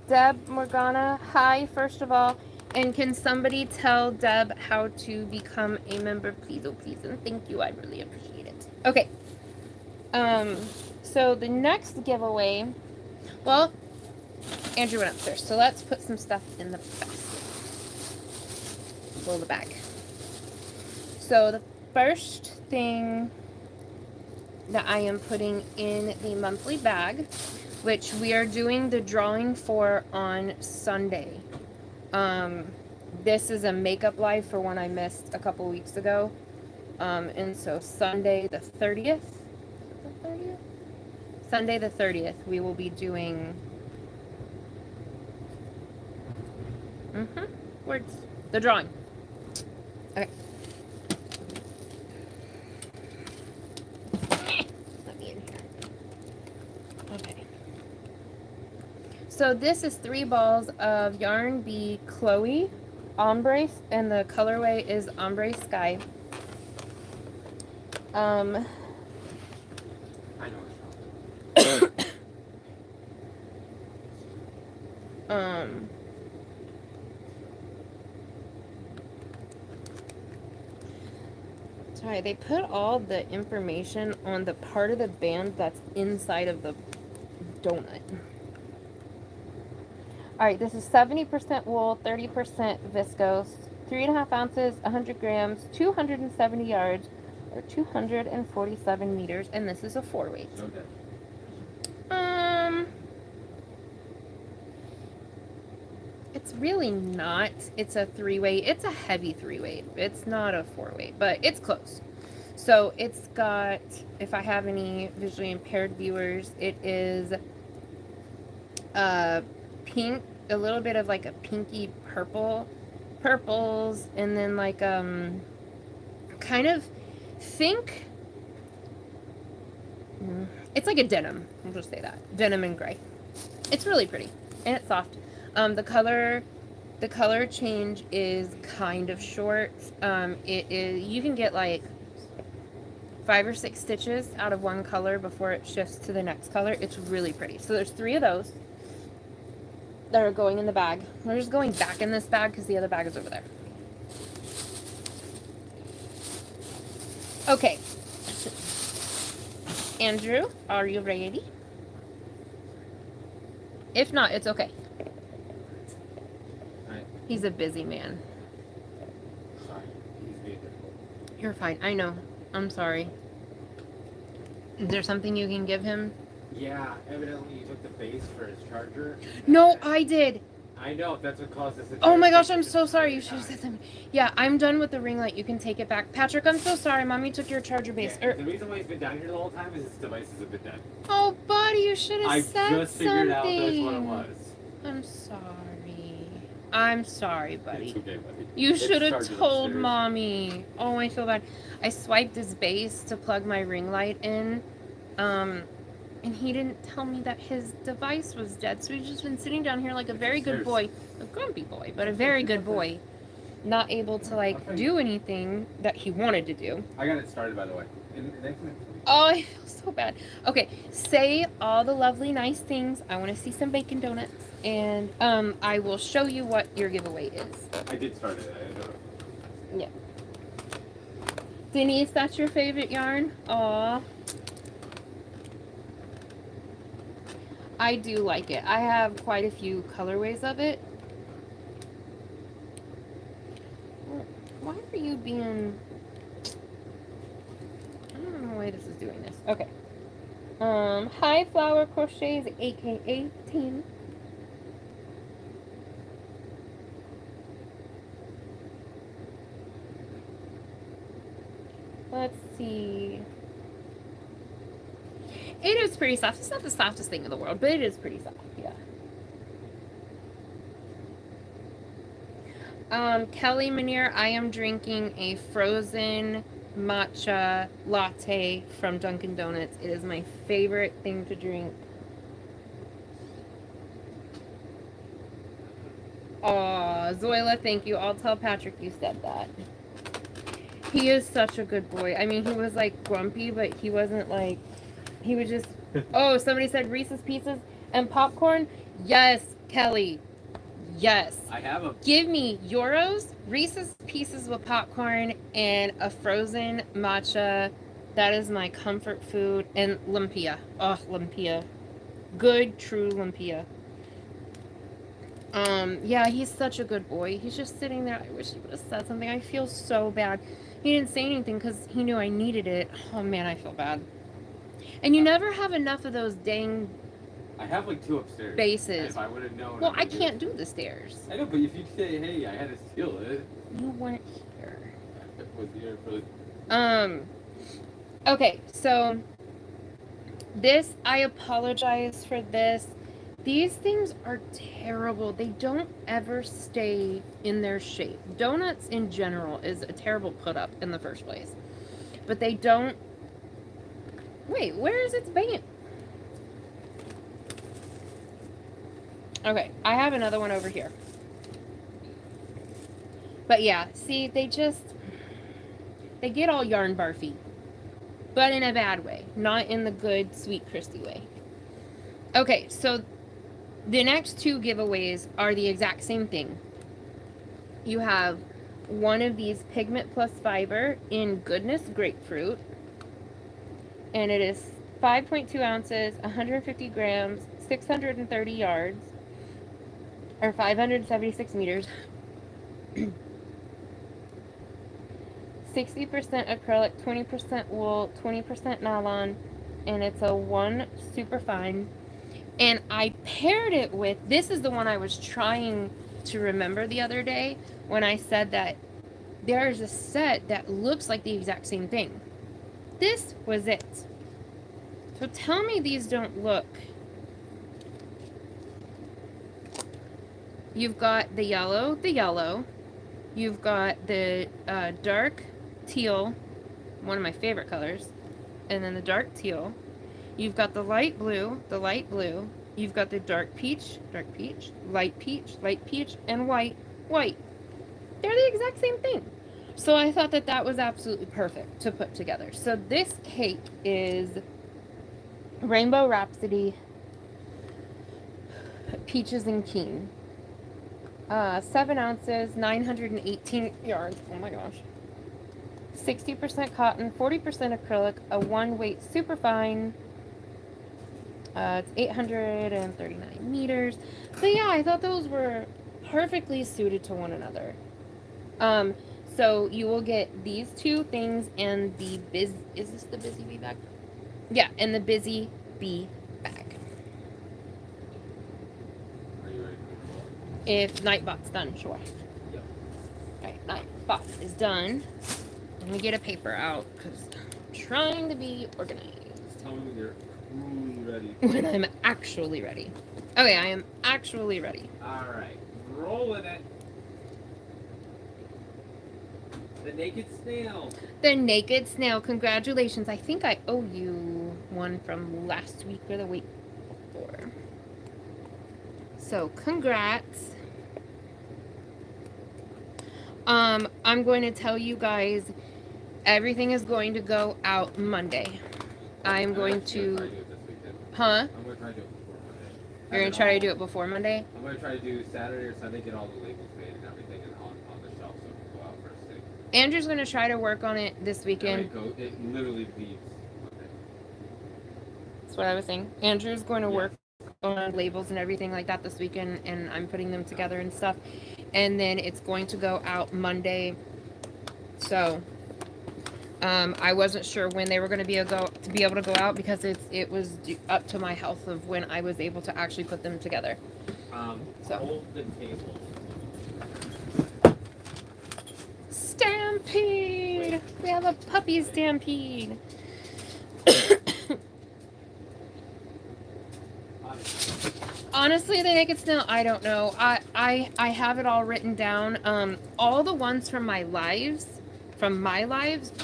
Deb Morgana, hi, first of all. And can somebody tell Deb how to become a member, please? Oh, please. And thank you. I really appreciate it. Okay. So the next giveaway, well, Andrew went upstairs. So let's put some stuff in the basket. Pull the bag. So the first thing that I am putting in the monthly bag, which we are doing the drawing for on Sunday. This is a makeup live for one I missed a couple weeks ago. And so Sunday the 30th, Sunday the 30th, we will be doing words, the drawing. Okay. Let me in here. Okay. So this is 3 balls of Yarn Bee Chloe Ombre, and the colorway is Ombre Sky. I know Sorry, they put all the information on the part of the band that's inside of the donut. Alright, this is 70% wool, 30% viscose, 3.5 ounces, 100 grams, 270 yards, or 247 meters, and this is a 4-weight. Okay. It's really not. It's a 3-weight. It's a heavy 3-weight. It's not a 4-weight, but it's close. So it's got, if I have any visually impaired viewers, it is pink, a little bit of like a pinky purples, and then like kind of think it's like a denim. I'll just say that. Denim and gray. It's really pretty and it's soft. The color change is kind of short. It is, you can get like 5 or 6 stitches out of one color before it shifts to the next color. It's really pretty. So there's 3 of those that are going in the bag. We're just going back in this bag because the other bag is over there. Okay. Andrew, are you ready? If not, it's okay. Alright. He's a busy man. Sorry. He's being difficult. You're fine. I know. I'm sorry. Is there something you can give him? Yeah, evidently you took the base for his charger. No, I did. I know, that's what caused this. Oh my gosh, I'm so sorry. You should have said something. Yeah, I'm done with the ring light. You can take it back. Patrick, I'm so sorry. Mommy took your charger base. Yeah, the reason why he's been down here the whole time is his devices have been dead. Oh, buddy, you should have I said just figured something. out that's what it was. I'm sorry. I'm sorry, buddy. It's okay, buddy. You It's should have charging told upstairs. Mommy. Oh, I feel bad. I swiped his base to plug my ring light in. And he didn't tell me that his device was dead. So he's just been sitting down here like a very good boy. A grumpy boy, but a very good boy. Not able to like do anything that he wanted to do. I got it started, by the way. Oh, I feel so bad. Okay, say all the lovely, nice things. I want to see some bacon donuts. And I will show you what your giveaway is. I did start it. I don't know. Yeah. Denise, that's your favorite yarn? Aw. I do like it. I have quite a few colorways of it. Why are you being... I don't know why this is doing this. Okay. Hi Flower Crochets, aka Team. Let's see. It is pretty soft. It's not the softest thing in the world, but it is pretty soft, yeah. Kelly Manier, I am drinking a frozen matcha latte from Dunkin' Donuts. It is my favorite thing to drink. Aw, Zoila, thank you. I'll tell Patrick you said that. He is such a good boy. I mean, he was like grumpy, but he wasn't like... He would just... Oh, somebody said Reese's Pieces and popcorn? Yes, Kelly. Yes. I have a... Give me Euros, Reese's Pieces with popcorn, and a frozen matcha. That is my comfort food. And lumpia. Oh, lumpia. Good, true lumpia. Yeah, he's such a good boy. He's just sitting there. I wish he would have said something. I feel so bad. He didn't say anything because he knew I needed it. Oh, man, I feel bad. And you never have enough of those dang I have like 2 upstairs. bases. If I would have known. Well, I can't do the stairs. I know, but if you say, hey, I had to steal it. You weren't here. It was here for the... Okay, so this, I apologize for this. These things are terrible. They don't ever stay in their shape. Donuts in general is a terrible put up in the first place. But they don't... Wait, where is its band? Okay, I have another one over here. But yeah, see, they get all yarn barfy. But in a bad way. Not in the good, sweet, Christy way. Okay, so the next 2 giveaways are the exact same thing. You have one of these Pigment Plus Fiber in Goodness Grapefruit. And it is 5.2 ounces, 150 grams, 630 yards, or 576 meters. 60% acrylic, 20% wool, 20% nylon, and it's a 1 super fine. And I paired it with, this is the one I was trying to remember the other day when I said that there is a set that looks like the exact same thing. this was it. So tell me these don't look. You've got the yellow. You've got the dark teal, one of my favorite colors, and then the dark teal. You've got the light blue. You've got the dark peach, light peach, and white. They're the exact same thing. So I thought that that was absolutely perfect to put together. So this cake is Rainbow Rhapsody Peaches and Keen. 7 ounces, 918 yards. Oh my gosh. 60% cotton, 40% acrylic, a 1-weight superfine. It's 839 meters. So yeah, I thought those were perfectly suited to one another. So you will get these 2 things and the is this the Busy Bee bag? Yeah, and the Busy Bee bag. Are you ready for the If Nightbot's done, sure. Yep. Alright, Nightbot is done. Let me get a paper out because I'm trying to be organized. Tell me when you're truly ready. When I'm actually ready. Okay, I am actually ready. Alright, rolling it. The naked snail. The Naked Snail, congratulations. I think I owe you one from last week or the week before. So, congrats. I'm going to tell you guys everything is going to go out Monday. I'm going to... Huh? I'm going to try to do it before Monday. You're going to try to do it before Monday? I'm going to try to do Saturday or Sunday, get all the labels made and everything and on the shelf so it can go out first thing. Andrew's going to try to work on it this weekend. It literally leaves Monday. That's what I was saying. Andrew's going to work on labels and everything like that this weekend, and I'm putting them together and stuff. And then it's going to go out Monday. So, I wasn't sure when they were going to be able to go out because it was up to my health of when I was able to actually put them together. So. Hold the table. Stampede! Wait. We have a puppy stampede. Honestly, the Naked Snail, I don't know. I have it all written down. All the ones from my lives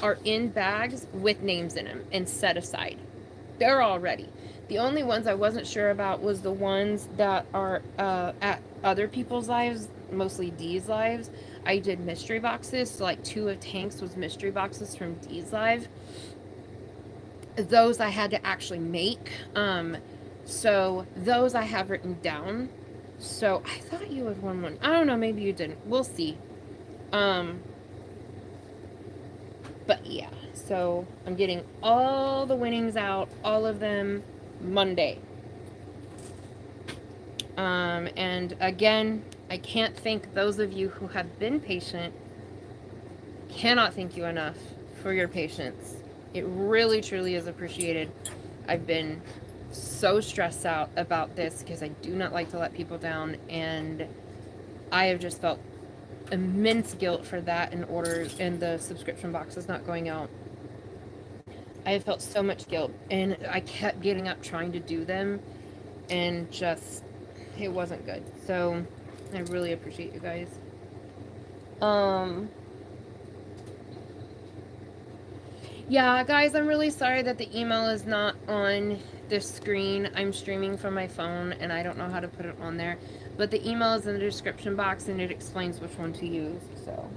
are in bags with names in them and set aside. They're all ready. The only ones I wasn't sure about was the ones that are at other people's lives, mostly Dee's lives. I did mystery boxes, so like 2 of Tank's was mystery boxes from Dee's live. Those I had to actually make. So those I have written down. So I thought you had won one. I don't know, maybe you didn't. We'll see. But yeah, so I'm getting all the winnings out, all of them Monday. And again, I can't thank those of you who have been patient. Cannot thank you enough for your patience. It really, truly is appreciated. I've been so stressed out about this because I do not like to let people down, and I have just felt immense guilt for that and the subscription boxes not going out. I have felt so much guilt, and I kept getting up trying to do them, and just it wasn't good. So I really appreciate you guys. Yeah, guys, I'm really sorry that the email is not on the screen. I'm streaming from my phone, and I don't know how to put it on there. But the email is in the description box, and it explains which one to use, so.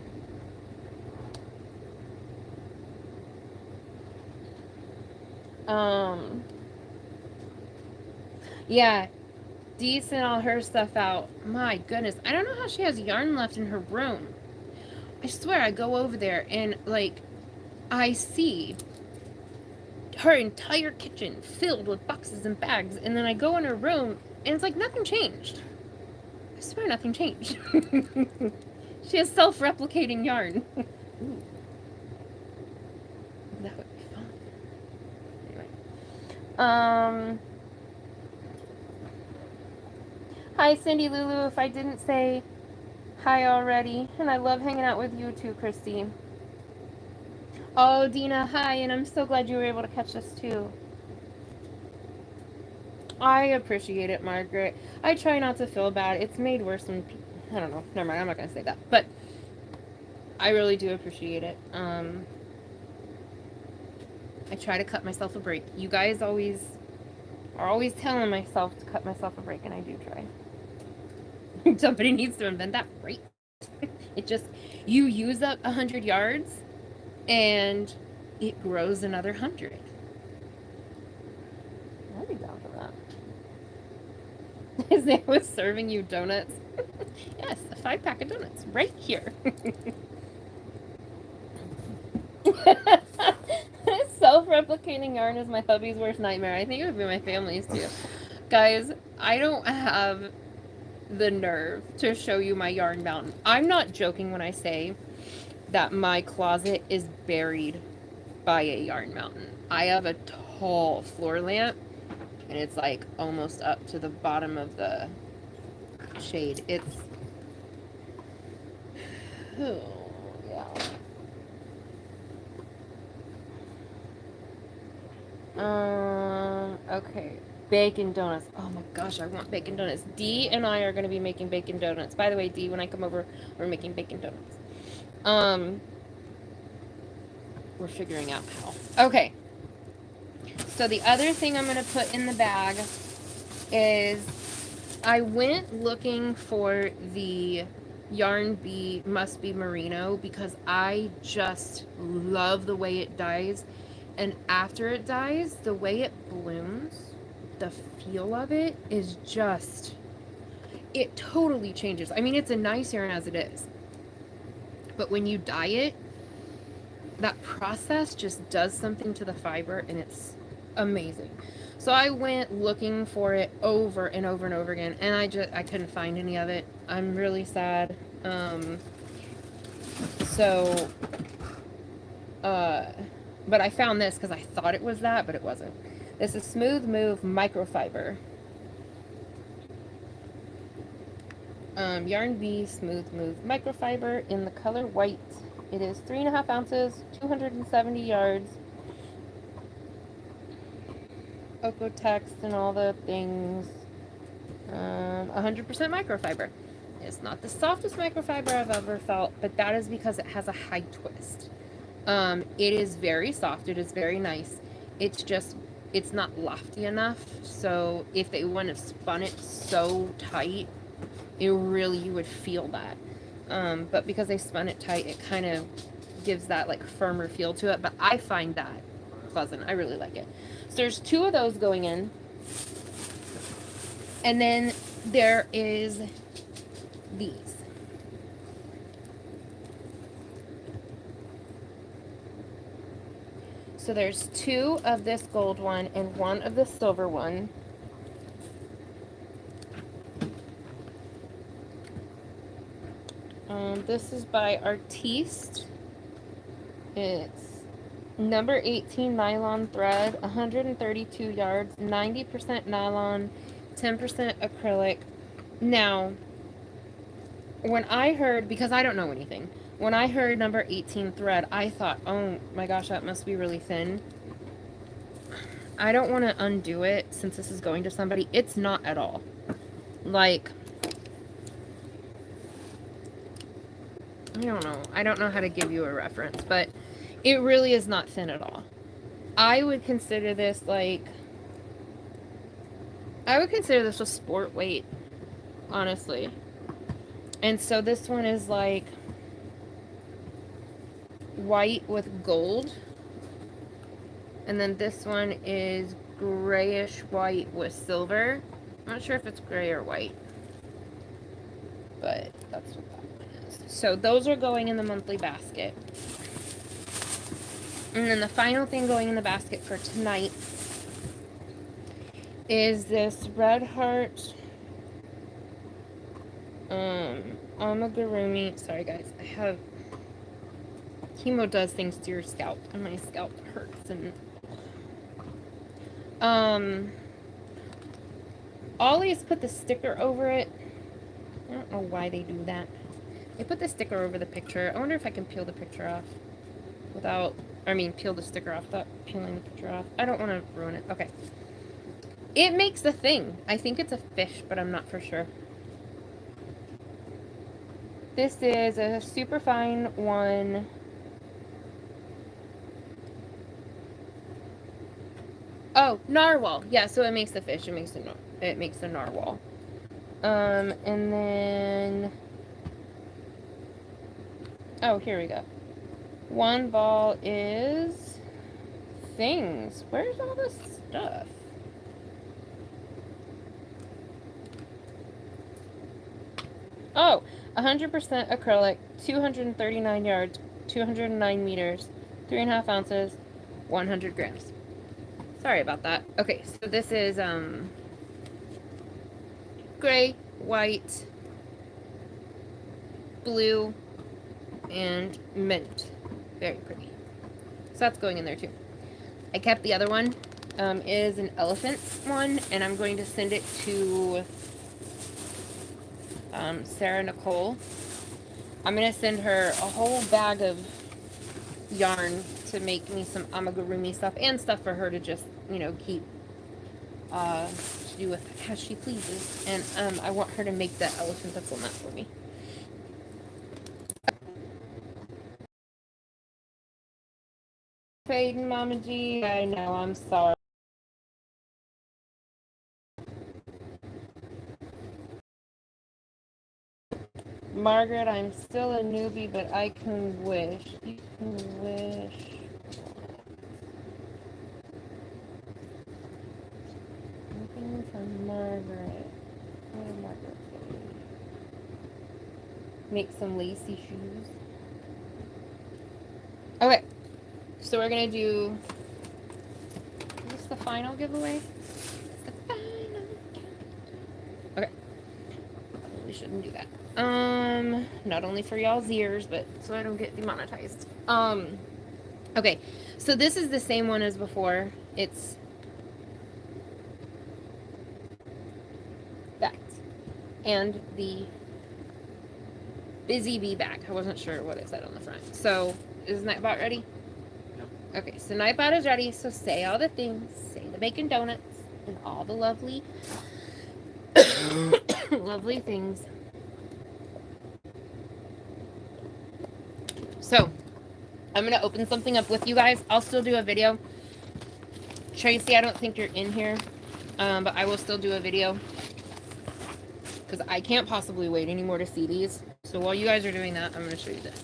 Yeah, Dee sent all her stuff out. My goodness, I don't know how she has yarn left in her room. I swear, I go over there, and, like, I see her entire kitchen filled with boxes and bags, and then I go in her room, and it's like nothing changed. I swear nothing changed. She has self-replicating yarn. Ooh. That would be fun. Anyway. Hi, Cindy Lulu, if I didn't say hi already. And I love hanging out with you too, Christy. Oh, Dina, hi, and I'm so glad you were able to catch this too. I appreciate it, Margaret. I try not to feel bad. It's made worse when I don't know. Never mind. I'm not gonna say that. But I really do appreciate it. I try to cut myself a break. You guys are always telling myself to cut myself a break, and I do try. Somebody needs to invent that, right? It just you use up 100 yards, and it grows another 100. I'd be down for that. His name was serving you donuts. Yes, a 5-pack of donuts right here. Self-replicating yarn is my hubby's worst nightmare. I think it would be my family's too. Guys, I don't have the nerve to show you my yarn mountain. I'm not joking when I say that my closet is buried by a yarn mountain. I have a tall floor lamp, and it's like almost up to the bottom of the shade. It's oh, yeah. Okay. Bacon donuts. Oh my gosh, I want bacon donuts. Dee and I are gonna be making bacon donuts. By the way, Dee, when I come over, we're making bacon donuts. We're figuring out how. Okay. So the other thing I'm gonna put in the bag is I went looking for the Yarn Bee Must Be Merino because I just love the way it dyes. And after it dyes, the way it blooms, the feel of it is just, it totally changes. I mean, it's a nice yarn as it is. But when you dye it, that process just does something to the fiber, and it's amazing. So I went looking for it over and over and over again, and I couldn't find any of it. I'm really sad. But I found this because I thought it was that, but it wasn't. This is Smooth Move Microfiber. Yarn Bee Smooth Move Microfiber in the color white. It is 3.5 ounces, 270 yards. Ocotext and all the things. 100% microfiber. It's not the softest microfiber I've ever felt, but that is because it has a high twist. It is very soft. It is very nice. It's just, it's not lofty enough. So if they wouldn't have spun it so tight, it really, you would feel that. But because they spun it tight, it kind of gives that like firmer feel to it. But I find that pleasant. I really like it. So there's 2 of those going in. And then there is these. So there's 2 of this gold one and 1 of the silver one. This is by Artiste. It's number 18 nylon thread, 132 yards, 90% nylon, 10% acrylic. Now, when I heard, because I don't know anything, when I heard number 18 thread, I thought, oh my gosh, that must be really thin. I don't want to undo it since this is going to somebody. It's not at all. Like, I don't know. I don't know how to give you a reference, but it really is not thin at all. I would consider this like, I would consider this a sport weight, honestly. And so this one is like white with gold. And then this one is grayish white with silver. I'm not sure if it's gray or white, but that's what that one is. So those are going in the monthly basket. And then the final thing going in the basket for tonight is this Red Heart amigurumi. Sorry guys, I have chemo does things to your scalp, and my scalp hurts. And Ollie's put the sticker over it. I don't know why they do that. They put the sticker over the picture. I wonder if I can peel the picture off without I mean, peel the sticker off. That peeling the picture off. I don't want to ruin it. Okay. It makes a thing. I think it's a fish, but I'm not for sure. This is a super fine one. Oh, narwhal. Yeah, so it makes the fish. It makes the narwhal. And then oh, here we go. One ball is things. Where's all this stuff? Oh, 100% acrylic, 239 yards, 209 meters, 3.5 ounces, 100 grams. Sorry about that. Okay, so this is gray, white, blue, and mint. Very pretty. So that's going in there too. I kept the other one. Is an elephant one, and I'm going to send it to Sarah Nicole. I'm going to send her a whole bag of yarn to make me some amigurumi stuff and stuff for her to just, you know, keep to do with as she pleases. And I want her to make that elephant that's on that for me. Fading, Mama G. I know, I'm sorry. Margaret, I'm still a newbie, but I can wish. You can wish. Looking for Margaret. Where did Margaret go? Make some lacy shoes. Okay. So we're gonna do. Is this the final giveaway? The final. Okay. We shouldn't do that. Not only for y'all's ears, but so I don't get demonetized. Okay. So this is the same one as before. It's backed. And the Busy Bee back. I wasn't sure what it said on the front. So is Nightbot ready? Okay, so Nightbot is ready, so say all the things. Say the bacon donuts and all the lovely, lovely things. So, I'm going to open something up with you guys. I'll still do a video. Tracy, I don't think you're in here, but I will still do a video. Because I can't possibly wait anymore to see these. So while you guys are doing that, I'm going to show you this.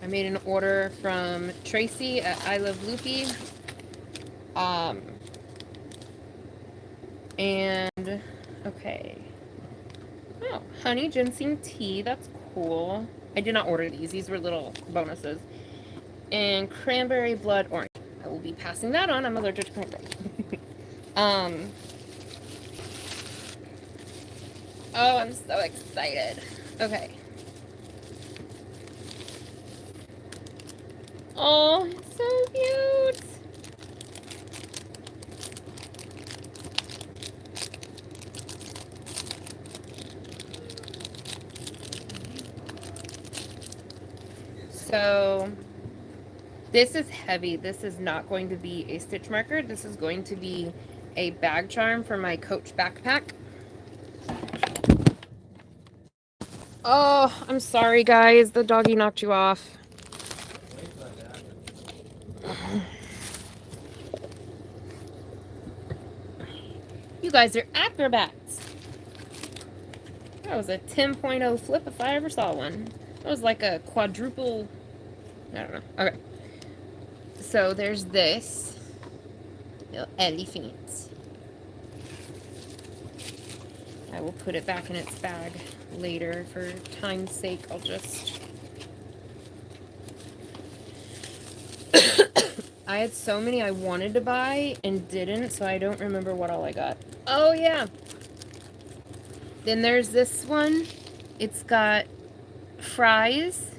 I made an order from Tracy at I Love Loopy. And, okay. Oh, honey ginseng tea. That's cool. I did not order these. These were little bonuses. And cranberry blood orange. I will be passing that on. I'm allergic to cranberry. Oh, I'm so excited. Okay. Oh, it's so cute. So, this is heavy. This is not going to be a stitch marker. This is going to be a bag charm for my Coach backpack. Oh, I'm sorry, guys. The doggy knocked you off. You guys are acrobats. That was a 10.0 flip if I ever saw one. That was like a quadruple. I don't know. Okay. So there's this little elephant. I will put it back in its bag later. For time's sake, I'll just... I had so many I wanted to buy and didn't, so I don't remember what all I got. Oh, yeah. Then there's this one. It's got fries,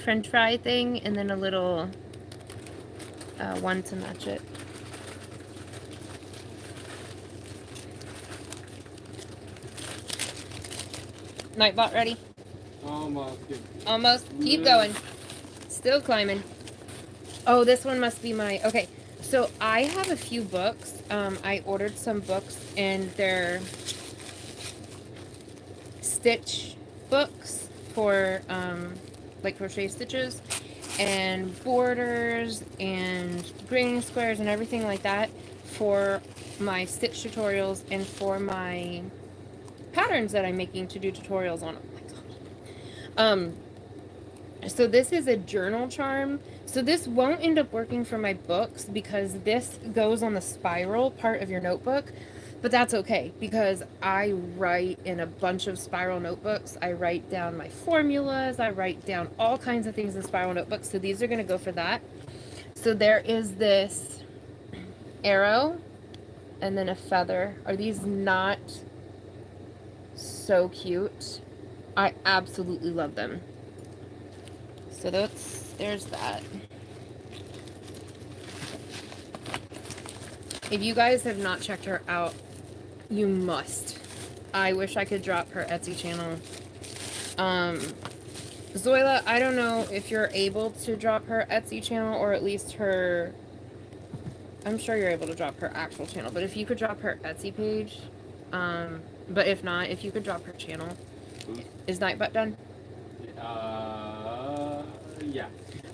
French fry thing, and then a little one to match it. Nightbot ready? Almost. Almost. Keep going. Still climbing. Oh, this one must be my... Okay, so I have a few books. I ordered some books, and they're stitch books for, like, crochet stitches and borders and grading squares and everything like that for my stitch tutorials and for my patterns that I'm making to do tutorials on. Oh my gosh. So this is a journal charm. So this won't end up working for my books because this goes on the spiral part of your notebook. But that's okay because I write in a bunch of spiral notebooks. I write down my formulas. I write down all kinds of things in spiral notebooks. So these are going to go for that. So there is this arrow and then a feather. Are these not so cute? I absolutely love them. So there's that. If you guys have not checked her out, you must. I wish I could drop her Etsy channel. Zoila, I don't know if you're able to drop her Etsy channel or at least her... I'm sure you're able to drop her actual channel, but if you could drop her Etsy page, but if not, if you could drop her channel. Is Nightbutt done? Yeah.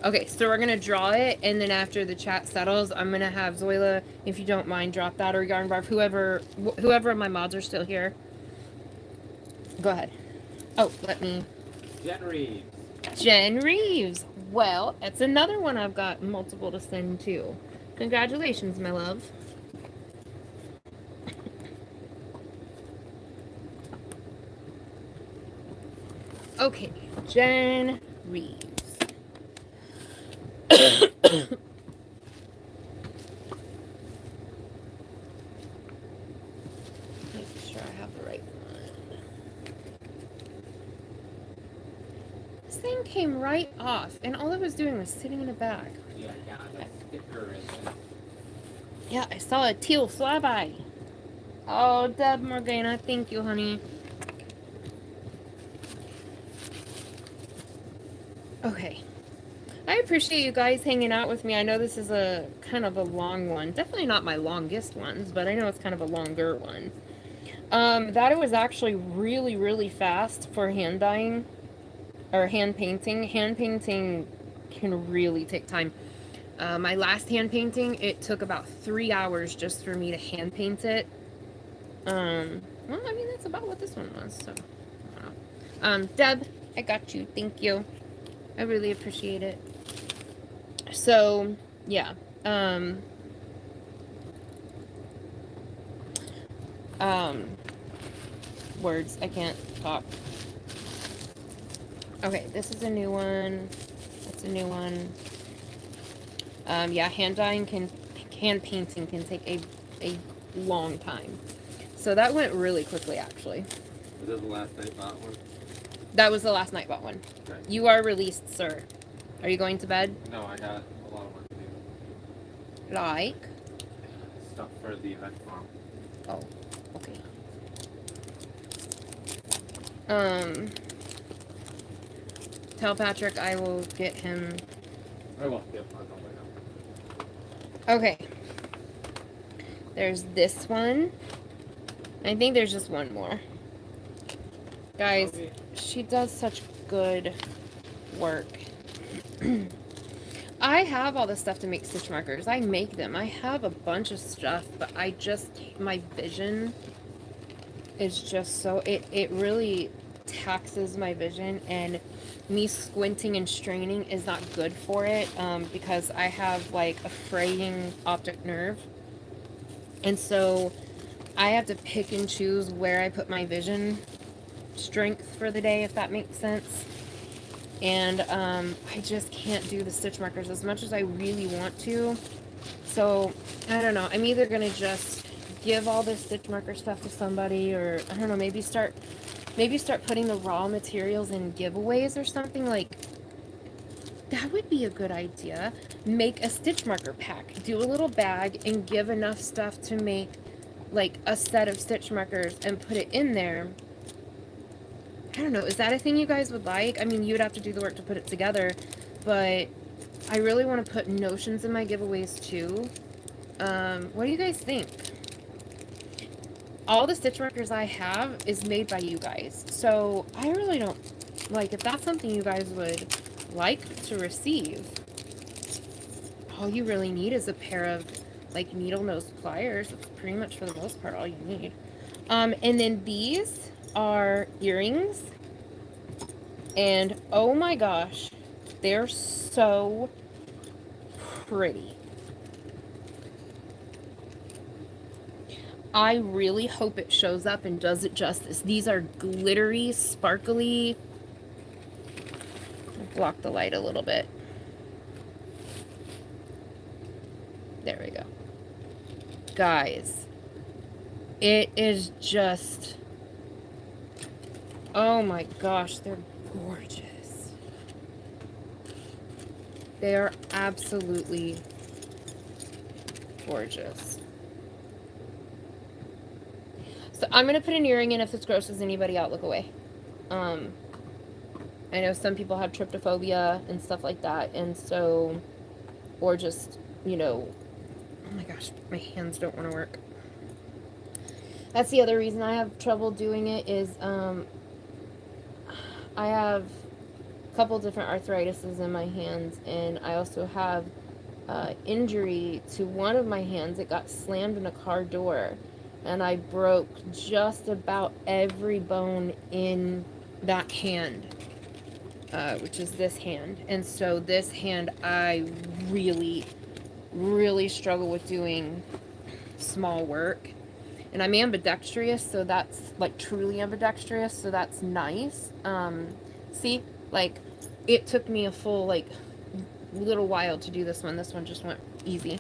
Okay, so we're gonna draw it, and then after the chat settles, I'm gonna have Zoila, if you don't mind, drop that, or Yarn Barf, whoever of my mods are still here. Go ahead. Oh, let me. Jen Reeves. Jen Reeves. Well, that's another one I've got multiple to send to. Congratulations, my love. Okay, Jen Reeves. Make sure I have the right one. This thing came right off, and all it was doing was sitting in a bag. Yeah, that sticker is. Yeah, I saw a teal flyby. Oh, Deb Morgana, thank you, honey. Okay. I appreciate you guys hanging out with me. I know this is a kind of a long one. Definitely not my longest ones, but I know it's kind of a longer one. That was actually really, really fast for hand dyeing or hand painting. Hand painting can really take time. My last hand painting, it took about 3 hours just for me to hand paint it. Well, I mean, that's about what this one was, so, I don't know. Deb, I got you. Thank you. I really appreciate it. So, yeah. Words. I can't talk. Okay, this is a new one. That's a new one. Yeah, hand painting can take a long time. So that went really quickly, actually. Was that the last Nightbot one? That was the last Nightbot one. Okay. You are released, sir. Are you going to bed? No, I got a lot of work to do. Like? Stuff for the event tomorrow. Oh, okay. Tell Patrick I will get him. I will. Yep, I'll go right now. Okay. There's this one. I think there's just one more. Guys, Okay. she does such good work. I have all the stuff to make stitch markers. I make them. I have a bunch of stuff, but I just, my vision is just so, it really taxes my vision, and me squinting and straining is not good for it, because I have like a fraying optic nerve. And so I have to pick and choose where I put my vision strength for the day, if that makes sense. And I just can't do the stitch markers as much as I really want to. So I don't know, I'm either gonna just give all this stitch marker stuff to somebody, or I don't know, maybe start putting the raw materials in giveaways or something. Like, that would be a good idea. Make a stitch marker pack, do a little bag and give enough stuff to make like a set of stitch markers and put it in there. I don't know, is that a thing you guys would like? I mean, you'd have to do the work to put it together, but I really want to put notions in my giveaways too. What do you guys think? All the stitch markers I have is made by you guys. So I really don't, like, if that's something you guys would like to receive, all you really need is a pair of, like, needle nose pliers. That's pretty much for the most part all you need. And then these are earrings. And oh my gosh, they're so pretty. I really hope it shows up and does it justice. These are glittery, sparkly. Block the light a little bit. There we go. Guys, it is just, oh my gosh, they're gorgeous. They are absolutely gorgeous. So I'm going to put an earring in. If this grosses anybody out, look away. I know some people have tryptophobia and stuff like that. And so, or just, you know, oh my gosh, my hands don't want to work. That's the other reason I have trouble doing it is I have a couple different arthritises in my hands. And I also have injury to one of my hands. It got slammed in a car door. And I broke just about every bone in that hand, which is this hand. And so this hand, I really, really struggle with doing small work. And I'm ambidextrous, so that's, like, truly ambidextrous, so that's nice. See, like, it took me a full, like, little while to do this one. This one just went easy.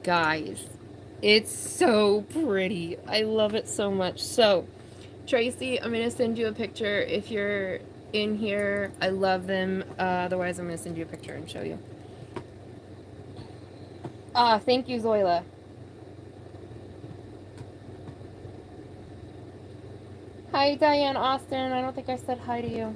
Guys, it's so pretty. I love it so much. So, Tracy, I'm going to send you a picture if you're in here. I love them. Otherwise, I'm going to send you a picture and show you. Thank you, Zoila. Hi, Diane Austin. I don't think I said hi to you.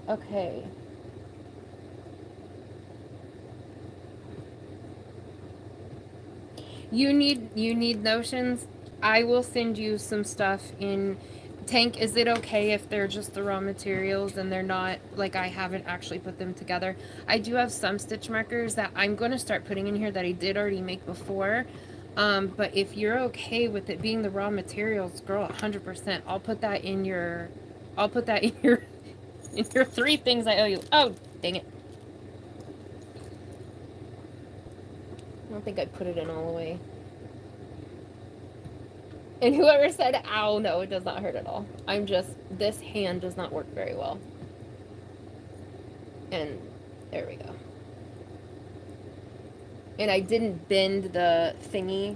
Okay. You need notions. I will send you some stuff in Tank. Is it okay if they're just the raw materials and they're not, like, I haven't actually put them together? I do have some stitch markers that I'm going to start putting in here that I did already make before. But if you're okay with it being the raw materials, girl, 100%. I'll put that in your in your 3 things I owe you. Oh, dang it. I don't think I put it in all the way. And whoever said, ow, no, it does not hurt at all. This hand does not work very well. And there we go. And I didn't bend the thingy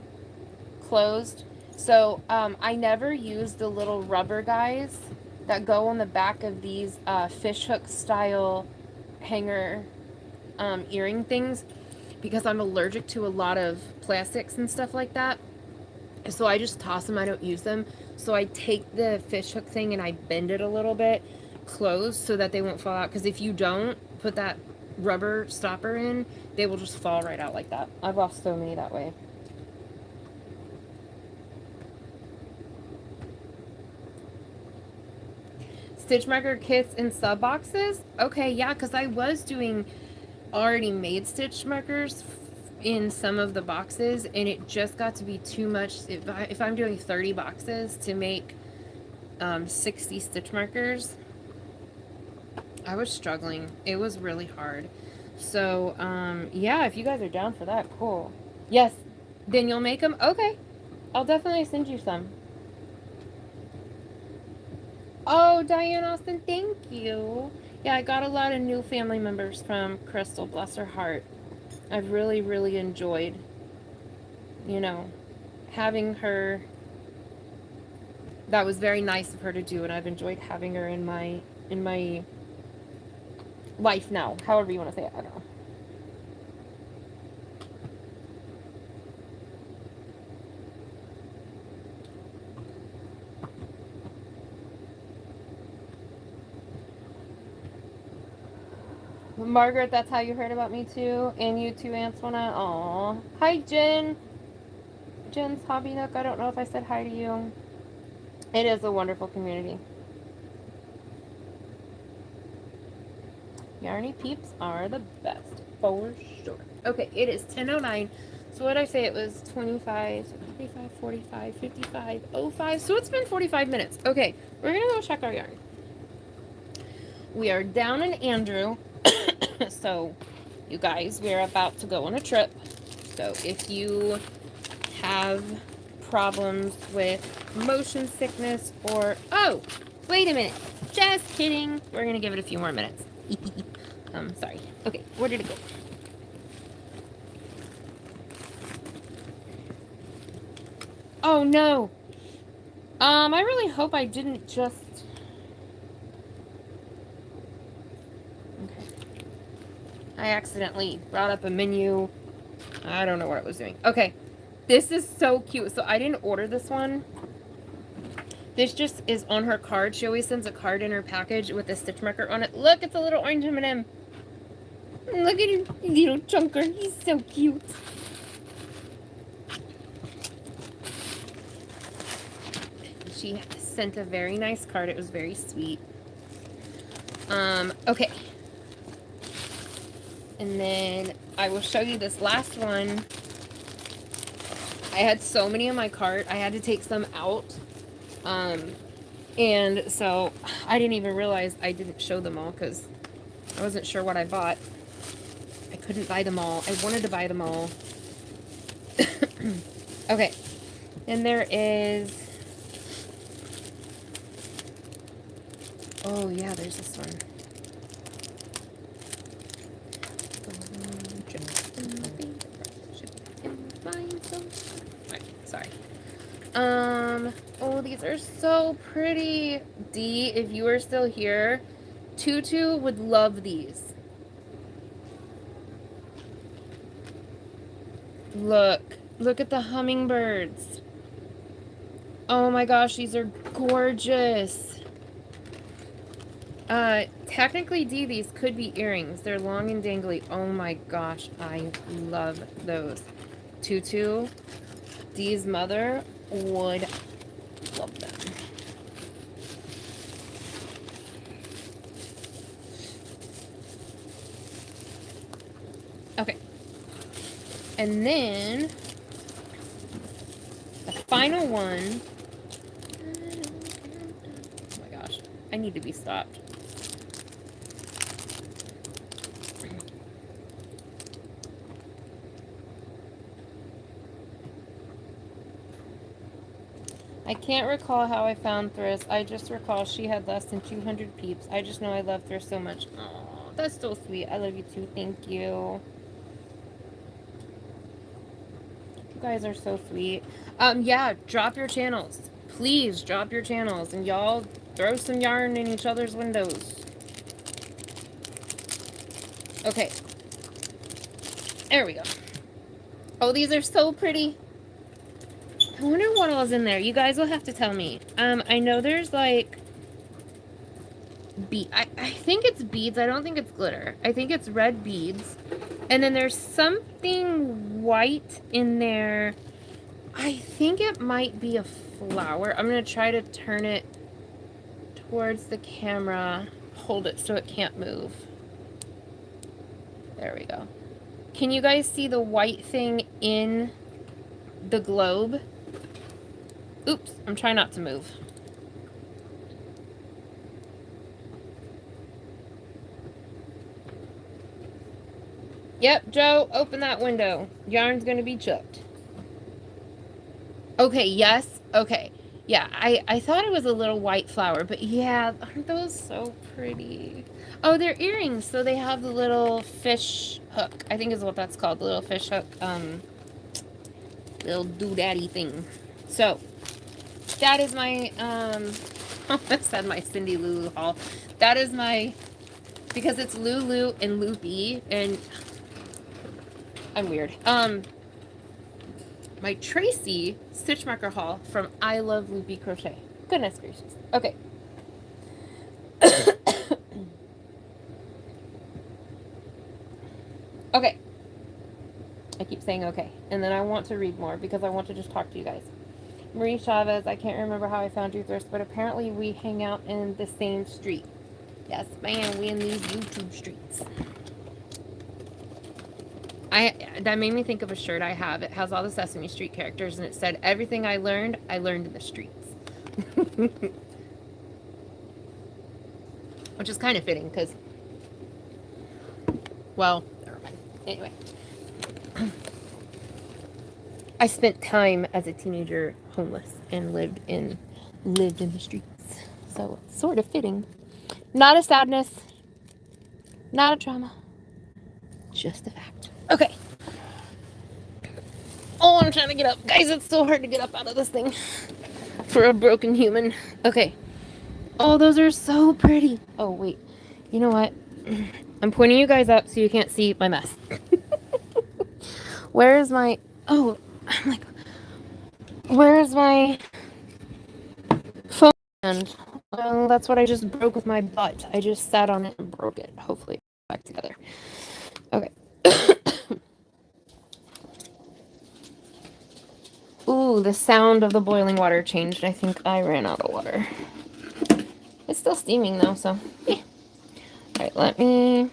closed. So, I never use the little rubber guys that go on the back of these fishhook style hanger earring things, because I'm allergic to a lot of plastics and stuff like that. So I just toss them. I don't use them. So I take the fishhook thing and I bend it a little bit closed so that they won't fall out. Because if you don't put that rubber stopper in, they will just fall right out like that. I've lost so many that way. Stitch marker kits and sub boxes. Okay, yeah, because I was doing already made stitch markers in some of the boxes, and it just got to be too much. If I'm doing 30 boxes to make 60 stitch markers, I was struggling. It was really hard. So yeah, if you guys are down for that, cool. Yes, then you'll make them. Okay, I'll definitely send you some. Oh, Diane Austin, thank you. Yeah, I got a lot of new family members from Crystal, bless her heart. I've really, really enjoyed, you know, having her. That was very nice of her to do, and I've enjoyed having her in my life now. However you want to say it, I don't know. Margaret, that's how you heard about me too, and you too, Antoinette. Aw, hi Jen. Jen's Hobby Nook. I don't know if I said hi to you. It is a wonderful community. Yarny peeps are the best, for sure. Okay, it is 10:09. So what did I say? It was 25, 35, 45, 55, 05. So it's been 45 minutes. Okay, we're going to go check our yarn. We are down in Andrew. So, you guys, we're about to go on a trip. So if you have problems with motion sickness or... Oh, wait a minute. Just kidding. We're going to give it a few more minutes. Sorry. Okay, where did it go? Oh, no. I really hope I didn't just... Okay. I accidentally brought up a menu. I don't know what I was doing. Okay. This is so cute. So I didn't order this one. This just is on her card. She always sends a card in her package with a stitch marker on it. Look, it's a little orange M&M. Look at him, little chunker. He's so cute. She sent a very nice card. It was very sweet. Okay. And then I will show you this last one. I had so many in my cart. I had to take some out. And so I didn't even realize I didn't show them all because I wasn't sure what I bought. I couldn't buy them all. I wanted to buy them all. Okay. And there is... Oh, yeah, there's this one. Alright, sorry. Oh, these are so pretty. D, if you are still here, Tutu would love these. Look at the hummingbirds. Oh my gosh, these are gorgeous. Technically, D, these could be earrings. They're long and dangly. Oh my gosh, I love those. Tutu, D's mother would love them. Okay. And then the final one. Oh my gosh, I need to be stopped. I can't recall how I found Thriss. I just recall she had less than 200 peeps. I just know I love Thriss so much. Oh, that's so sweet. I love you too. Thank you. You guys are so sweet. Yeah, drop your channels. Please drop your channels and y'all throw some yarn in each other's windows. Okay. There we go. Oh, these are so pretty. I wonder what else is in there. You guys will have to tell me. I know there's like I think it's beads. I don't think it's glitter. I think it's red beads. And then there's something white in there. I think it might be a flower. I'm going to try to turn it towards the camera. Hold it so it can't move. There we go. Can you guys see the white thing in the globe? Oops, I'm trying not to move. Yep, Joe, open that window. Yarn's gonna be chucked. Okay, yes, okay. Yeah, I thought it was a little white flower, but yeah, aren't those so pretty? Oh, they're earrings, so they have the little fish hook. I think is what that's called, the little fish hook, little doodaddy thing. So, that is my, I almost said my Cindy Lulu haul. That is my, because it's Lulu and Loopy, and I'm weird. My Tracy stitch marker haul from I Love Loopy Crochet. Goodness gracious. Okay. Okay. I keep saying okay. And then I want to read more because I want to just talk to you guys. Marie Chavez, I can't remember how I found you, Thirst, but apparently we hang out in the same street. Yes, man, we in these YouTube streets. That made me think of a shirt I have. It has all the Sesame Street characters, and it said, "Everything I learned in the streets." Which is kind of fitting, because, well, never mind. Anyway. I spent time as a teenager homeless and lived in the streets. So, it's sort of fitting. Not a sadness. Not a trauma. Just a fact. Okay. Oh, I'm trying to get up. Guys, it's so hard to get up out of this thing for a broken human. Okay. Oh, those are so pretty. Oh, wait. You know what? I'm pointing you guys up so you can't see my mess. Where is my... Oh, I'm like... Where is my phone stand? Well, that's what I just broke with my butt. I just sat on it and broke it. Hopefully, back together. Okay. Ooh, the sound of the boiling water changed. I think I ran out of water. It's still steaming though, so yeah. Alright, let me...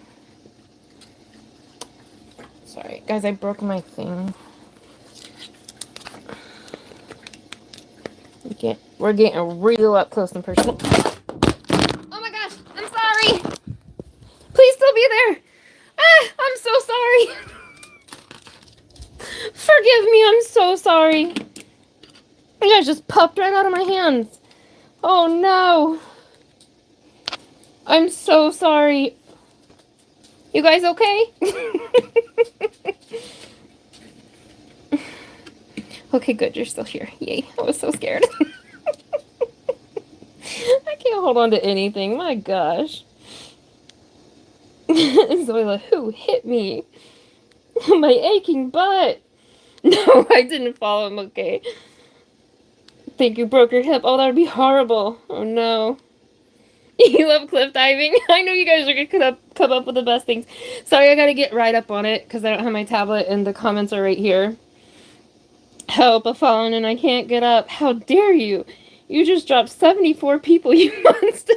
Sorry, guys, I broke my thing. We're getting real up close and personal. Oh my gosh, I'm sorry! Please still be there! Ah, I'm so sorry! Forgive me, I'm so sorry. You guys just popped right out of my hands. Oh no. I'm so sorry. You guys okay? Okay, good, you're still here. Yay, I was so scared. I can't hold on to anything, my gosh. Zoila, who hit me? My aching butt. No, I didn't fall. I'm okay. Think you broke your hip. Oh, that would be horrible. Oh, no. You love cliff diving? I know you guys are going to come up with the best things. Sorry, I got to get right up on it because I don't have my tablet and the comments are right here. Help, I've fallen and I can't get up. How dare you? You just dropped 74 people, you monster.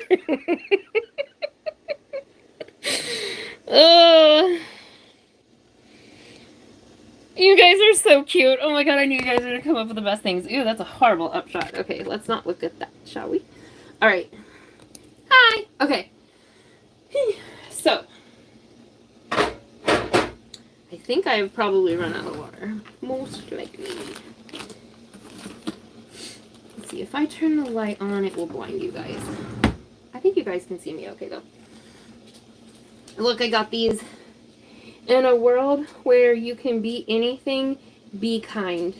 You guys are so cute. Oh my god, I knew you guys were going to come up with the best things. Ew, that's a horrible upshot. Okay, let's not look at that, shall we? Alright. Hi! Okay. So. I think I've probably run out of water. Most likely. Let's see, if I turn the light on, it will blind you guys. I think you guys can see me okay, though. Look, I got these. In a world where you can be anything, be kind.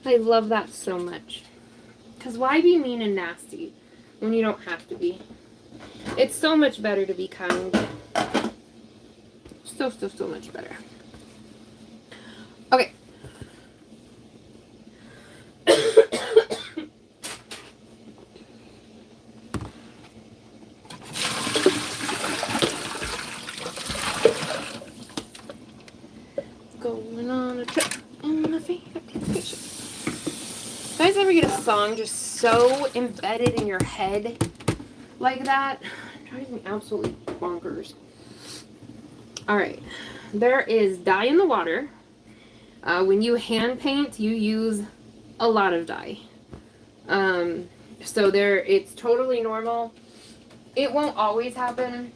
I love that so much. Because why be mean and nasty when you don't have to be? It's so much better to be kind. So much better. Okay. Going on a trip in my favorite vacation. You guys ever get a song just so embedded in your head like that? It drives me absolutely bonkers. Alright. There is dye in the water. When you hand paint, you use a lot of dye. So it's totally normal. It won't always happen.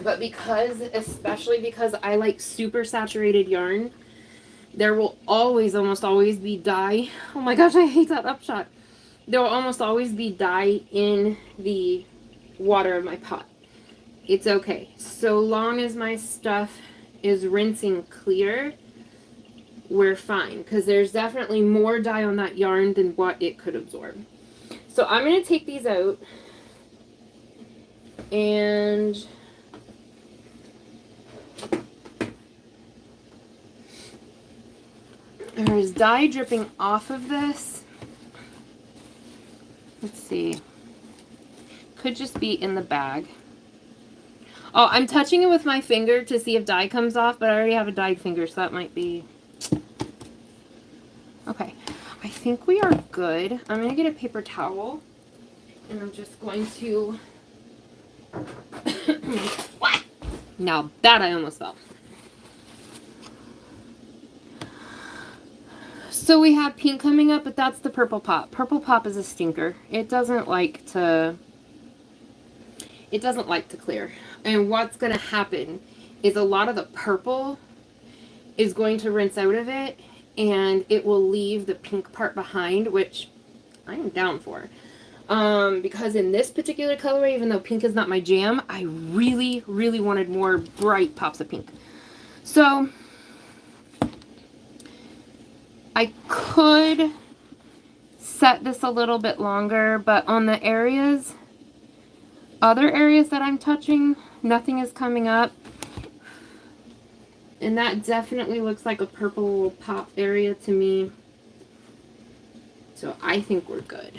But especially because I like super saturated yarn, there will almost always be dye. Oh my gosh, I hate that upshot. There will almost always be dye in the water of my pot. It's okay. So long as my stuff is rinsing clear, we're fine. Because there's definitely more dye on that yarn than what it could absorb. So I'm going to take these out. And... there is dye dripping off of this. Let's see. Could just be in the bag. Oh, I'm touching it with my finger to see if dye comes off, but I already have a dyed finger, so that might be... Okay. I think we are good. I'm going to get a paper towel, and I'm just going to... Now that I almost fell. So we have pink coming up, but that's the purple pop. Purple pop is a stinker. It doesn't like to clear. And what's going to happen is a lot of the purple is going to rinse out of it, and it will leave the pink part behind, which I'm down for. Because in this particular colorway, even though pink is not my jam, I really, really wanted more bright pops of pink. So I could set this a little bit longer, but on the other areas that I'm touching, nothing is coming up. And that definitely looks like a purple pop area to me. So I think we're good.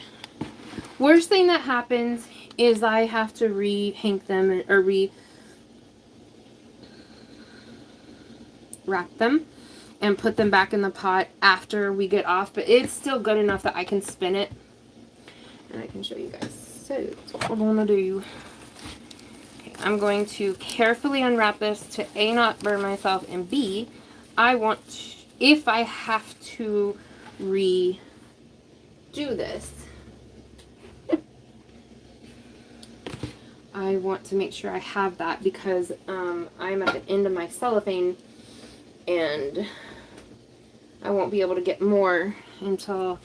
Worst thing that happens is I have to re-hank them or wrap them and put them back in the pot after we get off. But it's still good enough that I can spin it. And I can show you guys. So that's what we're going to do. Okay, I'm going to carefully unwrap this to A, not burn myself, and B, I want to, if I have to redo this, I want to make sure I have that because I'm at the end of my cellophane and I won't be able to get more until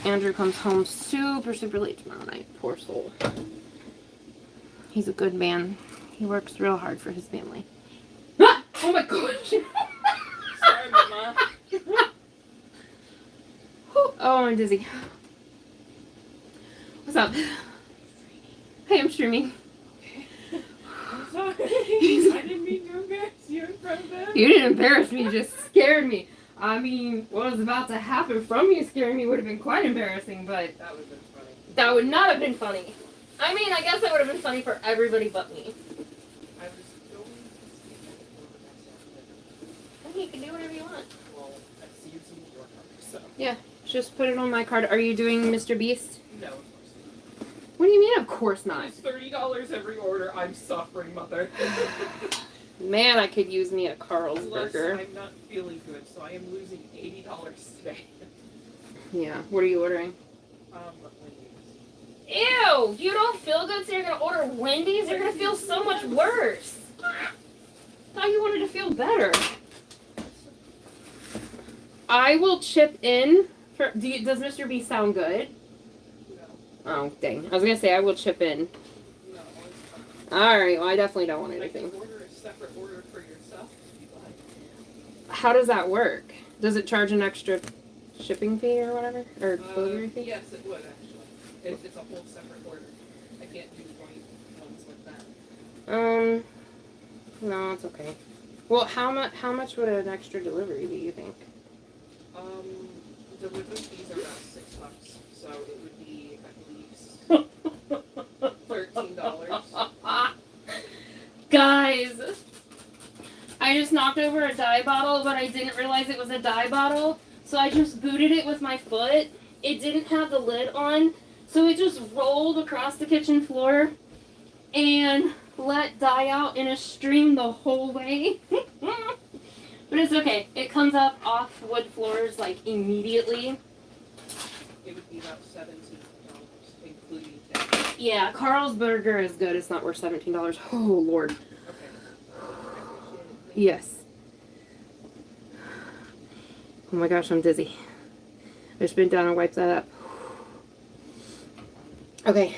Andrew comes home super, super late tomorrow night. Poor soul. He's a good man. He works real hard for his family. Ah! Oh my gosh! Sorry, Mama. Oh, I'm dizzy. What's up? Hey, I'm streaming. I'm sorry. I didn't mean to embarrass you in front of them. You didn't embarrass me, you just scared me. I mean, what was about to happen from you scaring me would have been quite embarrassing, but That would have been funny. that would not have been funny. I mean, I guess that would have been funny for everybody but me. I was going to speak for myself, I mean, you can do whatever you want. but, well, I see you some your card, so. Yeah, just put it on my card. Are you doing Mr. Beast? No, of course not. What do you mean, of course not? It's $30 every order. I'm suffering, mother. Man, I could use me a Carl's Plus, burger. I'm not feeling good, so I am losing $80 today. Yeah, what are you ordering? Wendy's. Ew! You don't feel good, so you're gonna order Wendy's? You're gonna feel so much worse. Thought you wanted to feel better. I will chip in. Does Mr. B sound good? No, Oh, dang. I was gonna say I will chip in. no, it's fine. Alright, well, I definitely don't want I anything. can order a separate order for yourself if you'd like. How does that work? Does it charge an extra shipping fee or whatever? Or delivery fee? Yes, it would actually. It's a whole separate order. I can't do joint ones with that. No, it's okay. Well, how much would an extra delivery be, you think? Delivery fees are about $6, so it would be at least $13. Guys, I just knocked over a dye bottle, but I didn't realize it was a dye bottle, so I just booted it with my foot. It didn't have the lid on, so it just rolled across the kitchen floor and let dye out in a stream the whole way. But it's okay. It comes up off wood floors like immediately. It would be about $17, including tax. Yeah, Carl's burger is good. It's not worth $17. Oh, Lord. Okay. I appreciate it. Yes. Oh my gosh, I'm dizzy. I just bent down and wiped that up. Okay.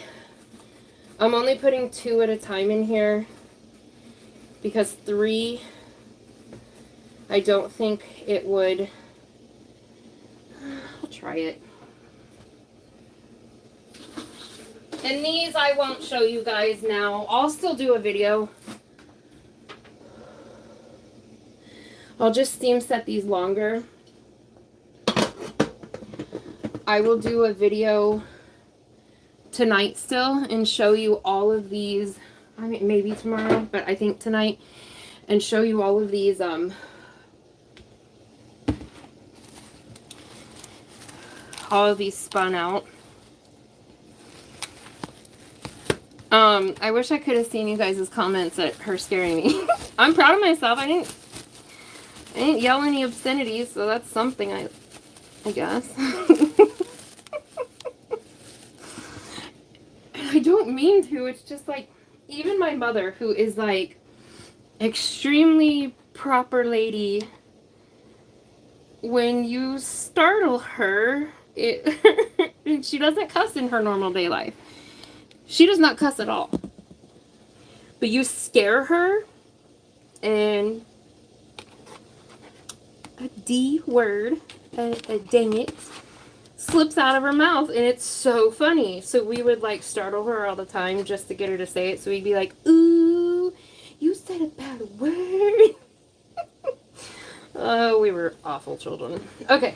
I'm only putting 2 at a time in here because 3, I don't think it would. I'll try it. And these I won't show you guys now. I'll still do a video. I'll just steam set these longer. I will do a video tonight still and show you all of these I mean, maybe tomorrow, but I think tonight, and show you all of these, spun out. I wish I could have seen you guys' comments at her scaring me. I'm proud of myself. I didn't yell any obscenities, so that's something, I guess. I don't mean to. It's just like, even my mother, who is like extremely proper lady, when you startle her, she doesn't cuss in her normal day life. She does not cuss at all. But you scare her, and a D word, a dang it, slips out of her mouth, and it's so funny. So we would like startle her all the time just to get her to say it. So we'd be like, ooh, you said a bad word. Oh, we were awful children. Okay.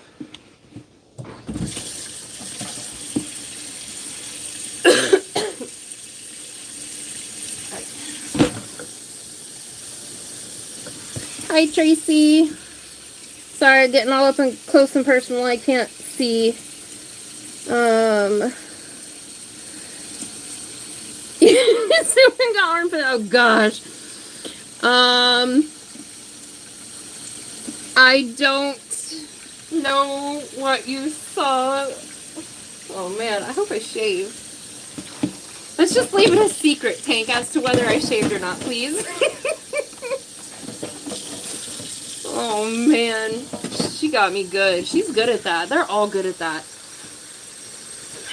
Hi, Tracy. Sorry, getting all up and close and personal. I can't see. Someone got armpit. Oh gosh. I don't know what you saw. Oh man, I hope I shaved. Let's just leave it a secret, Tank, as to whether I shaved or not, please. Oh man, she got me good. She's good at that. They're all good at that.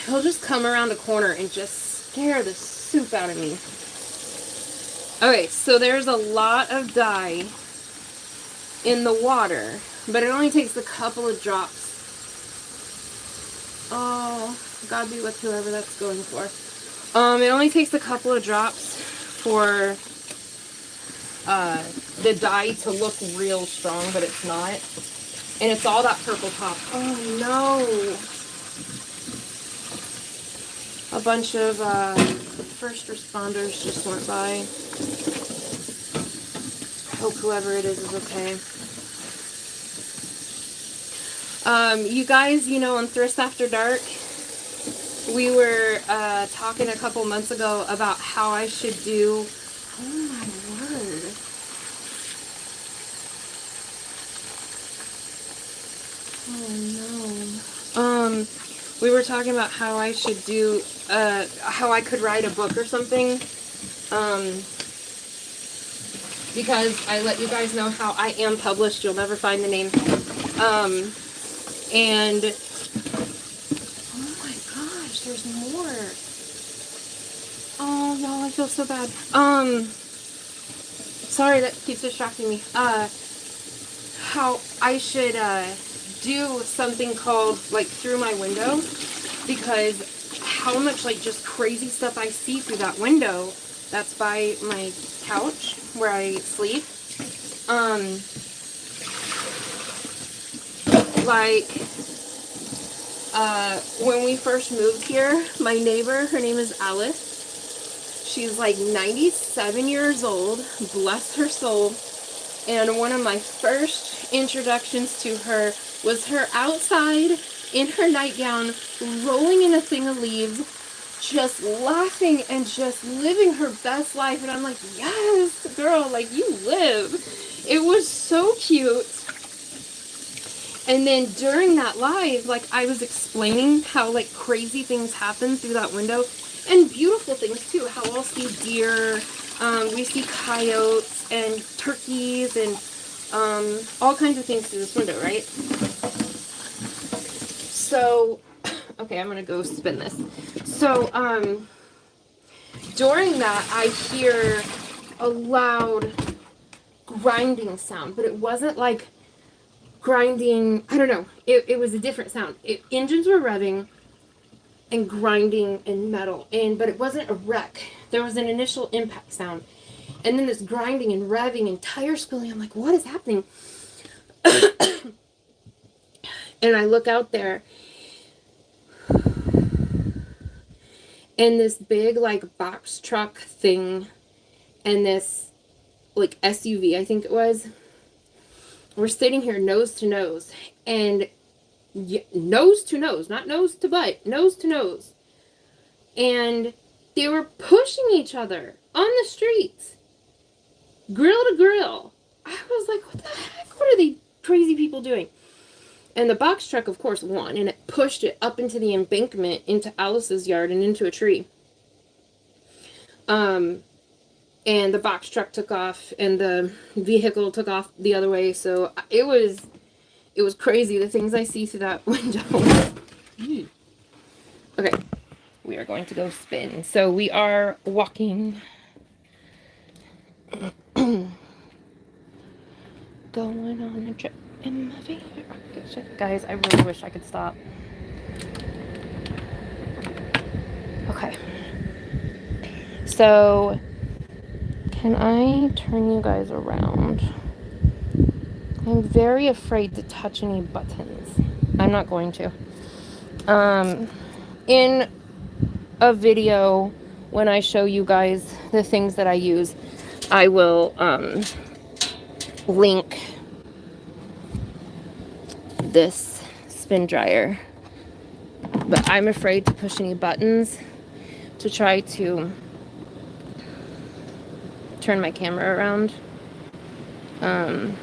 He'll just come around a corner and just scare the soup out of me. Okay, so there's a lot of dye in the water, but it only takes a couple of drops. Oh, God be with whoever that's going for. It only takes a couple of drops for the dye to look real strong, but it's not. And it's all that purple top. Oh no! A bunch of first responders just went by. I hope whoever it is okay. You guys, you know, on Thrift After Dark, we were talking a couple months ago about how I should do. Oh my word. Oh no. We were talking about how I should do, how I could write a book or something. Because I let you guys know how I am published. You'll never find the name. And oh my gosh, there's more. Oh, y'all, I feel so bad. Sorry, that keeps distracting me. How I should, do something called, like, through my window, because how much, like, just crazy stuff I see through that window that's by my couch where I sleep. When we first moved here, my neighbor, her name is Alice. She's like 97 years old, bless her soul. And one of my first introductions to her was her outside in her nightgown, rolling in a thing of leaves, just laughing and just living her best life. And I'm like, yes, girl, like, you live. It was so cute. And then during that live, like, I was explaining how, like, crazy things happen through that window, and beautiful things too. How I'll see deer, we see coyotes and turkeys and all kinds of things through this window, right? So, okay, I'm gonna go spin this. So, during that, I hear a loud grinding sound, but it wasn't like grinding, I don't know, it was a different sound. Engines were revving and grinding in metal, but it wasn't a wreck. There was an initial impact sound, and then this grinding and revving and tire spilling. I'm like, what is happening? And I look out there, and this big, like, box truck thing and this like SUV, I think it was. We're sitting here nose to nose, and nose to nose, not nose to butt, nose to nose. And they were pushing each other on the streets, grill to grill. I was like, what the heck? What are these crazy people doing? And the box truck, of course, won, and it pushed it up into the embankment, into Alice's yard, and into a tree. And the box truck took off, and the vehicle took off the other way. So it was crazy, the things I see through that window. Okay, we are going to go spin. So we are walking. Going on a trip in my favorite rocket ship. Guys, I really wish I could stop. Okay. So, can I turn you guys around? I'm very afraid to touch any buttons. I'm not going to. In a video, when I show you guys the things that I use, I will, link this spin dryer, but I'm afraid to push any buttons to try to turn my camera around and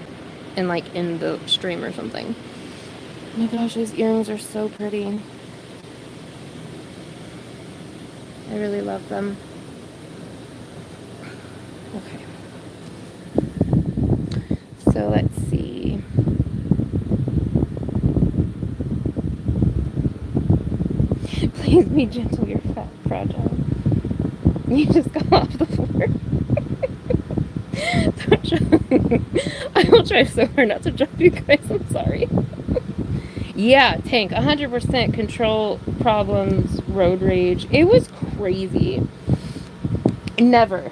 like in the stream or something. Oh my gosh, these earrings are so pretty. I really love them. Okay, so let's see. Please be gentle, you're fat, fragile. You just got off the floor. Don't I will try so hard not to drop you guys, I'm sorry. Yeah, Tank, 100% control problems, road rage. It was crazy. Never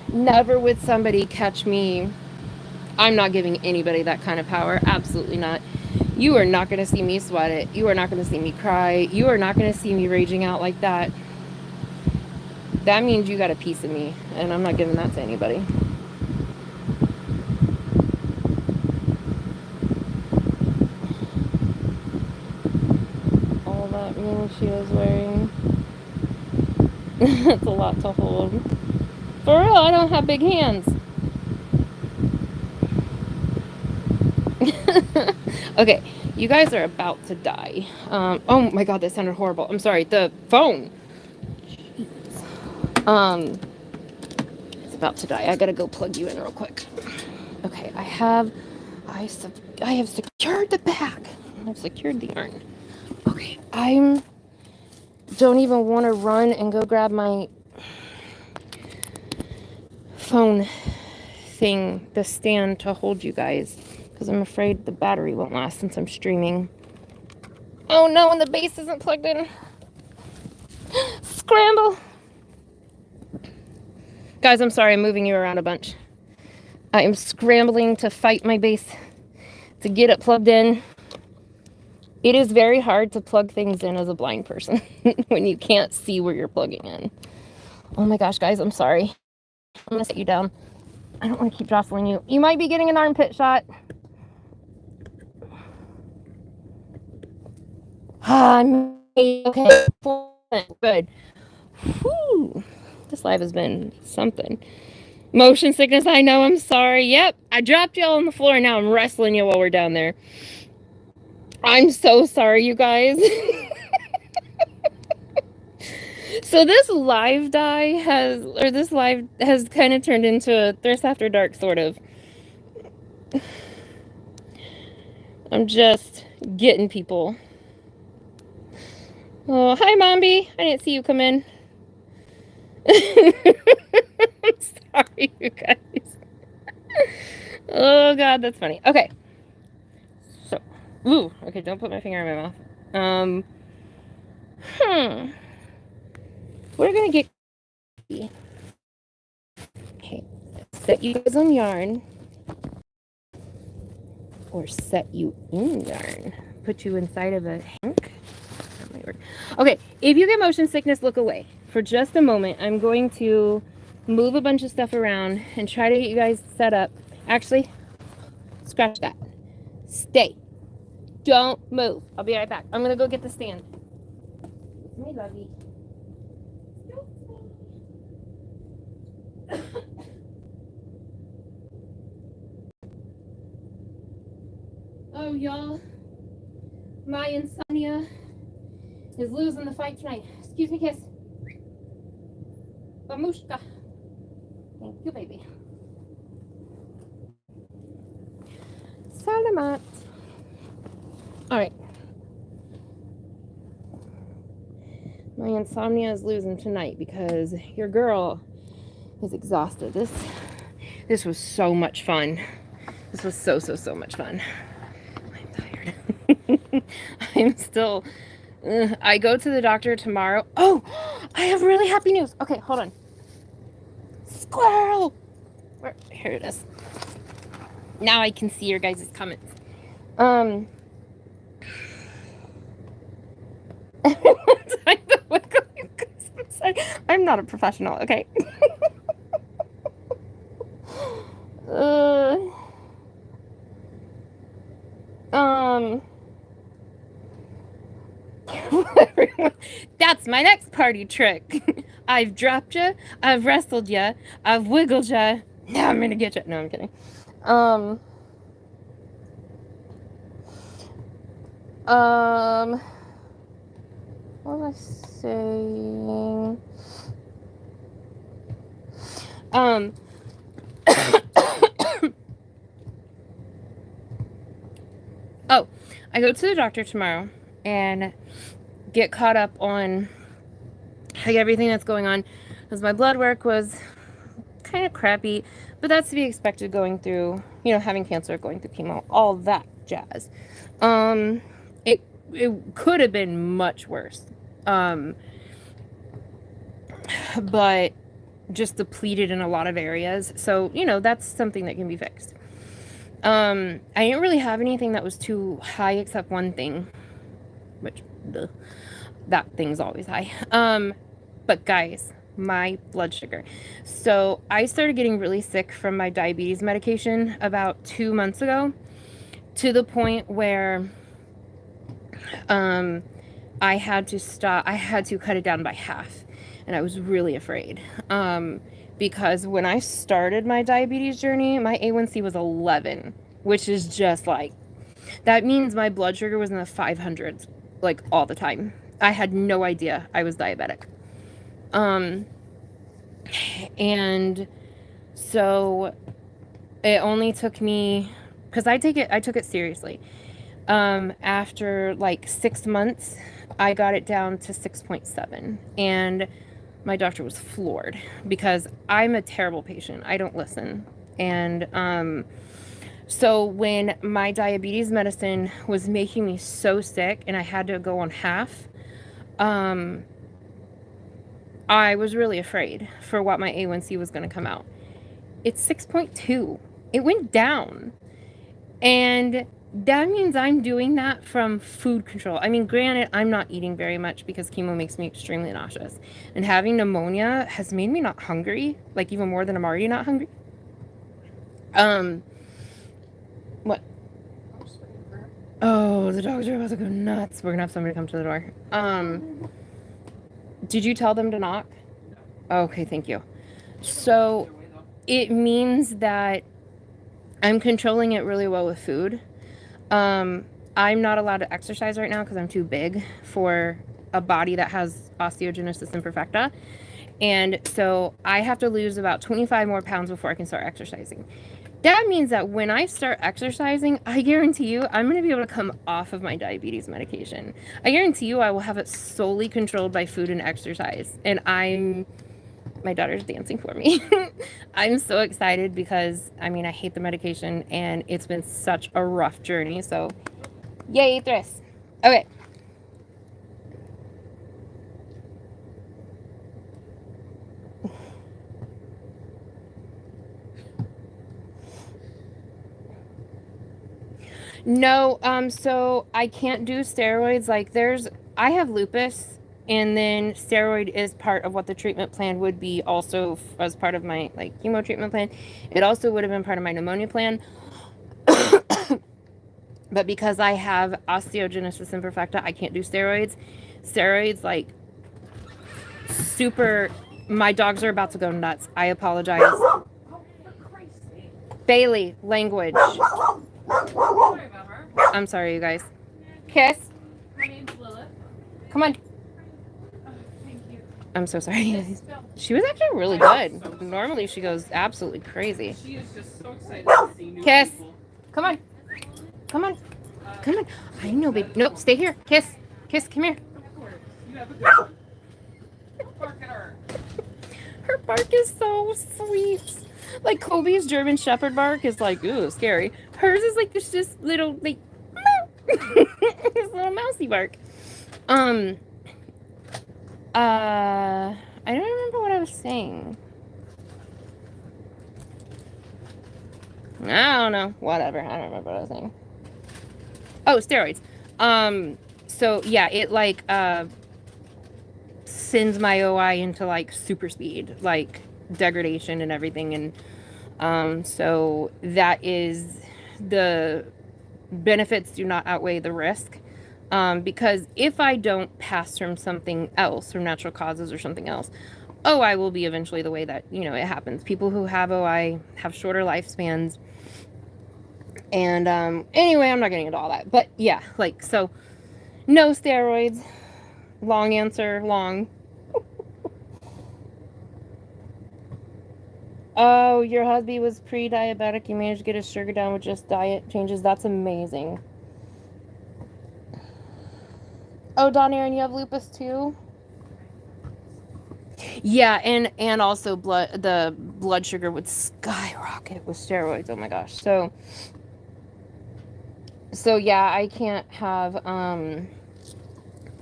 would somebody catch me. I'm not giving anybody that kind of power. Absolutely not. You are not going to see me sweat it. You are not going to see me cry. You are not going to see me raging out like that. That means you got a piece of me, and I'm not giving that to anybody. All that means she was wearing. That's a lot to hold. For real, I don't have big hands. Okay, you guys are about to die. Oh my god, that sounded horrible. I'm sorry, the phone. Jeez. It's about to die. I gotta go plug you in real quick. Okay, I have secured the back. I've secured the yarn. Okay, don't even want to run and go grab my phone thing, the stand to hold you guys, because I'm afraid the battery won't last since I'm streaming. Oh no, and the base isn't plugged in. Scramble. Guys, I'm sorry, I'm moving you around a bunch. I am scrambling to fight my base to get it plugged in. It is very hard to plug things in as a blind person when you can't see where you're plugging in. Oh my gosh, guys, I'm sorry. I'm gonna set you down. I don't want to keep jostling you. You might be getting an armpit shot. I'm okay. Good. Whew. This live has been something. Motion sickness, I know, I'm sorry. Yep, I dropped y'all on the floor and now I'm wrestling you while we're down there. I'm so sorry, you guys. So this live has kind of turned into a Thirst After Dark, sort of. I'm just getting people. Oh, hi, Mombi. I didn't see you come in. I'm sorry, you guys. Oh, God, that's funny. Okay. So, ooh, okay, don't put my finger in my mouth. We're gonna get... Okay, set you guys on yarn. Or set you in yarn. Put you inside of a hank. Okay, if you get motion sickness, look away. For just a moment, I'm going to move a bunch of stuff around and try to get you guys set up. Actually, scratch that. Stay. Don't move. I'll be right back. I'm gonna go get the stand. Hey, lovey. Oh, y'all. My insomnia is losing the fight tonight. Excuse me, kiss. Bamushka. Thank you, baby. Salamat. All right. My insomnia is losing tonight because your girl is exhausted. This was so much fun. This was so much fun. I'm tired. I'm still... I go to the doctor tomorrow. Oh, I have really happy news. Okay, hold on. Squirrel! Here it is. Now I can see your guys' comments. I'm not a professional, okay? That's my next party trick. I've dropped ya, I've wrestled ya, I've wiggled ya. Now I'm gonna get ya. No, I'm kidding. What was I saying? Oh, I go to the doctor tomorrow and get caught up on like everything that's going on, because my blood work was kind of crappy, but that's to be expected going through, you know, having cancer, going through chemo, all that jazz. It could have been much worse, but just depleted in a lot of areas. So, you know, that's something that can be fixed. I didn't really have anything that was too high except one thing, which that thing's always high. But guys, my blood sugar. So I started getting really sick from my diabetes medication about 2 months ago, to the point where I had to stop. I had to cut it down by half, and I was really afraid. Because when I started my diabetes journey, my A1C was 11, which is just like, that means my blood sugar was in the 500s, like all the time. I had no idea I was diabetic. And so it only took me, because I took it seriously. After like 6 months, I got it down to 6.7, and my doctor was floored because I'm a terrible patient. I don't listen. And so when my diabetes medicine was making me so sick and I had to go on half, I was really afraid for what my A1C was going to come out. It's 6.2. It went down. And that means I'm doing that from food control. I mean, granted, I'm not eating very much because chemo makes me extremely nauseous. And having pneumonia has made me not hungry, like even more than I'm already not hungry. What? Oh, the dogs are about to go nuts. We're gonna have somebody come to the door. Did you tell them to knock? Okay, thank you. So it means that I'm controlling it really well with food. I'm not allowed to exercise right now because I'm too big for a body that has osteogenesis imperfecta. And so I have to lose about 25 more pounds before I can start exercising. That means that when I start exercising, I guarantee you I'm going to be able to come off of my diabetes medication. I guarantee you I will have it solely controlled by food and exercise. And my daughter's dancing for me. I'm so excited because, I mean, I hate the medication and it's been such a rough journey. So, yay, Thriss. Okay. No, so I can't do steroids. Like I have lupus and then steroid is part of what the treatment plan would be, also as part of my like chemo treatment plan. It also would have been part of my pneumonia plan. But because I have osteogenesis imperfecta, I can't do steroids. Steroids, like, super. My dogs are about to go nuts. I apologize. Oh, for Christ's sake. Bailey, language. Sorry about her. I'm sorry, you guys. Kiss. Her name's Lilith. Come on. Oh, thank you. I'm so sorry. Yes, no, She was actually really good. Normally, she goes absolutely crazy. she is just so excited to see new Kiss. people. Come on. Come on. Uh, Come on. I know, baby. Nope, stay here. Kiss. Kiss, come here. Of course. You have a good one. Don't bark at her. Her bark is so sweet. Like Kobe's German Shepherd bark is like, ooh, scary. Hers is like this just little, like, this little mousy bark. I don't remember what I was saying. I don't know. Whatever. I don't remember what I was saying. Oh, steroids. So yeah, it like sends my OI into like super speed, like degradation and everything, and so that is, the benefits do not outweigh the risk. Because if I don't pass from something else, from natural causes or something else, OI will be eventually the way that, you know, it happens. People who have OI have shorter lifespans. And anyway, I'm not getting into all that. But yeah, like, so no steroids. Long answer, long. Oh, your hubby was pre-diabetic. You managed to get his sugar down with just diet changes. That's amazing. Oh, Don Aaron, you have lupus too? Yeah, and also the blood sugar would skyrocket with steroids. Oh my gosh. So yeah, I can't have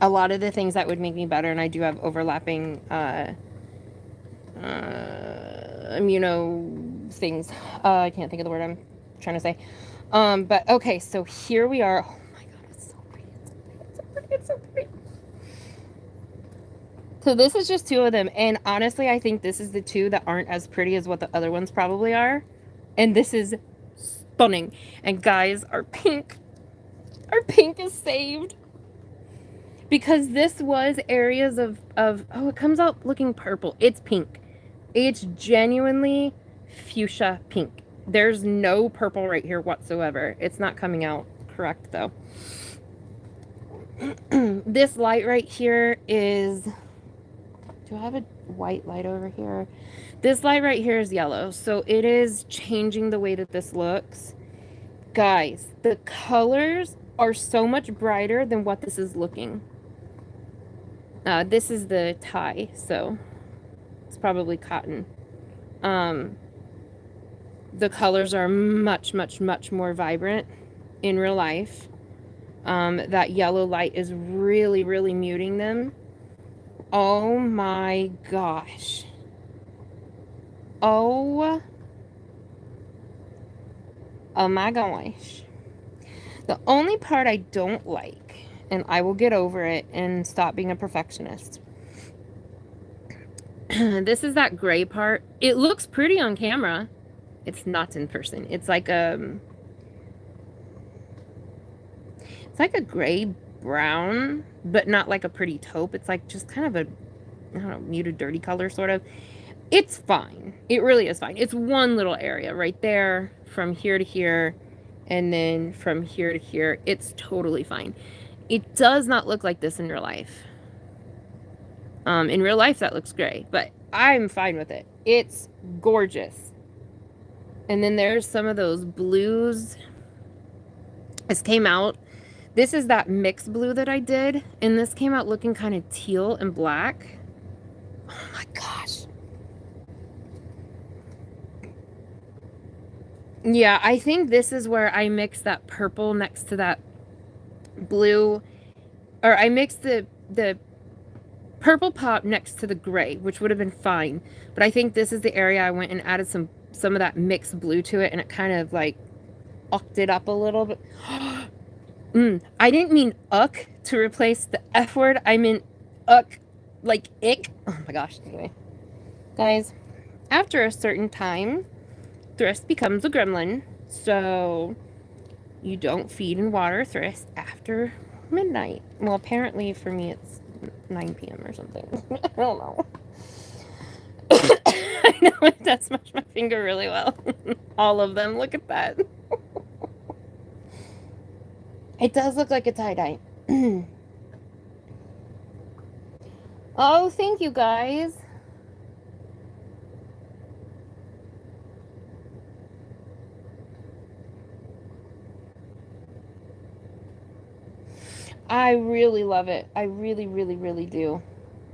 a lot of the things that would make me better, and I do have overlapping immuno things. I can't think of the word I'm trying to say. But okay, so here we are. Oh my god, it's so pretty. It's so pretty. It's so pretty. So this is just two of them, and honestly, I think this is the two that aren't as pretty as what the other ones probably are. And this is stunning. And guys, our pink is saved. Because this was areas of oh, it comes out looking purple. It's pink. It's genuinely fuchsia pink. There's no purple right here whatsoever. It's not coming out correct though. This light right here is, do I have a white light over here? This light right here is yellow. So it is changing the way that this looks. Guys, the colors are so much brighter than what this is looking. This is the tie, so it's probably cotton. The colors are much, much, much more vibrant in real life. That yellow light is really, really muting them. Oh my gosh. Oh my gosh. The only part I don't like, and I will get over it and stop being a perfectionist. This is that gray part. It looks pretty on camera. It's not in person. It's like a gray brown, but not like a pretty taupe. It's like just kind of a, I don't know, muted dirty color sort of. It's fine. It really is fine. It's one little area right there from here to here, and then from here to here. It's totally fine. It does not look like this in real life. In real life, that looks great, but I'm fine with it. It's gorgeous. And then there's some of those blues. This came out. This is that mixed blue that I did, and this came out looking kind of teal and black. Oh my gosh. Yeah, I think this is where I mixed that purple next to that blue, or I mixed the purple pop next to the gray, which would have been fine. But I think this is the area I went and added some of that mixed blue to it, and it kind of like ucked it up a little bit. I didn't mean uck to replace the F word. I meant like ick. Oh my gosh. Anyway, guys, after a certain time, Thrist becomes a gremlin. So you don't feed and water Thrist after midnight. Well, apparently for me it's 9 p.m. or something. I don't know. I know it does smash my finger really well. All of them. Look at that. It does look like a tie-dye. Oh, thank you guys. I really love it. I really, really, really do.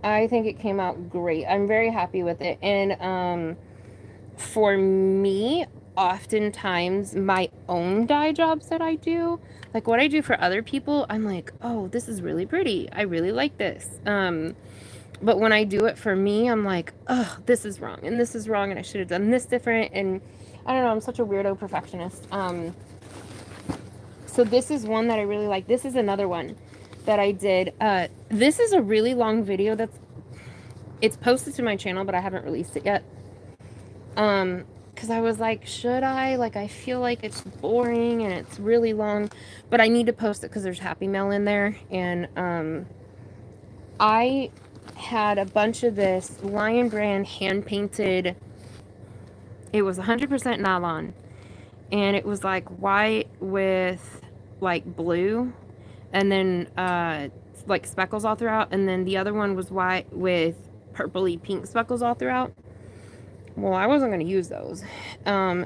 I think it came out great. I'm very happy with it. And for me, oftentimes my own dye jobs that I do, like what I do for other people, I'm like, oh, this is really pretty. I really like this. But when I do it for me, I'm like, oh, this is wrong and this is wrong and I should have done this different. And I don't know, I'm such a weirdo perfectionist. So this is one that I really like. This is another one that I did. This is a really long video it's posted to my channel, but I haven't released it yet. Because I was like, should I? Like, I feel like it's boring and it's really long, but I need to post it because there's Happy Mail in there. And I had a bunch of this Lion Brand hand painted. It was 100% nylon, and it was like white with like blue, and then like speckles all throughout, and then the other one was white with purpley pink speckles all throughout. Well, I wasn't going to use those,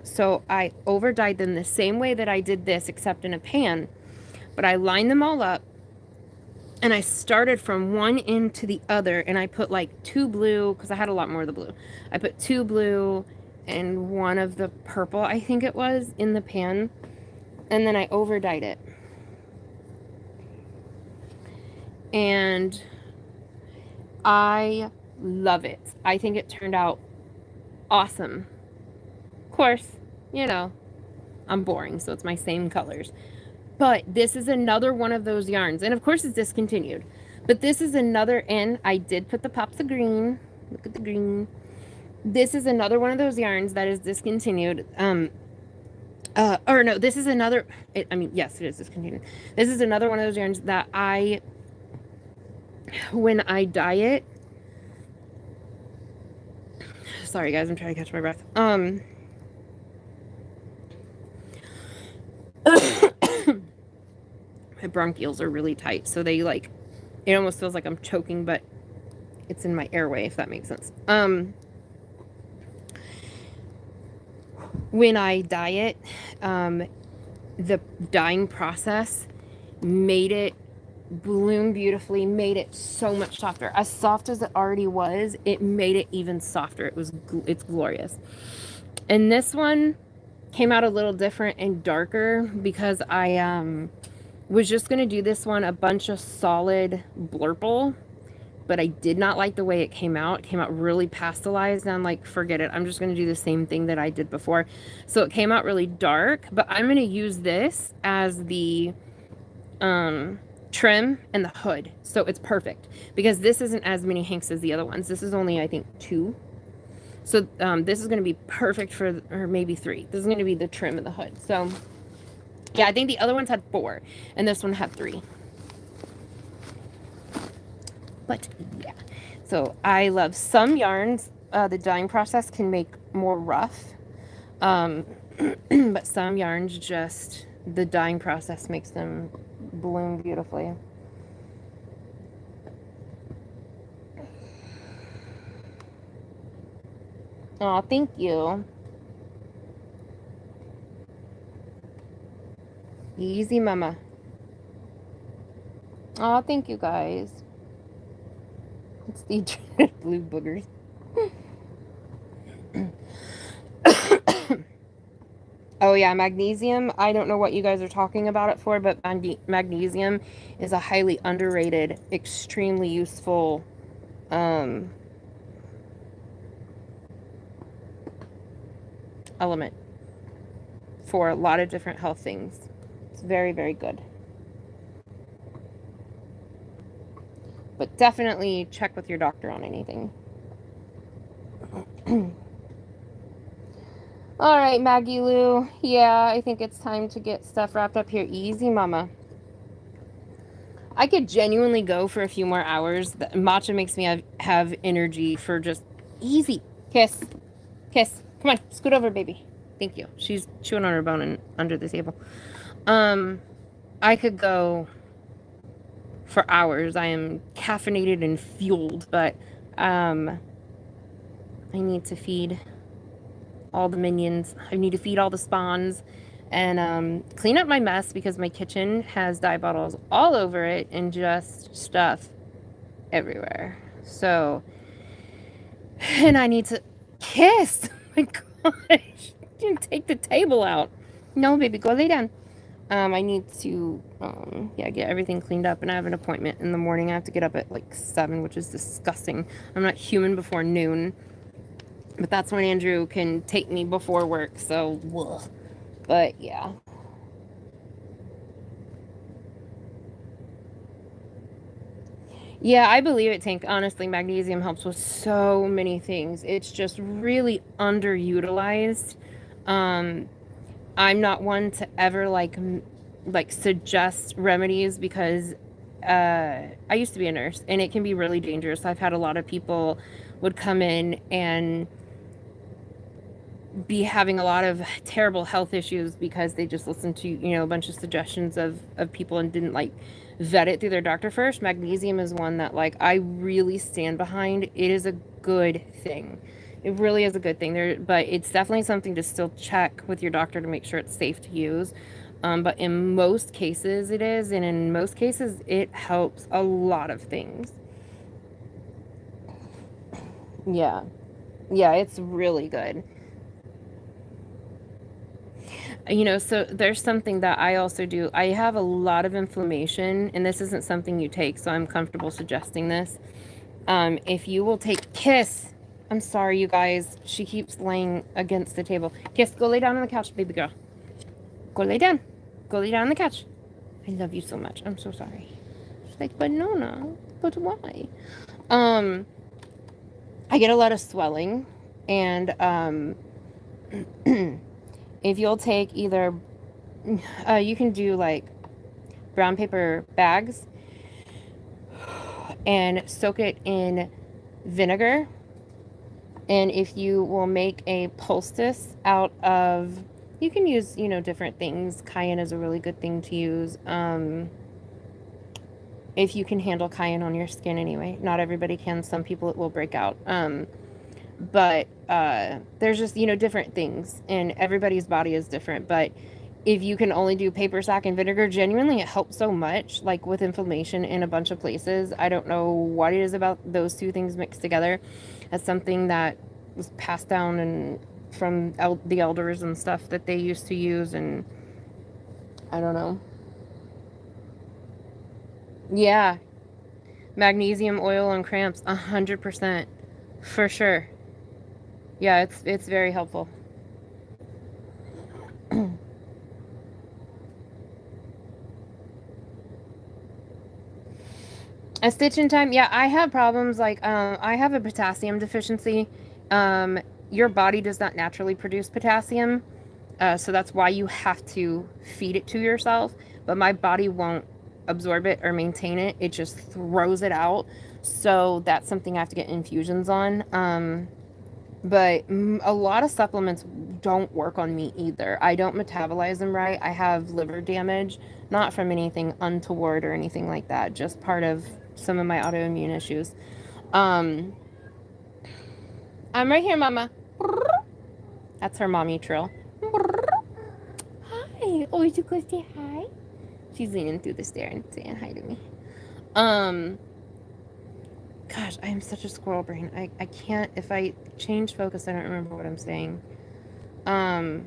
so I over dyed them the same way that I did this, except in a pan. But I lined them all up, and I started from one end to the other, and I put like 2 blue, because I had a lot more of the blue. I put 2 blue and 1 of the purple, I think it was, in the pan, and then I over dyed it. And I love it. I think it turned out awesome. Of course, you know, I'm boring, so it's my same colors. But this is another one of those yarns. And of course it's discontinued. But this is another, and I did put the pops of green. Look at the green. This is another one of those yarns that is discontinued. Or no, this is another, yes, it is discontinued. This is another one of those yarns that when I dye it, sorry guys, I'm trying to catch my breath. My bronchioles are really tight, so they like, it almost feels like I'm choking, but it's in my airway, if that makes sense. When I dye it, the dyeing process made it bloom beautifully, made it so much softer. As soft as it already was, it made it even softer. It's glorious. And this one came out a little different and darker because I was just going to do this one a bunch of solid blurple, but I did not like the way it came out. It came out really pastelized, and I'm like, forget it. I'm just going to do the same thing that I did before. So it came out really dark, but I'm going to use this as the trim and the hood. So it's perfect because this isn't as many hanks as the other ones. This is only, I think, 2. So this is going to be perfect for, or maybe 3. This is going to be the trim and the hood. So yeah, I think the other ones had 4 and this one had 3. But yeah, so I love some yarns. The dyeing process can make more rough, but some yarns just, the dyeing process makes them bloom beautifully. Oh, thank you. Easy, mama. Oh, thank you guys. It's the blue boogers. Oh yeah, magnesium. I don't know what you guys are talking about it for, but magnesium is a highly underrated, extremely useful element for a lot of different health things. It's very, very good. But definitely check with your doctor on anything. All right, Maggie Lou. Yeah, I think it's time to get stuff wrapped up here. Easy, mama. I could genuinely go for a few more hours. The matcha makes me have energy for just easy. Kiss. Kiss. Come on, scoot over, baby. Thank you. She's chewing on her bone and under the table. I could go for hours. I am caffeinated and fueled, but I need to feed all the minions. I need to feed all the spawns and clean up my mess because my kitchen has dye bottles all over it and just stuff everywhere. So, and I need to kiss. Oh my gosh, didn't take the table out. No, baby, go lay down. I need to, yeah, get everything cleaned up, and I have an appointment in the morning. I have to get up at like 7, which is disgusting. I'm not human before noon, but that's when Andrew can take me before work, so, ugh. But, yeah. Yeah, I believe it, Tank. Honestly, magnesium helps with so many things. It's just really underutilized. I'm not one to ever like suggest remedies because I used to be a nurse and it can be really dangerous. I've had a lot of people would come in and be having a lot of terrible health issues because they just listened to, you know, a bunch of suggestions of people and didn't like vet it through their doctor first. Magnesium is one that like I really stand behind. It is a good thing. It really is a good thing there, but it's definitely something to still check with your doctor to make sure it's safe to use. But in most cases it is, and in most cases it helps a lot of things. Yeah. Yeah, it's really good. You know, so there's something that I also do. I have a lot of inflammation, and this isn't something you take, so I'm comfortable suggesting this. If you will take Kiss, I'm sorry, you guys. She keeps laying against the table. Kiss, go lay down on the couch, baby girl. Go lay down. Go lay down on the couch. I love you so much. I'm so sorry. She's like, but Nona, but why? I get a lot of swelling, and if you'll take either, you can do like brown paper bags and soak it in vinegar. And if you will make a poultice out of, you can use, you know, different things. Cayenne is a really good thing to use. If you can handle cayenne on your skin anyway. Not everybody can. Some people it will break out. But there's just, you know, different things, and everybody's body is different. But if you can only do paper sack and vinegar, genuinely it helps so much, like with inflammation in a bunch of places. I don't know what it is about those two things mixed together. As something that was passed down and from the elders and stuff that they used to use, and I don't know. Yeah, magnesium oil on cramps, 100%, for sure. Yeah, it's very helpful. A stitch in time. Yeah, I have problems like I have a potassium deficiency. Your body does not naturally produce potassium, so that's why you have to feed it to yourself. But my body won't absorb it or maintain it. It just throws it out. So that's something I have to get infusions on. But a lot of supplements don't work on me either. I don't metabolize them right. I have liver damage, not from anything untoward or anything like that, just part of some of my autoimmune issues. I'm right here, mama. That's her mommy trill. Hi. Oh, you go say hi? She's leaning through the stair and saying hi to me. Gosh, I am such a squirrel brain. I can't, if I change focus, I don't remember what I'm saying. I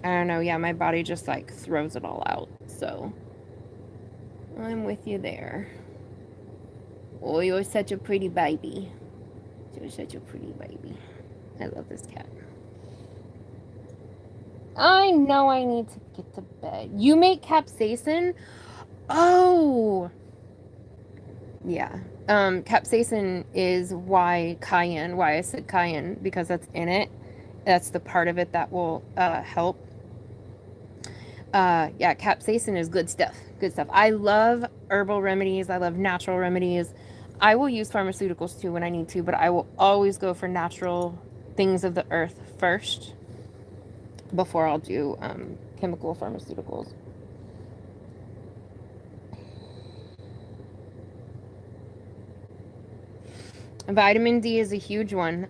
don't know. Yeah, my body just like throws it all out. So I'm with you there. Oh, you're such a pretty baby. You're such a pretty baby. I love this cat. I know I need to get to bed. You make capsaicin? Oh, Yeah. Capsaicin is why I said cayenne, because that's in it. That's the part of it that will help. Yeah, capsaicin is good stuff. Good stuff. I love herbal remedies. I love natural remedies. I will use pharmaceuticals too when I need to, but I will always go for natural things of the earth first before I'll do chemical pharmaceuticals. Vitamin D is a huge one.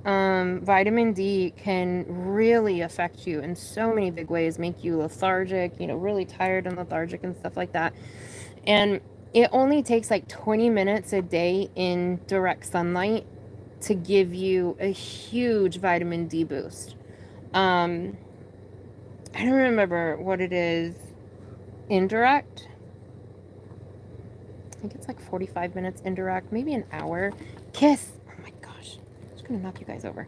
Vitamin D can really affect you in so many big ways, make you lethargic, really tired and lethargic and stuff like that. And it only takes like 20 minutes a day in direct sunlight to give you a huge vitamin D boost. I don't remember what it is indirect. I think it's like 45 minutes indirect, maybe an hour. Kiss. Oh my gosh. I'm just gonna knock you guys over.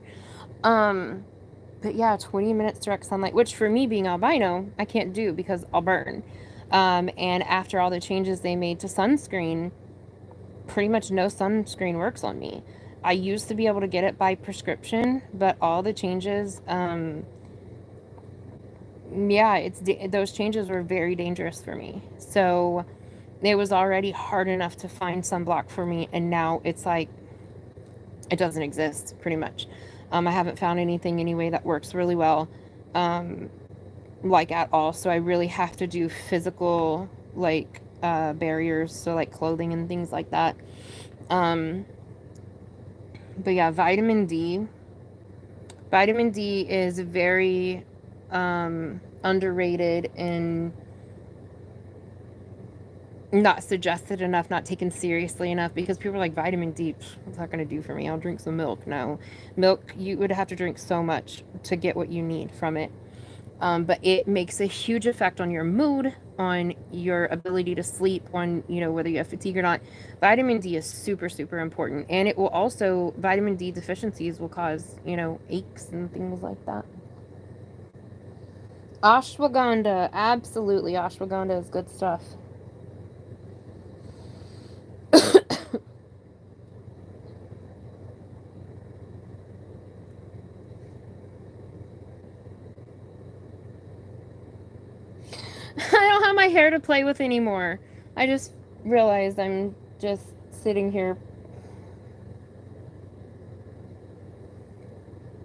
But yeah, 20 minutes direct sunlight, which for me being albino, I can't do because I'll burn. And after all the changes they made to sunscreen, pretty much no sunscreen works on me. I used to be able to get it by prescription, but all the changes, yeah, those changes were very dangerous for me. So it was already hard enough to find sunblock for me, and now it's like it doesn't exist pretty much. I haven't found anything anyway that works really well, like at all. So I really have to do physical like barriers, so like clothing and things like that. But yeah, vitamin D is very underrated and not suggested enough, not taken seriously enough, because people are like, vitamin D, what's that going to do for me? I'll drink some milk. No, milk, you would have to drink so much to get what you need from it. But it makes a huge effect on your mood, on your ability to sleep, on, whether you have fatigue or not. Vitamin D is super, super important. And it will also, vitamin D deficiencies will cause, aches and things like that. Ashwagandha, absolutely. Ashwagandha is good stuff. I don't have my hair to play with anymore. I just realized I'm just sitting here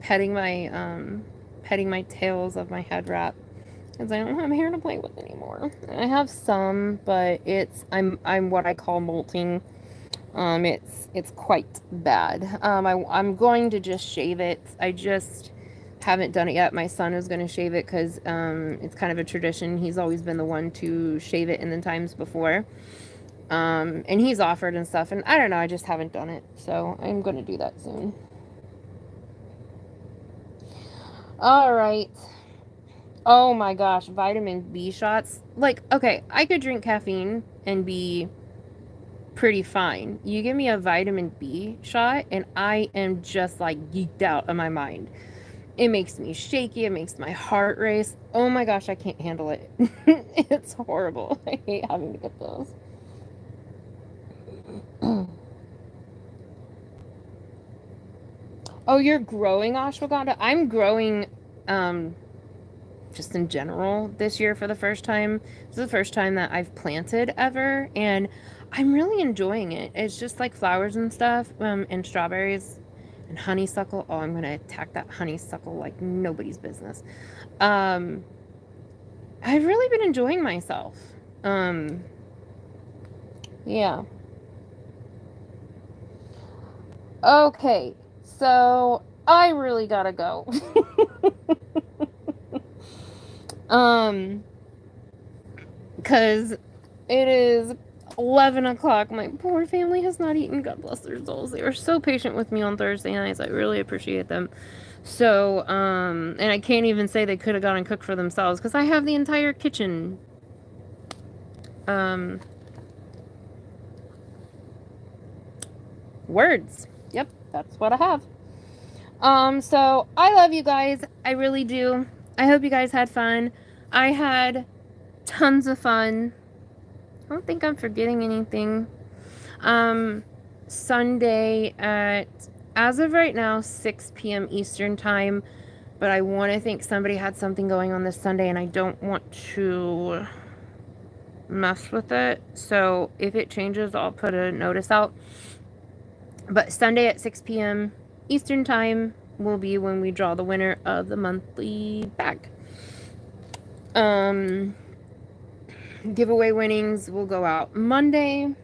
petting my tails of my head wrap because I don't have hair to play with anymore. I have some, but I'm what I call molting. It's quite bad. I'm going to just shave it. I just haven't done it yet. My son is going to shave it because it's kind of a tradition. He's always been the one to shave it in the times before. And he's offered and stuff, and I don't know, I just haven't done it. So I'm going to do that soon. All right. Oh my gosh, vitamin B shots. Like, okay, I could drink caffeine and be pretty fine. You give me a vitamin B shot and I am just like geeked out of my mind. It makes me shaky. It makes my heart race. Oh my gosh, I can't handle it. It's horrible. I hate having to get those. Oh, you're growing ashwagandha? I'm growing just in general this year for the first time. This is the first time that I've planted ever, and I'm really enjoying it. It's just like flowers and stuff, and strawberries and honeysuckle. Oh, I'm gonna attack that honeysuckle like nobody's business. I've really been enjoying myself. Yeah. Okay, so I really gotta go. Because it is 11 o'clock. My poor family has not eaten. God bless their souls. They were so patient with me on Thursday nights. I really appreciate them. So, and I can't even say they could have gone and cooked for themselves because I have the entire kitchen. Words. Yep, that's what I have. So I love you guys. I really do. I hope you guys had fun. I had tons of fun. I don't think I'm forgetting anything. Sunday at, as of right now, 6 p.m. Eastern time. But I want to think somebody had something going on this Sunday, and I don't want to mess with it. So if it changes, I'll put a notice out. But Sunday at 6 p.m. Eastern time will be when we draw the winner of the monthly bag. Giveaway winnings will go out Monday.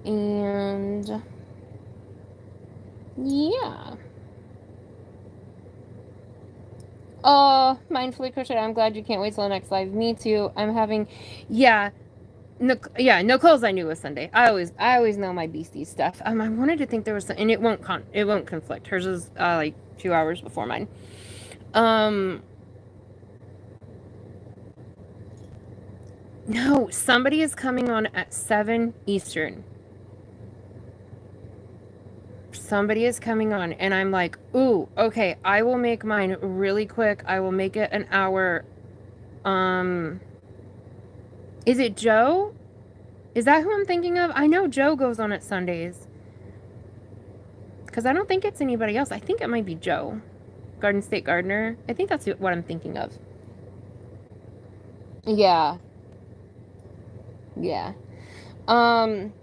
And yeah. Mindfully Crochet, I'm glad you can't wait till the next live. Me too. I'm having, yeah. Nicole's I knew was Sunday. I always know my beastie stuff. I wanted to think there was some, and it won't conflict. Hers is like 2 hours before mine. No, somebody is coming on at 7 Eastern. Somebody is coming on, and I'm like, ooh, okay, I will make mine really quick. I will make it an hour. Is it Joe? Is that who I'm thinking of? I know Joe goes on at Sundays. Because I don't think it's anybody else. I think it might be Joe. Garden State Gardener. I think that's what I'm thinking of. Yeah. Yeah.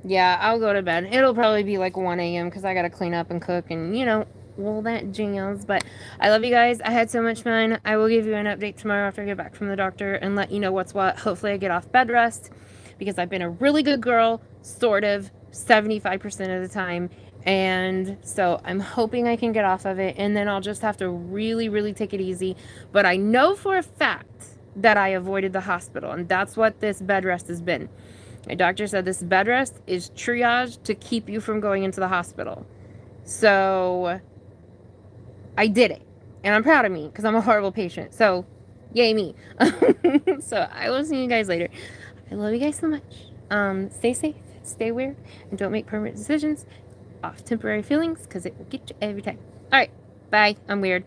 Yeah, I'll go to bed. It'll probably be like 1 a.m. because I gotta clean up and cook and, all that jazz. But I love you guys. I had so much fun. I will give you an update tomorrow after I get back from the doctor and let you know what's what. Hopefully I get off bed rest because I've been a really good girl, sort of, 75% of the time. And so I'm hoping I can get off of it, and then I'll just have to really, really take it easy. But I know for a fact that I avoided the hospital, and that's what this bed rest has been. My doctor said this bed rest is triage to keep you from going into the hospital. So I did it, and I'm proud of me because I'm a horrible patient. So yay me. So I will see you guys later. I love you guys so much. Stay safe, stay aware, and don't make permanent decisions off temporary feelings because it will get you every time. All right, bye. I'm weird.